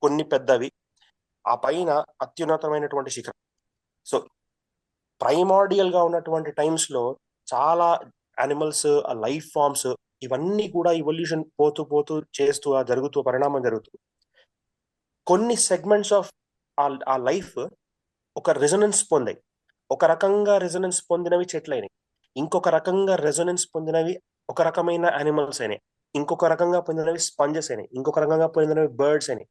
కొన్ని పెద్దవి, ఆ పైన అత్యున్నతమైనటువంటి శిఖరం. సో ప్రైమార్డియల్ గా ఉన్నటువంటి టైమ్స్ లో చాలా యానిమల్స్, లైఫ్ ఫార్మ్స్, ఇవన్నీ కూడా ఇవల్యూషన్ పోతూ పోతూ చేస్తూ జరుగుతూ పరిణామం జరుగుతూ కొన్ని సెగ్మెంట్స్ ఆఫ్ ఆ లైఫ్ ఒక రెజొనెన్స్ పొందాయి. ఒక రకంగా రెజొనెన్స్ పొందినవి చెట్లైనాయి, ఇంకొక రకంగా రెజొనెన్స్ పొందినవి ఒక రకమైన యానిమల్స్ అయినాయి, ఇంకొక రకంగా పొందినవి స్పంజెస్ అయినాయి, ఇంకొక రకంగా పొందినవి బర్డ్స్ అయినాయి.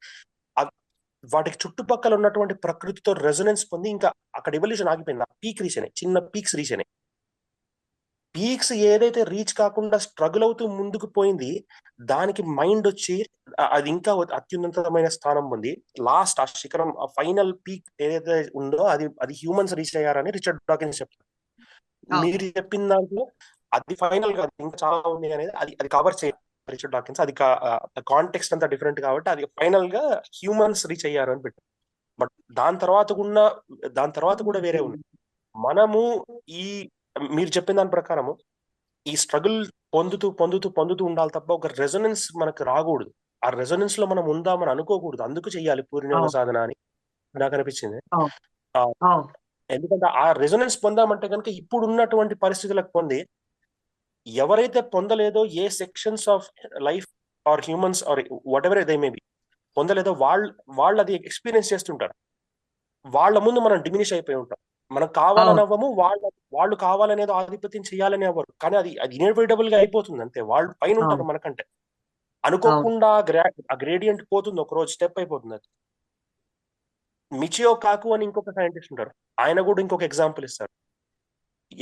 వాటికి చుట్టుపక్కల ఉన్నటువంటి ప్రకృతితో రెజొనెన్స్ పొంది ఇంకా అక్కడ ఎవల్యూషన్ ఆగిపోయింది. ఆ పీక్ రీచ్ అయినాయి, చిన్న పీక్స్ రీచ్ అయినాయి. పీక్స్ ఏదైతే రీచ్ కాకుండా స్ట్రగుల్ అవుతూ ముందుకు పోయింది, దానికి మైండ్ వచ్చి అది ఇంకా అత్యున్నతమైన స్థానం ఉంది. లాస్ట్ ఆ శిఖరం, ఆ ఫైనల్ పీక్ ఏదైతే ఉందో అది హ్యూమన్స్ రీచ్ అయ్యారని రిచర్డ్ డాకిన్స్ చెప్తారు. మీరు చెప్పిన దాంట్లో అది ఫైనల్ గా ఇంకా చాలా ఉంది అనేది అది కవర్ చేయాలి రిచర్డ్ డాకిన్స్. అది కాంటెక్స్ట్ అంతా డిఫరెంట్ కాబట్టి అది ఫైనల్ గా హ్యూమన్స్ రీచ్ అయ్యారు అని పెట్టారు. బట్ దాని తర్వాత కూడా వేరే ఉంది. మనము మీరు చెప్పిన దాని ప్రకారము ఈ స్ట్రగుల్ పొందుతూ పొందుతూ పొందుతూ ఉండాలి తప్ప ఒక రెజొనెన్స్ మనకు రాకూడదు. ఆ రెజొనెన్స్ లో మనం ఉందామని అనుకోకూడదు. అందుకు చెయ్యాలి పూర్ణయోగ సాధన అని నాకు అనిపించింది. ఎందుకంటే ఆ రెజొనెన్స్ పొందామంటే కనుక ఇప్పుడు ఉన్నటువంటి పరిస్థితులకు పొంది, ఎవరైతే పొందలేదో, a sections of life or humans or whatever they may be పొందలేదో వాళ్ళు అది ఎక్స్పీరియన్స్ చేస్తుంటారు. వాళ్ళ ముందు మనం డిమినిష్ అయిపోయి ఉంటాం. మనం కావాలని అవ్వము, వాళ్ళు కావాలనేది ఆధిపత్యం చేయాలని అవ్వరు. కానీ అది ఇన్ఎవిటబుల్ గా అయిపోతుంది అంతే. వాళ్ళు పైన ఉంటారు మనకంటే. అనుకోకుండా ఆ గ్రేడియంట్ పోతుంది, ఒక రోజు స్టెప్ అయిపోతుంది. అది మిచియో కాకు అని ఇంకొక సైంటిస్ట్ ఉంటారు, ఆయన కూడా ఇంకొక ఎగ్జాంపుల్ ఇస్తారు.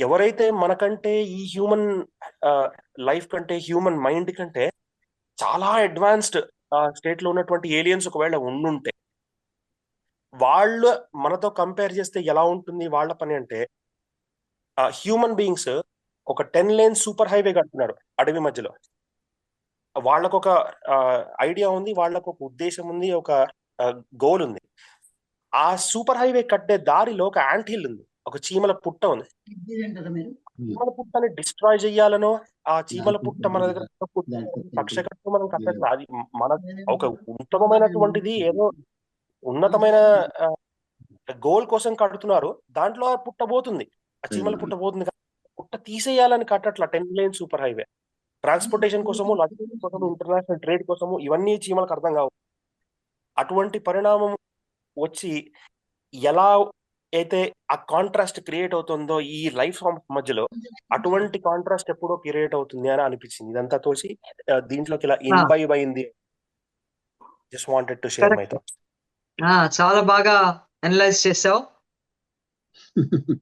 ఎవరైతే మనకంటే ఈ హ్యూమన్ లైఫ్ కంటే, హ్యూమన్ మైండ్ కంటే చాలా అడ్వాన్స్డ్ స్టేట్ లో ఉన్నటువంటి ఏలియన్స్ ఒకవేళ ఉండుంటే, వాళ్ళు మనతో కంపేర్ చేస్తే ఎలా ఉంటుంది వాళ్ళ పని అంటే, హ్యూమన్ బీయింగ్స్ ఒక 10 లేన్ సూపర్ హైవే కడుతున్నారు అడవి మధ్యలో. వాళ్ళకు ఒక ఐడియా ఉంది, వాళ్ళకు ఒక ఉద్దేశం ఉంది, ఒక గోల్ ఉంది. ఆ సూపర్ హైవే కట్టే దారిలో ఒక యాంట్ హిల్ ఉంది, ఒక చీమల పుట్ట ఉంది. చీమల పుట్టని డిస్ట్రాయ్ చేయాలనో, ఆ చీమల పుట్ట మన దగ్గర ఉన్న పుట్ట రక్షకత్వం మనం కట్టట్లేదు. అది మన ఒక ఉత్తమమైనటువంటిది, ఏదో ఉన్నతమైన గోల్ కోసం కడుతున్నారు, దాంట్లో ఆ పుట్ట పోతుంది, ఆ చీమల పుట్ట పోతుంది. పుట్ట తీసేయాలని కట్టట్ల 10 లేన్ సూపర్ హైవే. ట్రాన్స్పోర్టేషన్ కోసము, లాజిస్టిక్స్ కోసము, ఇంటర్నేషనల్ ట్రేడ్ కోసము ఇవన్నీ చీమలకు అర్థం కావు. అటువంటి పరిణామం వచ్చి ఎలా అయితే ఆ కాంట్రాస్ట్ క్రియేట్ అవుతుందో ఈ లైఫ్ ఫార్మ్స్ మధ్యలో, అటువంటి కాంట్రాస్ట్ ఎప్పుడో క్రియేట్ అవుతుంది అని అనిపించింది. ఇదంతా తోసి దీంట్లోకి ఇలా ఇన్బైబ్ అయింది. Just wanted to share my thoughts. చాలా బాగా అనలైజ్ చేసావు.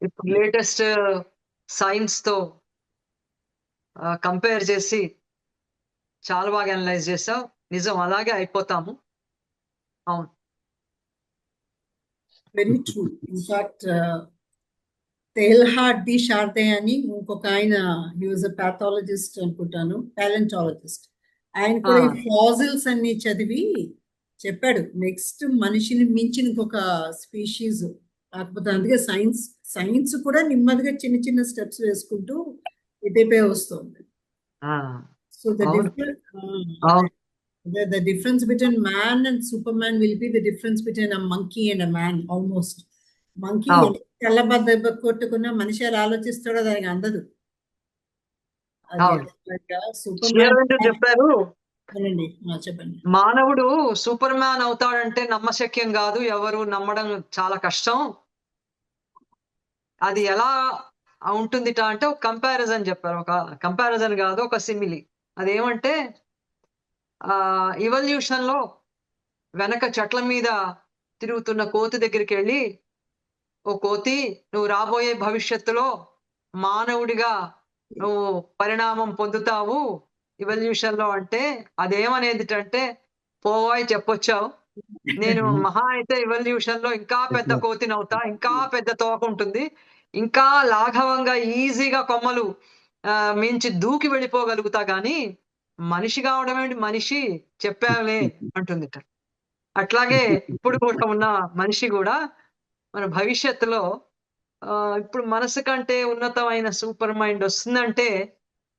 ఇప్పుడు లేటెస్ట్ సైన్స్ తో కంపేర్ చేసి చాలా బాగా అనలైజ్ చేసావు. నిజం, అలాగే అయిపోతాము. అవును, వెరీ ట్రూ. ఇన్ఫాక్ట్ తెల్హాట్ ది షార్దే అని ఇంకొక ఆయన, హీ వాజ్ అ పాథాలజిస్ట్ అనుకుంటాను, ప్యాలెంటాలజిస్ట్. ఆయన కూడా ఈ ఫాజిల్స్ అన్ని చదివి చెప్పాడు, నెక్స్ట్ మనిషిని మించిన ఇంకొక స్పీషీస్ కాకపోతే. అందుకే సైన్స్ కూడా నెమ్మదిగా చిన్న చిన్న స్టెప్స్ వేసుకుంటూ ఇటైపోయి వస్తుంది. So the difference between man and Superman will be the difference between a monkey and a man, almost. Monkey తెల్లబద్ద కొట్టుకున్న మనిషి అలా ఆలోచిస్తాడో దానికి అందదు. చెప్పారు, చెప్పండి. మానవుడు సూపర్ మ్యాన్ అవుతాడంటే నమ్మశక్యం కాదు, ఎవరు నమ్మడం చాలా కష్టం. అది ఎలా ఉంటుంది అంటే ఒక కంపారిజన్ చెప్పారు. ఒక కంపారిజన్ కాదు, ఒక సిమిలి. అదేమంటే ఇవల్యూషన్ లో వెనక చెట్ల మీద తిరుగుతున్న కోతి దగ్గరికి వెళ్ళి, ఓ కోతి, నువ్వు రాబోయే భవిష్యత్తులో మానవుడిగా నువ్వు పరిణామం పొందుతావు ఇవల్యూషన్ లో అంటే, అదేమనేది అంటే, పోవాయి చెప్పొచ్చావు, నేను మహా అయితే ఇవల్యూషన్ లో ఇంకా పెద్ద కోతిని అవుతా, ఇంకా పెద్ద తోక ఉంటుంది, ఇంకా లాఘవంగా ఈజీగా కొమ్మలు మించి దూకి వెళ్ళిపోగలుగుతా, గాని మనిషి కావడం ఏంటి, మనిషి చెప్పావులే అంటుంది. అట్లాగే ఇప్పుడు కూడా ఉన్న మనిషి కూడా మన భవిష్యత్తులో ఇప్పుడు మనసు కంటే ఉన్నతమైన సూపర్ మైండ్ వస్తుందంటే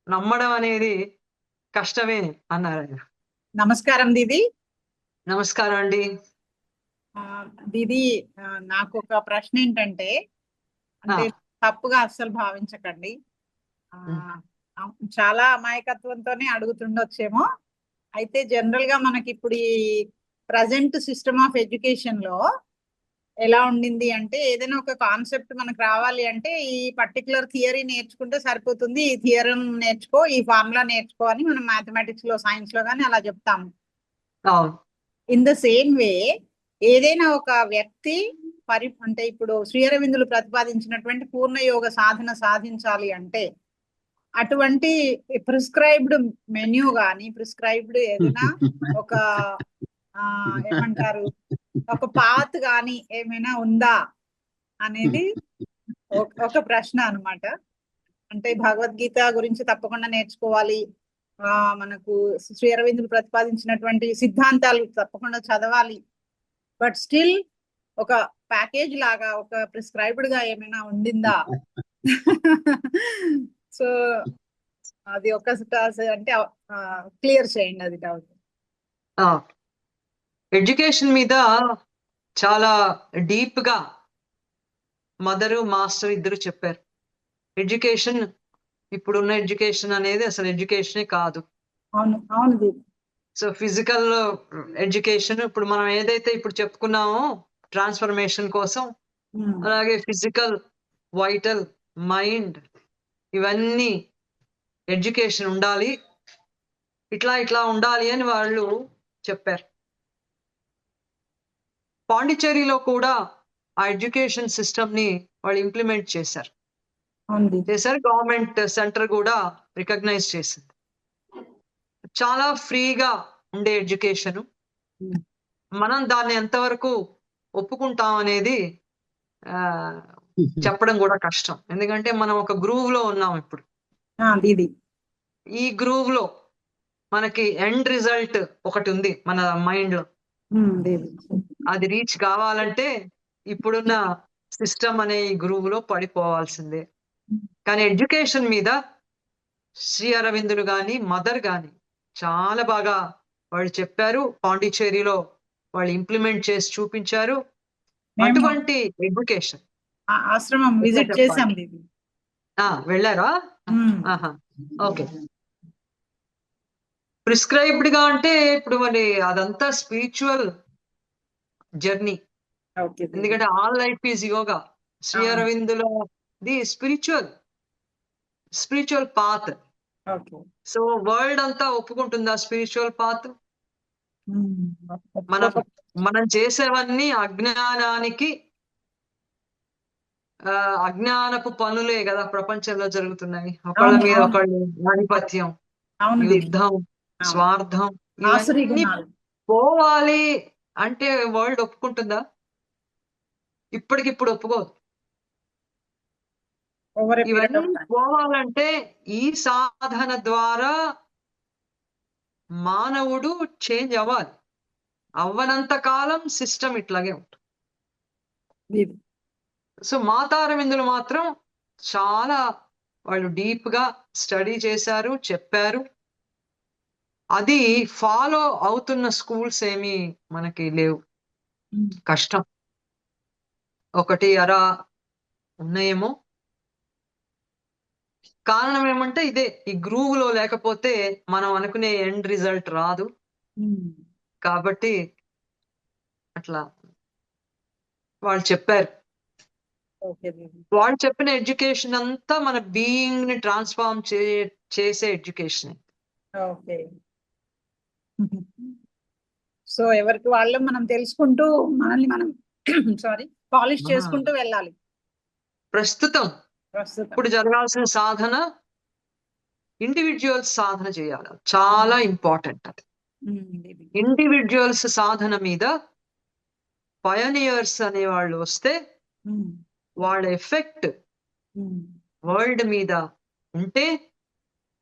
నమ్మడం అనేది కష్టమే అన్నారు ఆయన. నమస్కారం దీది. నమస్కారం అండి. దీది, నాకు ఒక ప్రశ్న ఏంటంటే, అంటే తప్పుగా అస్సలు భావించకండి, చాలా అమాయకత్వంతోనే అడుగుతుండొచ్చేమో. అయితే జనరల్ గా మనకి ఇప్పుడు ఈ ప్రజెంట్ సిస్టమ్ ఆఫ్ ఎడ్యుకేషన్ లో ఎలా ఉండింది అంటే, ఏదైనా ఒక కాన్సెప్ట్ మనకు రావాలి అంటే ఈ పర్టికులర్ థియరీ నేర్చుకుంటే సరిపోతుంది, ఈ థియరం నేర్చుకో, ఈ ఫార్ములా నేర్చుకో అని మనం మ్యాథమెటిక్స్ లో, సైన్స్ లో కానీ అలా చెప్తాము. ఇన్ ద సేమ్ వే ఏదైనా ఒక వ్యక్తి అంటే ఇప్పుడు శ్రీ అరవిందులు ప్రతిపాదించినటువంటి పూర్ణయోగ సాధన సాధించాలి అంటే అటువంటి ప్రిస్క్రైబ్డ్ మెన్యూ గాని, ప్రిస్క్రైబ్డ్ ఏదైనా ఒక ఏమంటారు, ఒక పాత్ గాని ఏమైనా ఉందా అనేది ఒక ప్రశ్న అన్నమాట. అంటే భగవద్గీత గురించి తప్పకుండా నేర్చుకోవాలి, మనకు శ్రీ అరవిందులు ప్రతిపాదించినటువంటి సిద్ధాంతాలు తప్పకుండా చదవాలి, బట్ స్టిల్ ఒక ప్యాకేజ్ లాగా ఒక ప్రిస్క్రైబ్డ్ గా ఏమైనా ఉండిందా? సో అది ఒక అంటే క్లియర్ చేయండి అది డౌట్. ఎడ్యుకేషన్ మీద చాలా డీప్ గా మదరు మాస్టర్ ఇద్దరు చెప్పారు. ఎడ్యుకేషన్, ఇప్పుడున్న ఎడ్యుకేషన్ అనేది అసలు ఎడ్యుకేషనే కాదు. అవును, అవును. సో ఫిజికల్ ఎడ్యుకేషన్, ఇప్పుడు మనం ఏదైతే ఇప్పుడు చెప్పుకున్నామో ట్రాన్స్ఫర్మేషన్ కోసం, అలాగే ఫిజికల్, వైటల్, మైండ్, ఇవన్నీ ఎడ్యుకేషన్ ఉండాలి, ఇట్లా ఉండాలి అని వాళ్ళు చెప్పారు. పాండిచ్చేరిలో కూడా ఆ ఎడ్యుకేషన్ సిస్టమ్ ని వాళ్ళు ఇంప్లిమెంట్ చేశారు. గవర్నమెంట్ సెంటర్ కూడా రికగ్నైజ్ చేసింది. చాలా ఫ్రీగా ఉండే ఎడ్యుకేషన్. మనం దాన్ని ఎంతవరకు ఒప్పుకుంటాం అనేది చెప్పడం కూడా కష్టం, ఎందుకంటే మనం ఒక గ్రూవ్ లో ఉన్నాం ఇప్పుడు. ఈ గ్రూవ్ లో మనకి ఎండ్ రిజల్ట్ ఒకటి ఉంది మన మైండ్ లో. అది రీచ్ కావాలంటే ఇప్పుడున్న సిస్టమ్ అనే ఈ గురువులో పడిపోవాల్సిందే. కానీ ఎడ్యుకేషన్ మీద శ్రీ అరవిందులు గాని మదర్ గాని చాలా బాగా వాళ్ళు చెప్పారు. పాండిచ్చేరిలో వాళ్ళు ఇంప్లిమెంట్ చేసి చూపించారు. మేము అటువంటి ఎడ్యుకేషన్ ఆశ్రమం విజిట్ చెప్పాలి. చేసాం దీది. వెళ్ళారా? ఉమ్. ఆహా, ఓకే. ప్రిస్క్రైబ్డ్ గా అంటే ఇప్పుడు మరి అదంతా స్పిరిచువల్ జర్నీ, ఓకే దీది. ఎందుకంటే all life is yoga. Shri అవును. అరవిందుల the spiritual path. Okay. So world అంతా ఒప్పుకుంటుందా స్పిరిచువల్ పాత్? ఉమ్. మనం చేసేవన్నీ అజ్ఞానానికి అజ్ఞానపు పనులే కదా ప్రపంచంలో జరుగుతున్నాయి. ఒకళ్ళ అవును, మీద అవును. ఒకళ్ళు ఆధిపత్యం, అవును దీది. యుద్ధం, అవును. స్వార్థం, ఆసురీ ఇవన్నీ గుణాలు. పోవాలి అంటే వరల్డ్ ఒప్పుకుంటుందా? ఇప్పటికిప్పుడు ఒప్పుకోదు. ఓవర్ ఎ పీరియడ్ ఆఫ్ ఇవన్నీ టైం. పోవాలంటే ఈ సాధన ద్వారా మానవుడు చేంజ్ అవ్వాలి. అవ్వనంత కాలం సిస్టమ్ ఇట్లాగే ఉంటుంది. దీది. సో మాతారవిందులు మాత్రం చాలా వాళ్ళు డీప్ గా స్టడీ చేశారు, చెప్పారు. అది ఫాలో అవుతున్న స్కూల్స్ ఏమీ మనకి లేవు, ఉమ్. కష్టం. ఒకటి అరా ఉన్నాయేమో. కారణం ఏమంటే ఇదే, ఈ గ్రూవ్ లో లేకపోతే మనం అనుకునే ఎండ్ రిజల్ట్ రాదు. ఉమ్. కాబట్టి అట్లా వాళ్ళు చెప్పారు. ఓకే దీది. వాళ్ళు చెప్పిన ఎడ్యుకేషన్ అంతా మన బీయింగ్ ని ట్రాన్స్ఫార్మ్ చేసే ఎడ్యుకేషన్. ఓకే. సో ఎవరికి వాళ్ళు మనం తెలుసుకుంటూ మనల్ని మనం సారీ పాలిష్ చేసుకుంటూ వెళ్ళాలి. ప్రస్తుతం ప్రస్తుతం ఇప్పుడు జరగాల్సిన సాధన ఇండివిజువల్స్ సాధన చేయాలి, చాలా ఇంపార్టెంట్. అది దీది. ఇండివిజువల్స్ సాధన మీద పయనియర్స్ అనే వాళ్ళు వస్తే ఉమ్. వాళ్ళ ఎఫెక్ట్ ఉమ్. వరల్డ్ మీద ఉంటే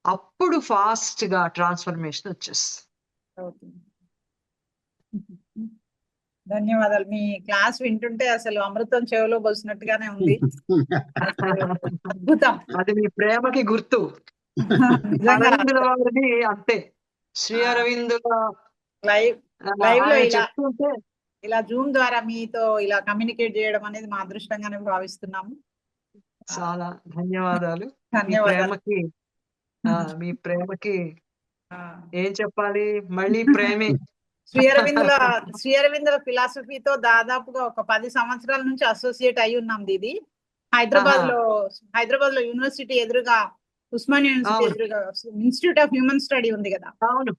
అప్పుడు ఫాస్ట్ గా ట్రాన్స్ఫర్మేషన్ వచ్చేస్తుంది. ఓకే. ధన్యవాదాలు. మీ క్లాస్ వింటుంటే అసలు అమృతం చెవిలో పోసినట్టుగానే ఉంది. అసలు అద్భుతం. అది మీ ప్రేమకి గుర్తు. నిజంగా అరవిందుల వారిది అంతే. శ్రీ అరవిందుల లైవ్ లైవ్ లో ఆయన ఇలా చెప్తుంటే ఇలా జూమ్ ద్వారా మీతో ఇలా కమ్యూనికేట్ చేయడం అనేది మా అదృష్టంగానే భావిస్తున్నాము. చాలా ధన్యవాదాలు. మీ ధన్యవాదాలు. ప్రేమకి మీ ప్రేమకి ఆ, ఏం చెప్పాలి, మళ్ళీ ప్రేమే. శ్రీ అరవిందుల ఫిలాసఫీతో దాదాపుగా ఒక 10 సంవత్సరాల నుంచి అసోసియేట్ అయి ఉన్నాం దీది. హైదరాబాద్ లో యూనివర్సిటీ ఎదురుగా, ఉస్మానియా యూనివర్సిటీ అవును. ఎదురుగా ఇన్స్టిట్యూట్ ఆఫ్ హ్యూమన్ స్టడీ ఉంది కదా. అవును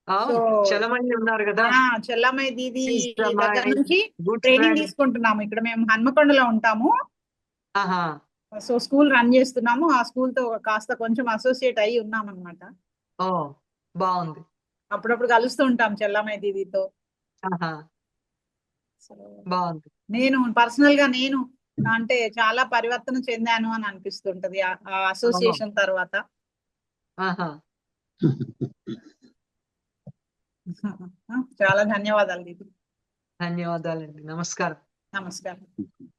అవును, సో చలమణి ఉన్నారు కదా. చెల్లమ్మాయి దీది Sister దగ్గర Mai, నుంచి good ట్రైనింగ్ friend. తీసుకుంటున్నాము. ఇక్కడ మేము హన్మకొండలో ఉంటాము. ఆహా, సో స్కూల్ రన్ చేస్తున్నాము. ఆ స్కూల్ తో కాస్త కొంచెం అసోసియేట్ అయి ఉన్నాం అనమాట. ఓ బాగుంది. అప్పుడప్పుడు కలుస్తూ ఉంటాం చెల్లమ్మాయి దీదితో. ఆహా, సో బాగుంది. నేను పర్సనల్ గా అంటే చాలా పరివర్తన చెందాను అని అనిపిస్తుంటది ఆ అసోసియేషన్ తర్వాత. ఆహా, చాలా ధన్యవాదాలు దీది. ధన్యవాదాలండి. నమస్కారం. నమస్కారం.